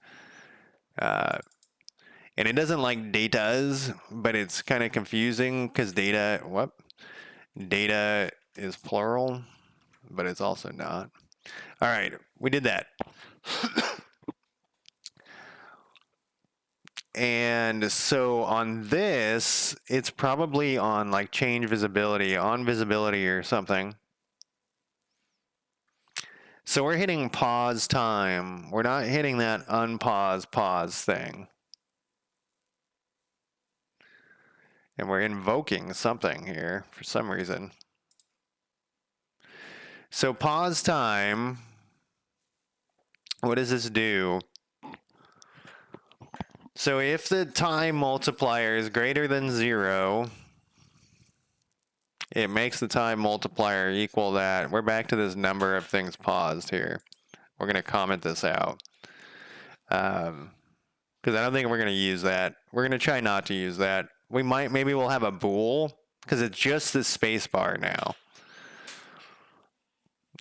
And it doesn't like datas, but it's kind of confusing because data, what? Data is plural, but it's also not. All right, we did that. And so on this, it's probably on like change visibility, on visibility or something. So we're hitting pause time. We're not hitting that unpause pause thing. And we're invoking something here for some reason. So pause time, what does this do? So if the time multiplier is greater than 0, it makes the time multiplier equal that. We're back to this number of things paused here. We're going to comment this out. Because I don't think we're going to use that. We're going to try not to use that. We might, maybe we'll have a bool, because it's just the space bar now.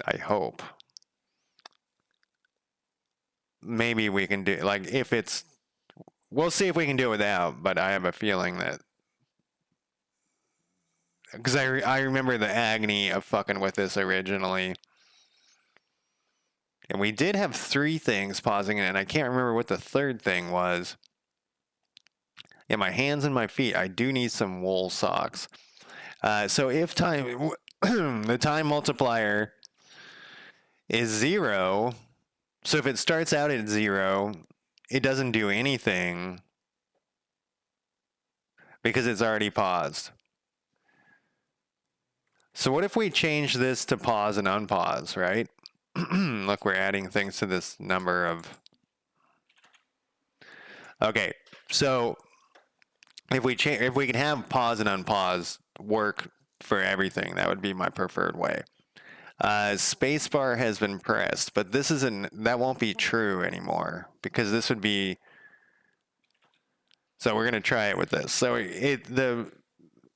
I hope. Maybe we can do, like, if it's, we'll see if we can do it without, but I have a feeling that, because I remember the agony of fucking with this originally. And we did have 3 things pausing it, and I can't remember what the third thing was. Yeah, my hands and my feet. I do need some wool socks. So if time, the time multiplier is 0, so if it starts out at 0, it doesn't do anything because it's already paused. So what if we change this to pause and unpause, right? Look, we're adding things to this number of... Okay, so if we can have pause and unpause work for everything, that would be my preferred way. Spacebar has been pressed, but this isn't, that won't be true anymore, because this would be... So we're going to try it with this. So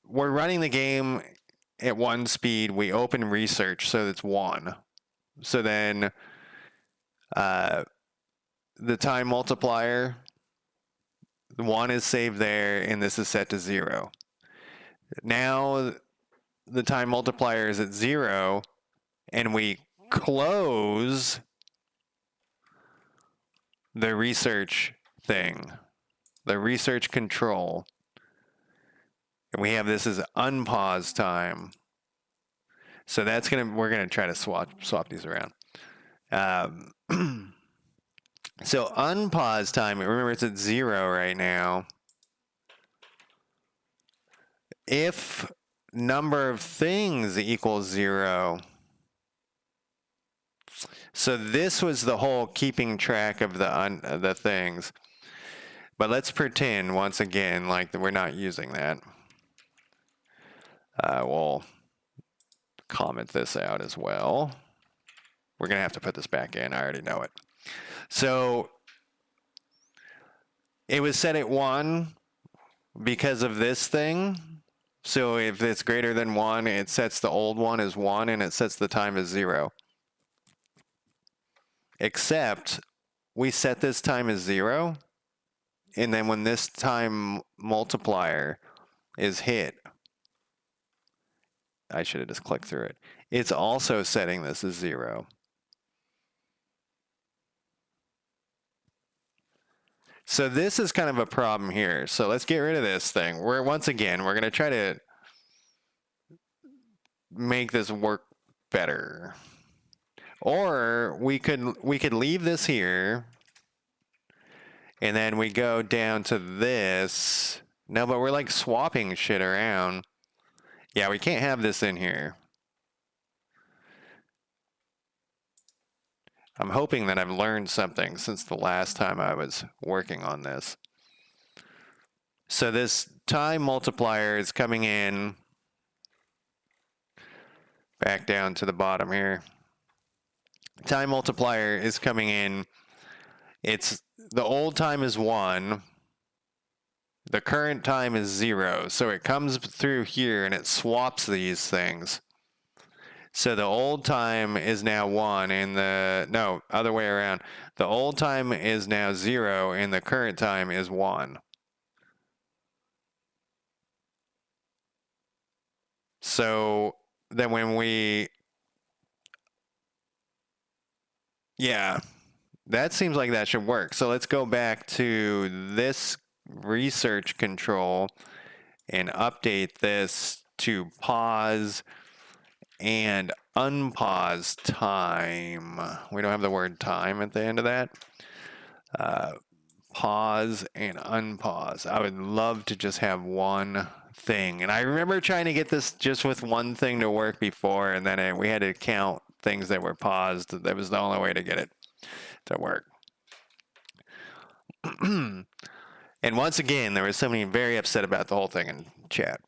we're running the game at 1 speed. We open research, so it's 1. So then the time multiplier, 1 is saved there, and this is set to 0. Now the time multiplier is at 0, and we close the research thing, the research control, and we have this as unpause time. So that's we're gonna try to swap these around. So unpause time, remember it's at 0 right now. If number of things equals 0, so this was the whole keeping track of the things. But let's pretend once again like we're not using that. We'll comment this out as well. We're gonna have to put this back in. I already know it. So it was set at 1 because of this thing. So if it's greater than 1, it sets the old one as 1, and it sets the time as 0. Except we set this time as 0, and then when this time multiplier is hit, I should have just clicked through it. It's also setting this as 0. So this is kind of a problem here. So let's get rid of this thing. Once again, we're going to try to make this work better. Or we could leave this here, and then we go down to this. No, but we're like swapping shit around. Yeah, we can't have this in here. I'm hoping that I've learned something since the last time I was working on this. So this time multiplier is coming in back down to the bottom here. Time multiplier is coming in. It's the old time is 1. The current time is 0. So it comes through here and it swaps these things. So the old time is now 1 and no, other way around. The old time is now 0 and the current time is 1. So then when yeah, that seems like that should work. So let's go back to this research control and update this to pause and unpause time. We don't have the word time at the end of that. Pause and unpause. I would love to just have one thing. And I remember trying to get this just with one thing to work before, and then we had to count things that were paused. That was the only way to get it to work. And once again, there was somebody very upset about the whole thing in chat.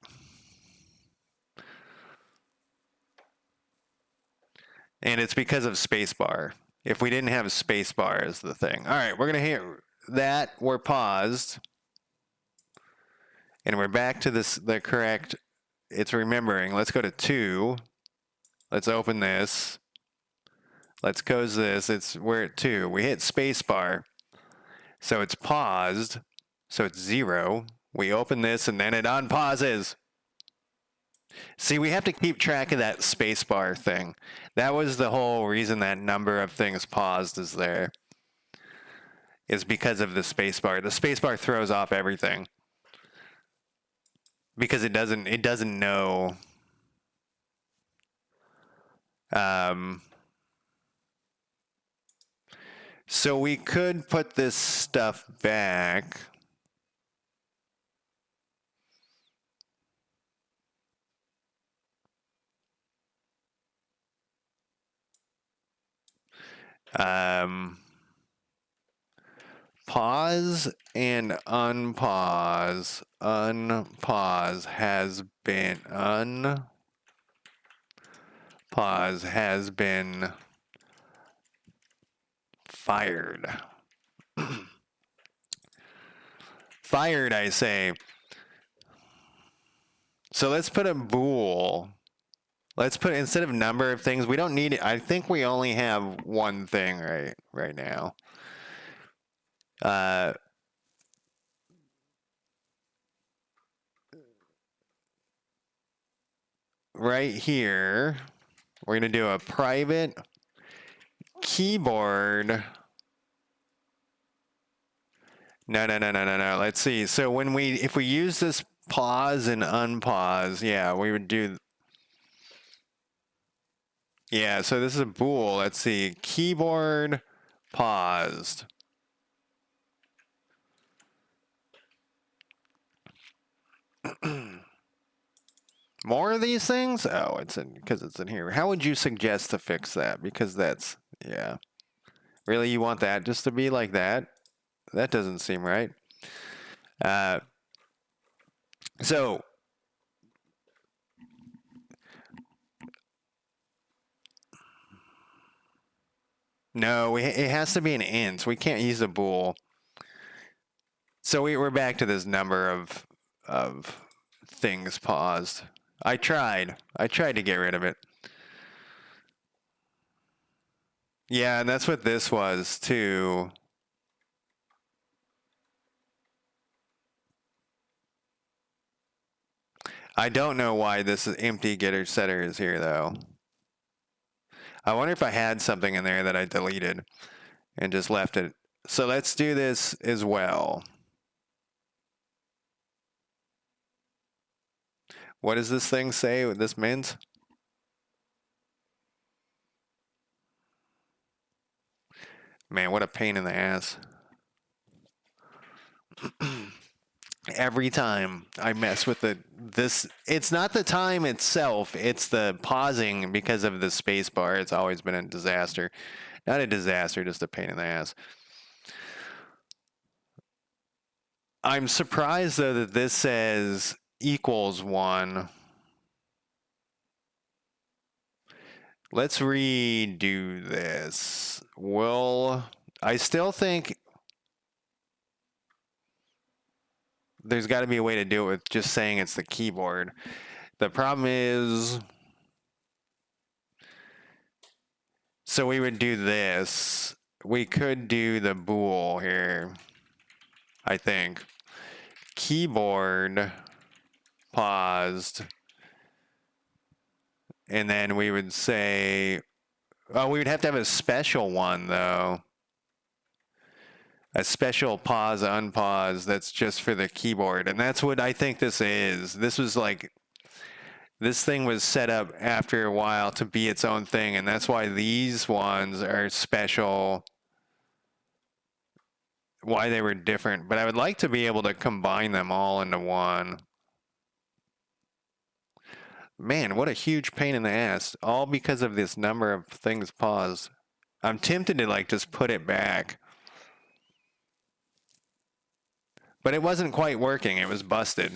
And it's because of spacebar. If we didn't have spacebar as the thing. All right, we're going to hear that. We're paused. And we're back to the correct. It's remembering. Let's go to 2. Let's open this. Let's close this. We're at 2. We hit spacebar. So it's paused. So it's 0. We open this and then it unpauses. See, we have to keep track of that spacebar thing. That was the whole reason that number of things paused is there. Is because of the spacebar. The spacebar throws off everything. Because it doesn't know. So we could put this stuff back. Pause and unpause. Unpause has been fired. Fired, I say. So let's put a bool. Let's put, instead of number of things, we don't need it. I think we only have one thing right now. Right here, we're going to do a private keyboard. No. Let's see. So if we use this pause and unpause, yeah, we would do. Yeah, so this is a bool. Let's see. Keyboard paused. More of these things? Oh, because it's in here. How would you suggest to fix that? Because that's, yeah. Really, you want that just to be like that? That doesn't seem right. So no, it has to be an int. We can't use a bool. So we're back to this number of things paused. I tried to get rid of it. Yeah, and that's what this was too. I don't know why this empty getter setter is here though. I wonder if I had something in there that I deleted and just left it. So let's do this as well. What does this thing say? What this means? Man, what a pain in the ass. Every time I mess with this, it's not the time itself, it's the pausing because of the space bar. It's always been a disaster. Not a disaster, just a pain in the ass. I'm surprised though that this says equals 1. Let's redo this. I still think there's got to be a way to do it with just saying it's the keyboard. The problem is, so we would do this. We could do the bool here, I think. Keyboard paused. And then we would say, oh, we would have to have a special one though. A special pause, unpause that's just for the keyboard. And that's what I think this is. This was like, this thing was set up after a while to be its own thing. And that's why these ones are special, why they were different. But I would like to be able to combine them all into one. Man, what a huge pain in the ass. All because of this number of things paused. I'm tempted to like just put it back. But it wasn't quite working. It was busted.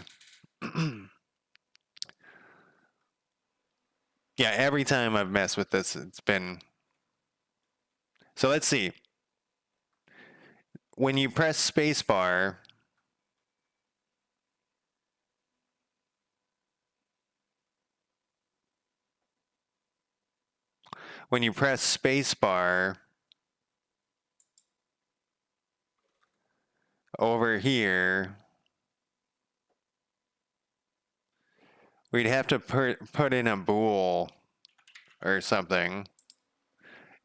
Yeah, every time I've messed with this, it's been... So let's see. When you press spacebar, over here, we'd have to put in a bool or something.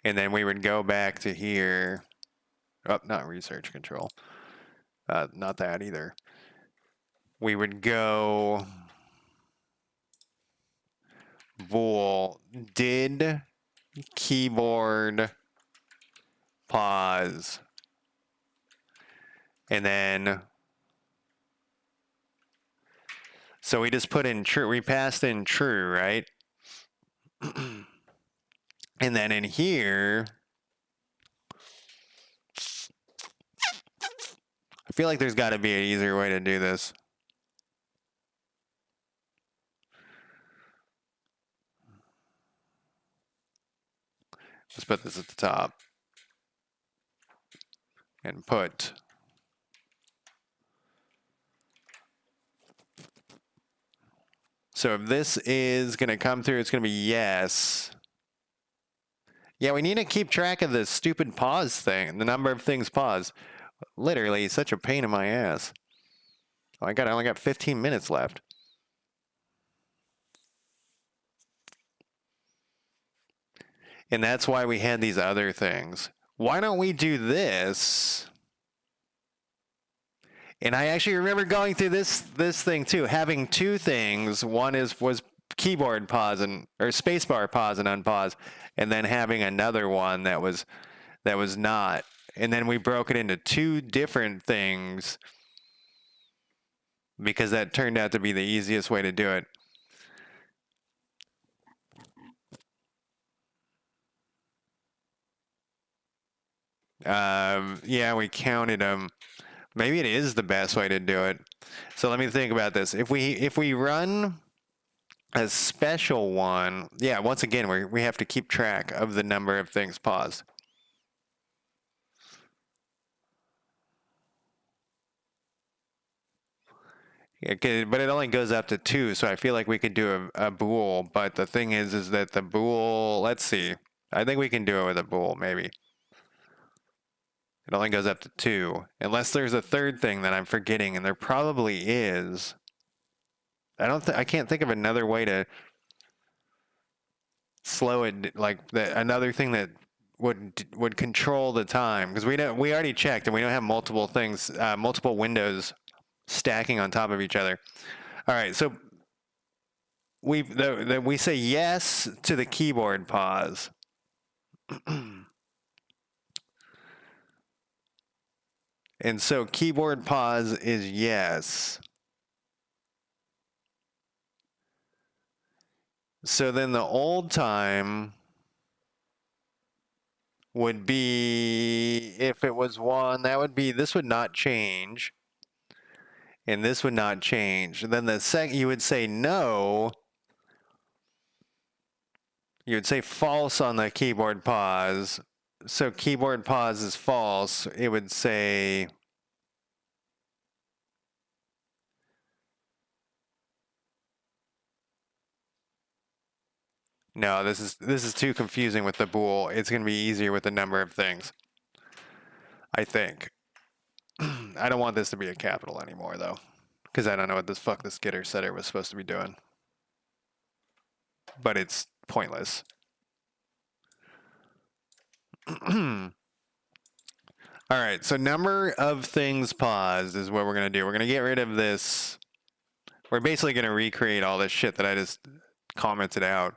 And then we would go back to here. Oh, not research control. Not that either. We would go bool did keyboard pause. And then, so we just put in true, we passed in true, right? And then in here, I feel like there's got to be an easier way to do this. Let's put this at the top. And put. So if this is going to come through, it's going to be yes. Yeah, we need to keep track of this stupid pause thing, the number of things paused. Literally, such a pain in my ass. Oh, I only got 15 minutes left. And that's why we had these other things. Why don't we do this? And I actually remember going through this thing too, having two things. One was keyboard pause or spacebar pause and unpause, and then having another one that was not. And then we broke it into two different things because that turned out to be the easiest way to do it. Yeah, we counted them. Maybe it is the best way to do it. So let me think about this. If we run a special one, yeah, once again, we have to keep track of the number of things paused. Yeah, but it only goes up to 2, so I feel like we could do a bool. But the thing is that the bool, let's see. I think we can do it with a bool, maybe. It only goes up to 2. Unless there's a third thing that I'm forgetting, and there probably is. I can't think of another way to slow it, like another thing that would control the time, because we already checked and we don't have multiple things, multiple windows stacking on top of each other. All right, so we say yes to the keyboard pause. And so keyboard pause is yes. So then the old time would be, if it was 1, that would be, this would not change. and this would not change. Then the second you would say no, you would say false on the keyboard pause. So keyboard pause is false. It would say no, this is too confusing with the bool. It's going to be easier with the number of things. I think. I don't want this to be a capital anymore though, because I don't know what this getter setter was supposed to be doing. But it's pointless. All right, so number of things paused is what we're going to do. We're going to get rid of this. We're basically going to recreate all this shit that I just commented out.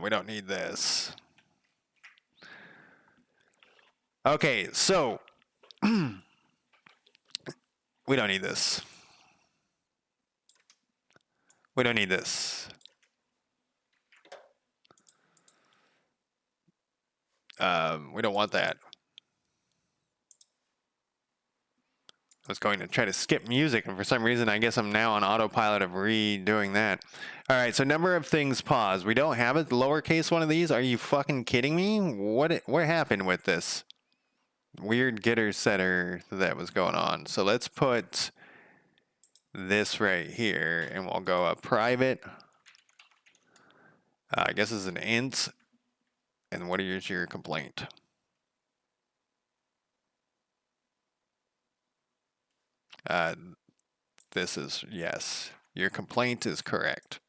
We don't need this. Okay, so we don't need this. We don't need this. We don't want that. I was going to try to skip music, and for some reason, I guess I'm now on autopilot of redoing that. All right, so number of things paused. We don't have a lowercase one of these. Are you fucking kidding me? What happened with this weird getter setter that was going on? So let's put this right here, and we'll go a private. I guess it's an int. And what is your complaint? This is, yes, your complaint is correct.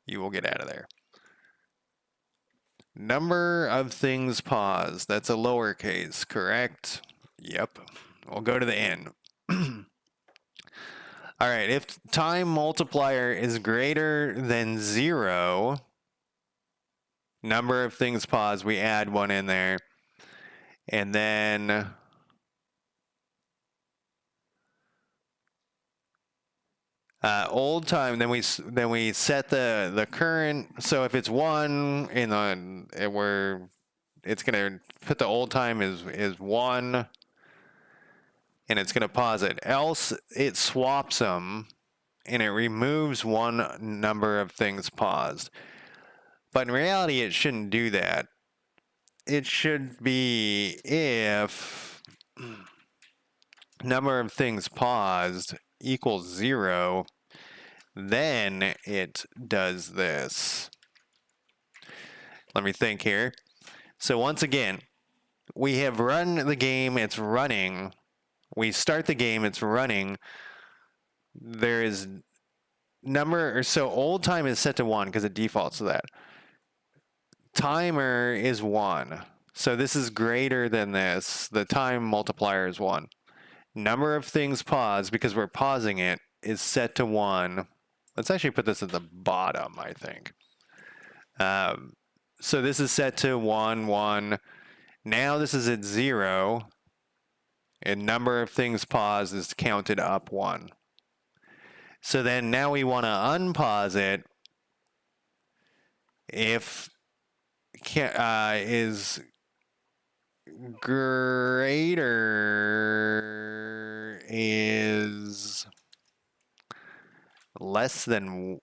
You will get out of there. Number of things paused. That's a lowercase, correct? Yep. We'll go to the end. All right, if time multiplier is greater than 0, number of things paused, we add one in there. And then old time, then we set the current. So if it's 1 in the it's gonna put the old time is 1, and it's gonna pause it. Else it swaps them, and it removes one number of things paused. But in reality, it shouldn't do that. It should be if number of things paused equals 0, then it does this. Let me think here. So once again, we have run the game, it's running. We start the game, it's running. There is so old time is set to 1 because it defaults to that. Timer is 1. So this is greater than this. The time multiplier is 1. Number of things paused, because we're pausing it, is set to 1. Let's actually put this at the bottom, I think. So this is set to 1, 1. Now this is at 0. And number of things paused is counted up 1. So then now we want to unpause it if is greater is less than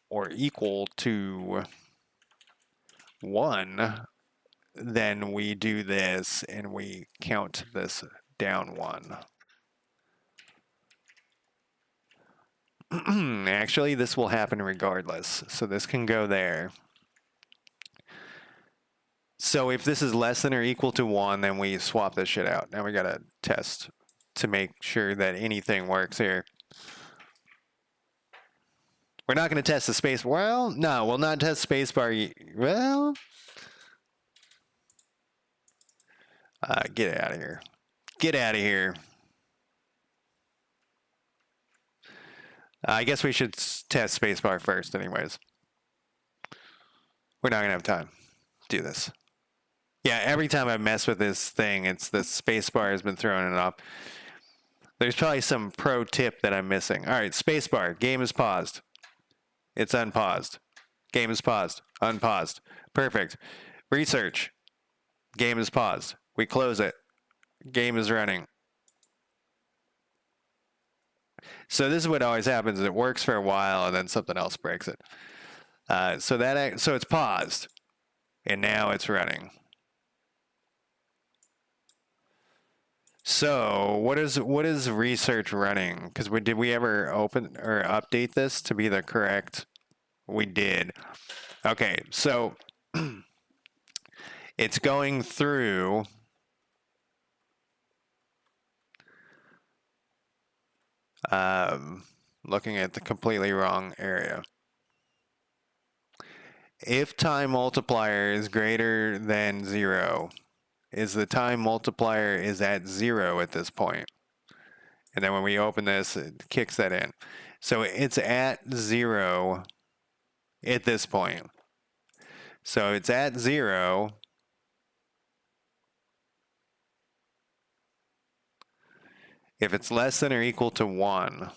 or equal to 1, then we do this and we count this down 1. Actually, this will happen regardless, so this can go there. So if this is less than or equal to 1, then we swap this shit out. Now we gotta test to make sure that anything works here. We're not gonna test the space. Well, no, we'll not test spacebar. Well, get out of here. Get out of here. I guess we should test spacebar first anyways. We're not gonna have time to do this. Yeah, every time I mess with this thing, it's the spacebar has been throwing it off. There's probably some pro tip that I'm missing. All right, spacebar, game is paused. It's unpaused. Game is paused, unpaused. Perfect. Research, game is paused. We close it. Game is running. So this is what always happens. It works for a while and then something else breaks it. So it's paused and now it's running. So what is research running? Because did we ever open or update this to be the correct? We did. Okay, so it's going through. Looking at the completely wrong area. If time multiplier is greater than 0, is the time multiplier is at 0 at this point. And then when we open this, it kicks that in. So it's at 0 at this point. So it's at 0. If it's less than or equal to 1,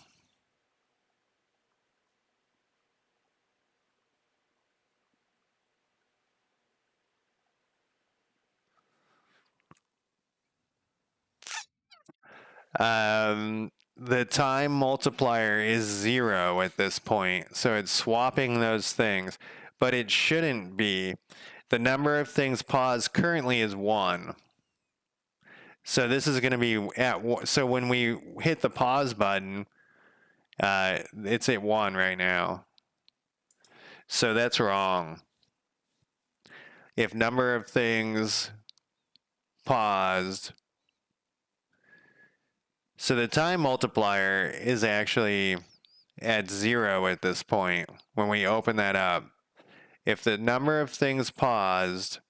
the time multiplier is 0 at this point. So it's swapping those things, but it shouldn't be. The number of things paused currently is 1. So this is going to be at, so when we hit the pause button, it's at 1 right now. So that's wrong. If number of things paused, so the time multiplier is actually at 0 at this point when we open that up. If the number of things paused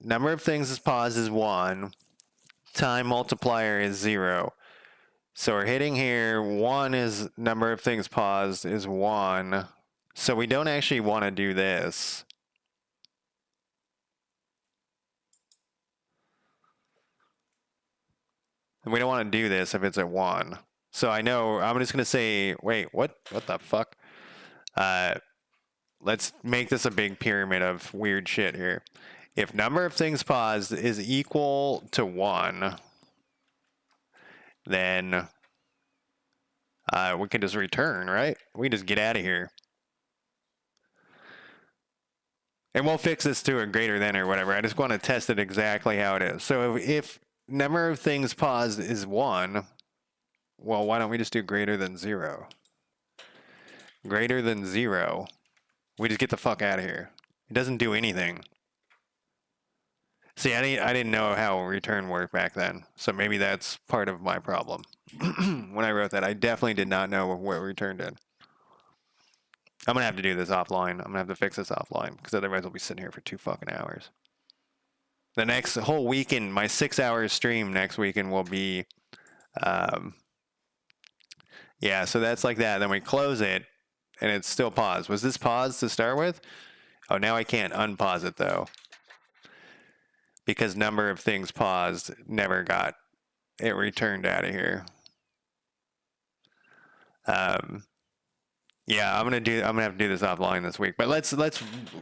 number of things is paused is 1. Time multiplier is 0. So we're hitting here. 1 is number of things paused is 1. So we don't actually want to do this. We don't want to do this if it's at 1. So I know I'm just going to say, wait, what the fuck? Let's make this a big pyramid of weird shit here. If number of things paused is equal to 1, then we can just return, right? We can just get out of here. And we'll fix this to a greater than or whatever. I just want to test it exactly how it is. So if number of things paused is 1, well, why don't we just do greater than 0? Greater than 0. We just get the fuck out of here. It doesn't do anything. See, I didn't know how return worked back then. So maybe that's part of my problem. When I wrote that, I definitely did not know what return did. I'm going to have to do this offline. I'm going to have to fix this offline because otherwise I'll be sitting here for 2 fucking hours. The next whole weekend, my 6-hour stream next weekend will be, yeah, so that's like that. Then we close it and it's still paused. Was this paused to start with? Oh, now I can't unpause it though. Because number of things paused never got it returned out of here. Yeah, I'm gonna have to do this offline this week. But let's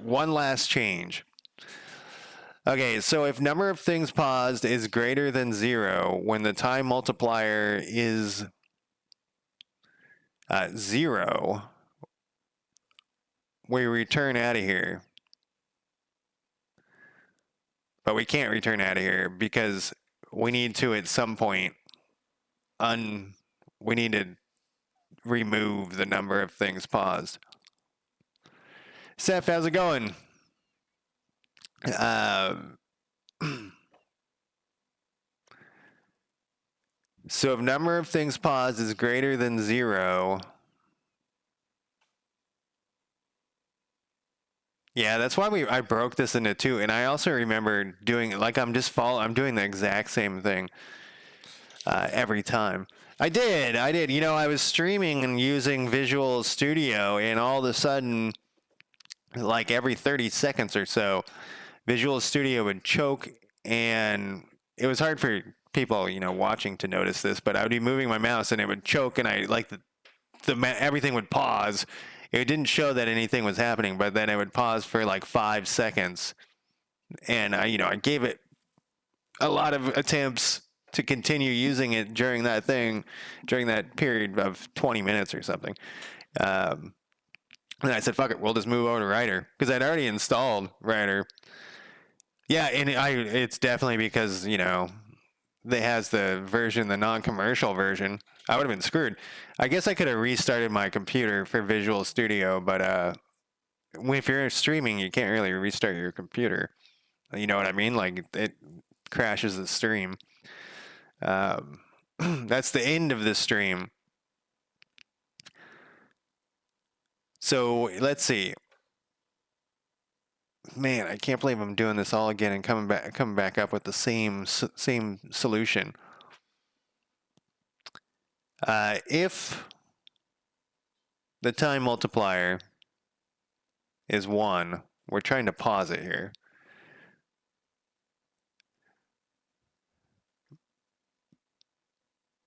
one last change. Okay, so if number of things paused is greater than 0, when the time multiplier is 0, we return out of here. But we can't return out of here because we need to at some point we need to remove the number of things paused. Seth, how's it going? So if number of things paused is greater than 0, yeah, that's why I broke this into 2. And I also remember doing like I'm doing the exact same thing every time. I did. You know, I was streaming and using Visual Studio, and all of a sudden, like every 30 seconds or so, Visual Studio would choke, and it was hard for people, watching to notice this, but I would be moving my mouse and it would choke, and I like everything would pause. It didn't show that anything was happening, but then it would pause for like 5 seconds, and I gave it a lot of attempts to continue using it during that period of 20 minutes or something. And I said, fuck it, we'll just move over to Writer, because I'd already installed Writer. Yeah, and it's definitely because, they has the non-commercial version. I would have been screwed. I guess I could have restarted my computer for Visual Studio, but if you're streaming, you can't really restart your computer. You know what I mean? Like, it crashes the stream. That's the end of the stream. So let's see. Man, I can't believe I'm doing this all again and coming back up with the same solution. If the time multiplier is 1, we're trying to pause it here.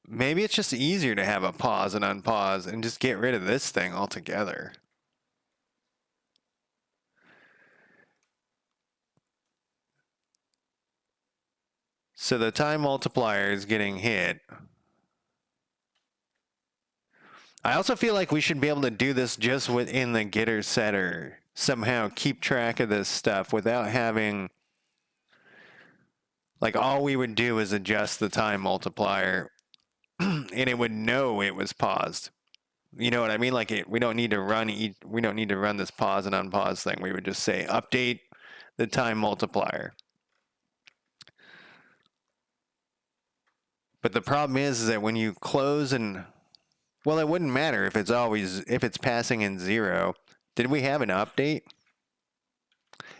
Maybe it's just easier to have a pause and unpause and just get rid of this thing altogether. So the time multiplier is getting hit. I also feel like we should be able to do this just within the getter setter. Somehow keep track of this stuff without having... Like, all we would do is adjust the time multiplier and it would know it was paused. You know what I mean? Like, we don't need to run this pause and unpause thing. We would just say update the time multiplier. But the problem is that when you close and... Well, it wouldn't matter if it's passing in 0. Did we have an update?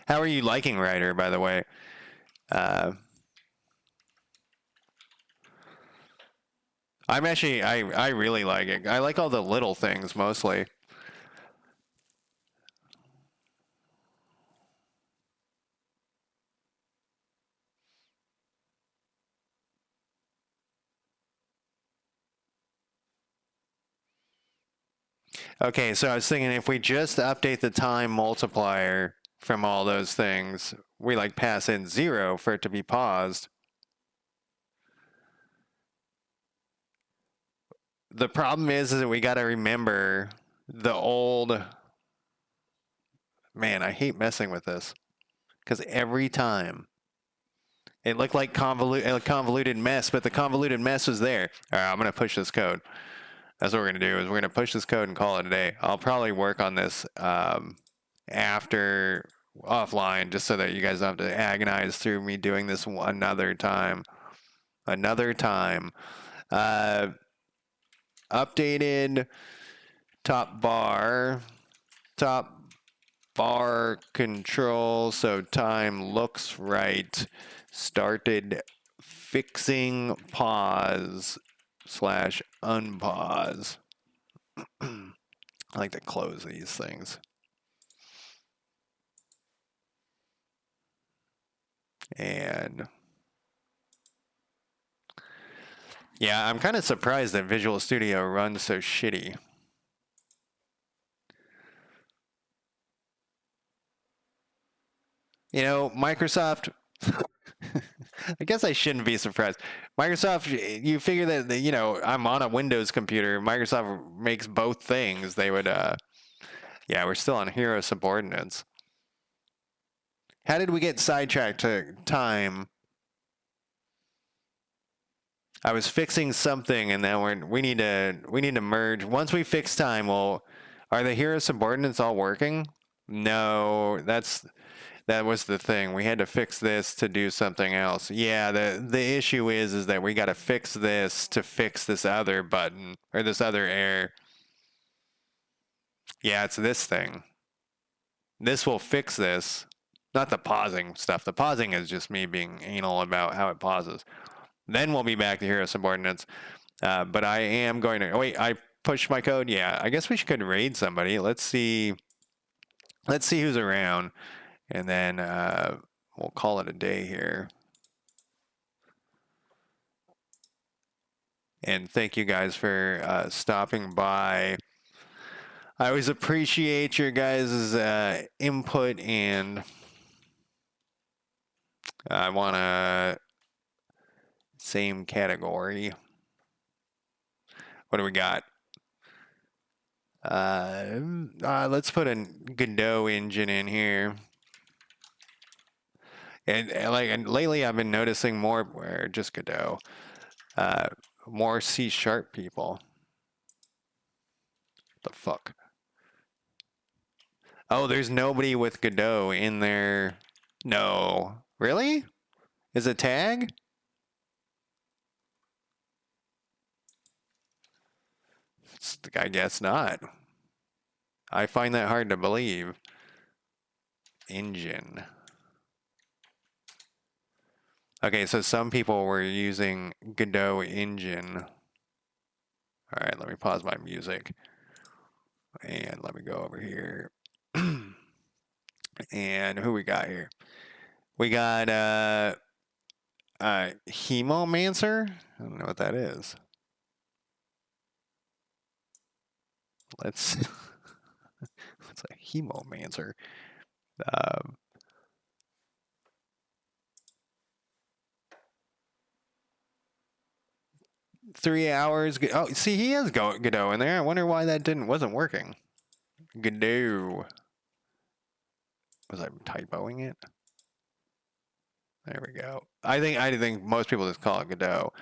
How are you liking Writer, by the way? I'm actually, I really like it. I like all the little things mostly. Okay, so I was thinking if we just update the time multiplier from all those things, we like pass in 0 for it to be paused. The problem is that we got to remember the old... Man, I hate messing with this. Because every time it looked like a convoluted mess, but the convoluted mess was there. All right, I'm going to push this code. That's what we're going to do, is we're going to push this code and call it a day. I'll probably work on this after offline, just so that you guys don't have to agonize through me doing this another time. Updated top bar control, so time looks right. Started fixing pause / unpause. I like to close these things. And yeah, I'm kind of surprised that Visual Studio runs so shitty. Microsoft... I guess I shouldn't be surprised. Microsoft, you figure that, I'm on a Windows computer. Microsoft makes both things. They would, yeah, we're still on hero subordinates. How did we get sidetracked to time? I was fixing something, and now we need to merge. Once we fix time, well, are the hero subordinates all working? No, that was the thing. We had to fix this to do something else. Yeah, the issue is that we got to fix this to fix this other button or this other error. Yeah, it's this thing. This will fix this. Not the pausing stuff. The pausing is just me being anal about how it pauses. Then we'll be back to hero subordinates. But I am going to... Oh, wait, I pushed my code? Yeah, I guess we could raid somebody. Let's see who's around. And then we'll call it a day here. And thank you guys for stopping by. I always appreciate your guys' input, and I want to same category. What do we got? Let's put a Godot engine in here. And lately I've been noticing more where just Godot, more C# people. The fuck? Oh, there's nobody with Godot in there. No, really? Is it tag? I guess not. I find that hard to believe. Engine. Okay, so some people were using Godot engine. All right, let me pause my music. And let me go over here. And who we got here? We got Hemomancer. I don't know what that is. Let's what's a Hemomancer? 3 hours. Oh, see, he has Godot in there. I wonder why that wasn't working. Godot. Was I typoing it? There we go. I think most people just call it Godot.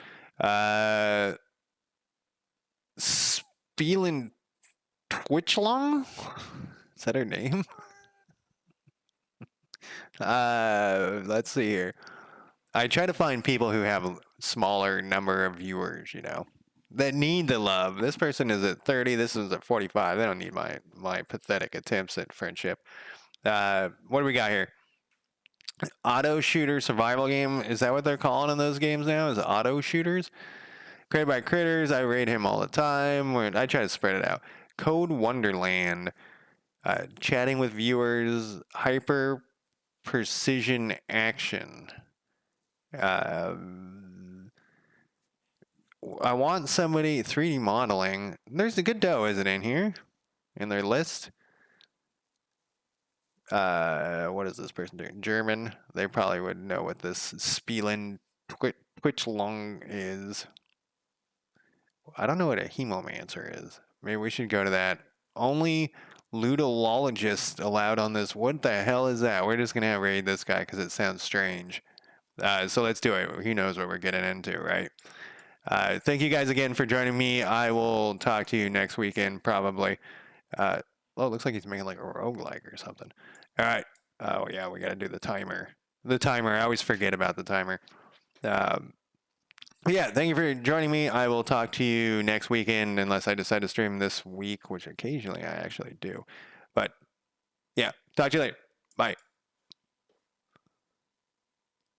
Spielen Twitchlong? Is that her name? Let's see here. I try to find people who have a smaller number of viewers, you know, that need the love. This person is at 30. This is at 45. They don't need my pathetic attempts at friendship. What do we got here? Auto shooter survival game. Is that what they're calling in those games now? Is it auto shooters? Created by Critters. I rate him all the time. I try to spread it out. Code Wonderland. Chatting with viewers. Hyper precision action. I want somebody 3D modeling. There's a Godot, is it in here? In their list? What is this person doing? German. They probably would know what this Spielen Twitchlong is. I don't know what a Hemomancer is. Maybe we should go to that. Only ludologist allowed on this. What the hell is that? We're just gonna raid this guy because it sounds strange. So let's do it. He knows what we're getting into, right? Thank you guys again for joining me. I will talk to you next weekend, probably. Oh, it looks like he's making like a roguelike or something. All right. Oh, yeah, we got to do the timer. The timer. I always forget about the timer. Yeah, thank you for joining me. I will talk to you next weekend unless I decide to stream this week, which occasionally I actually do. But yeah, talk to you later. Bye.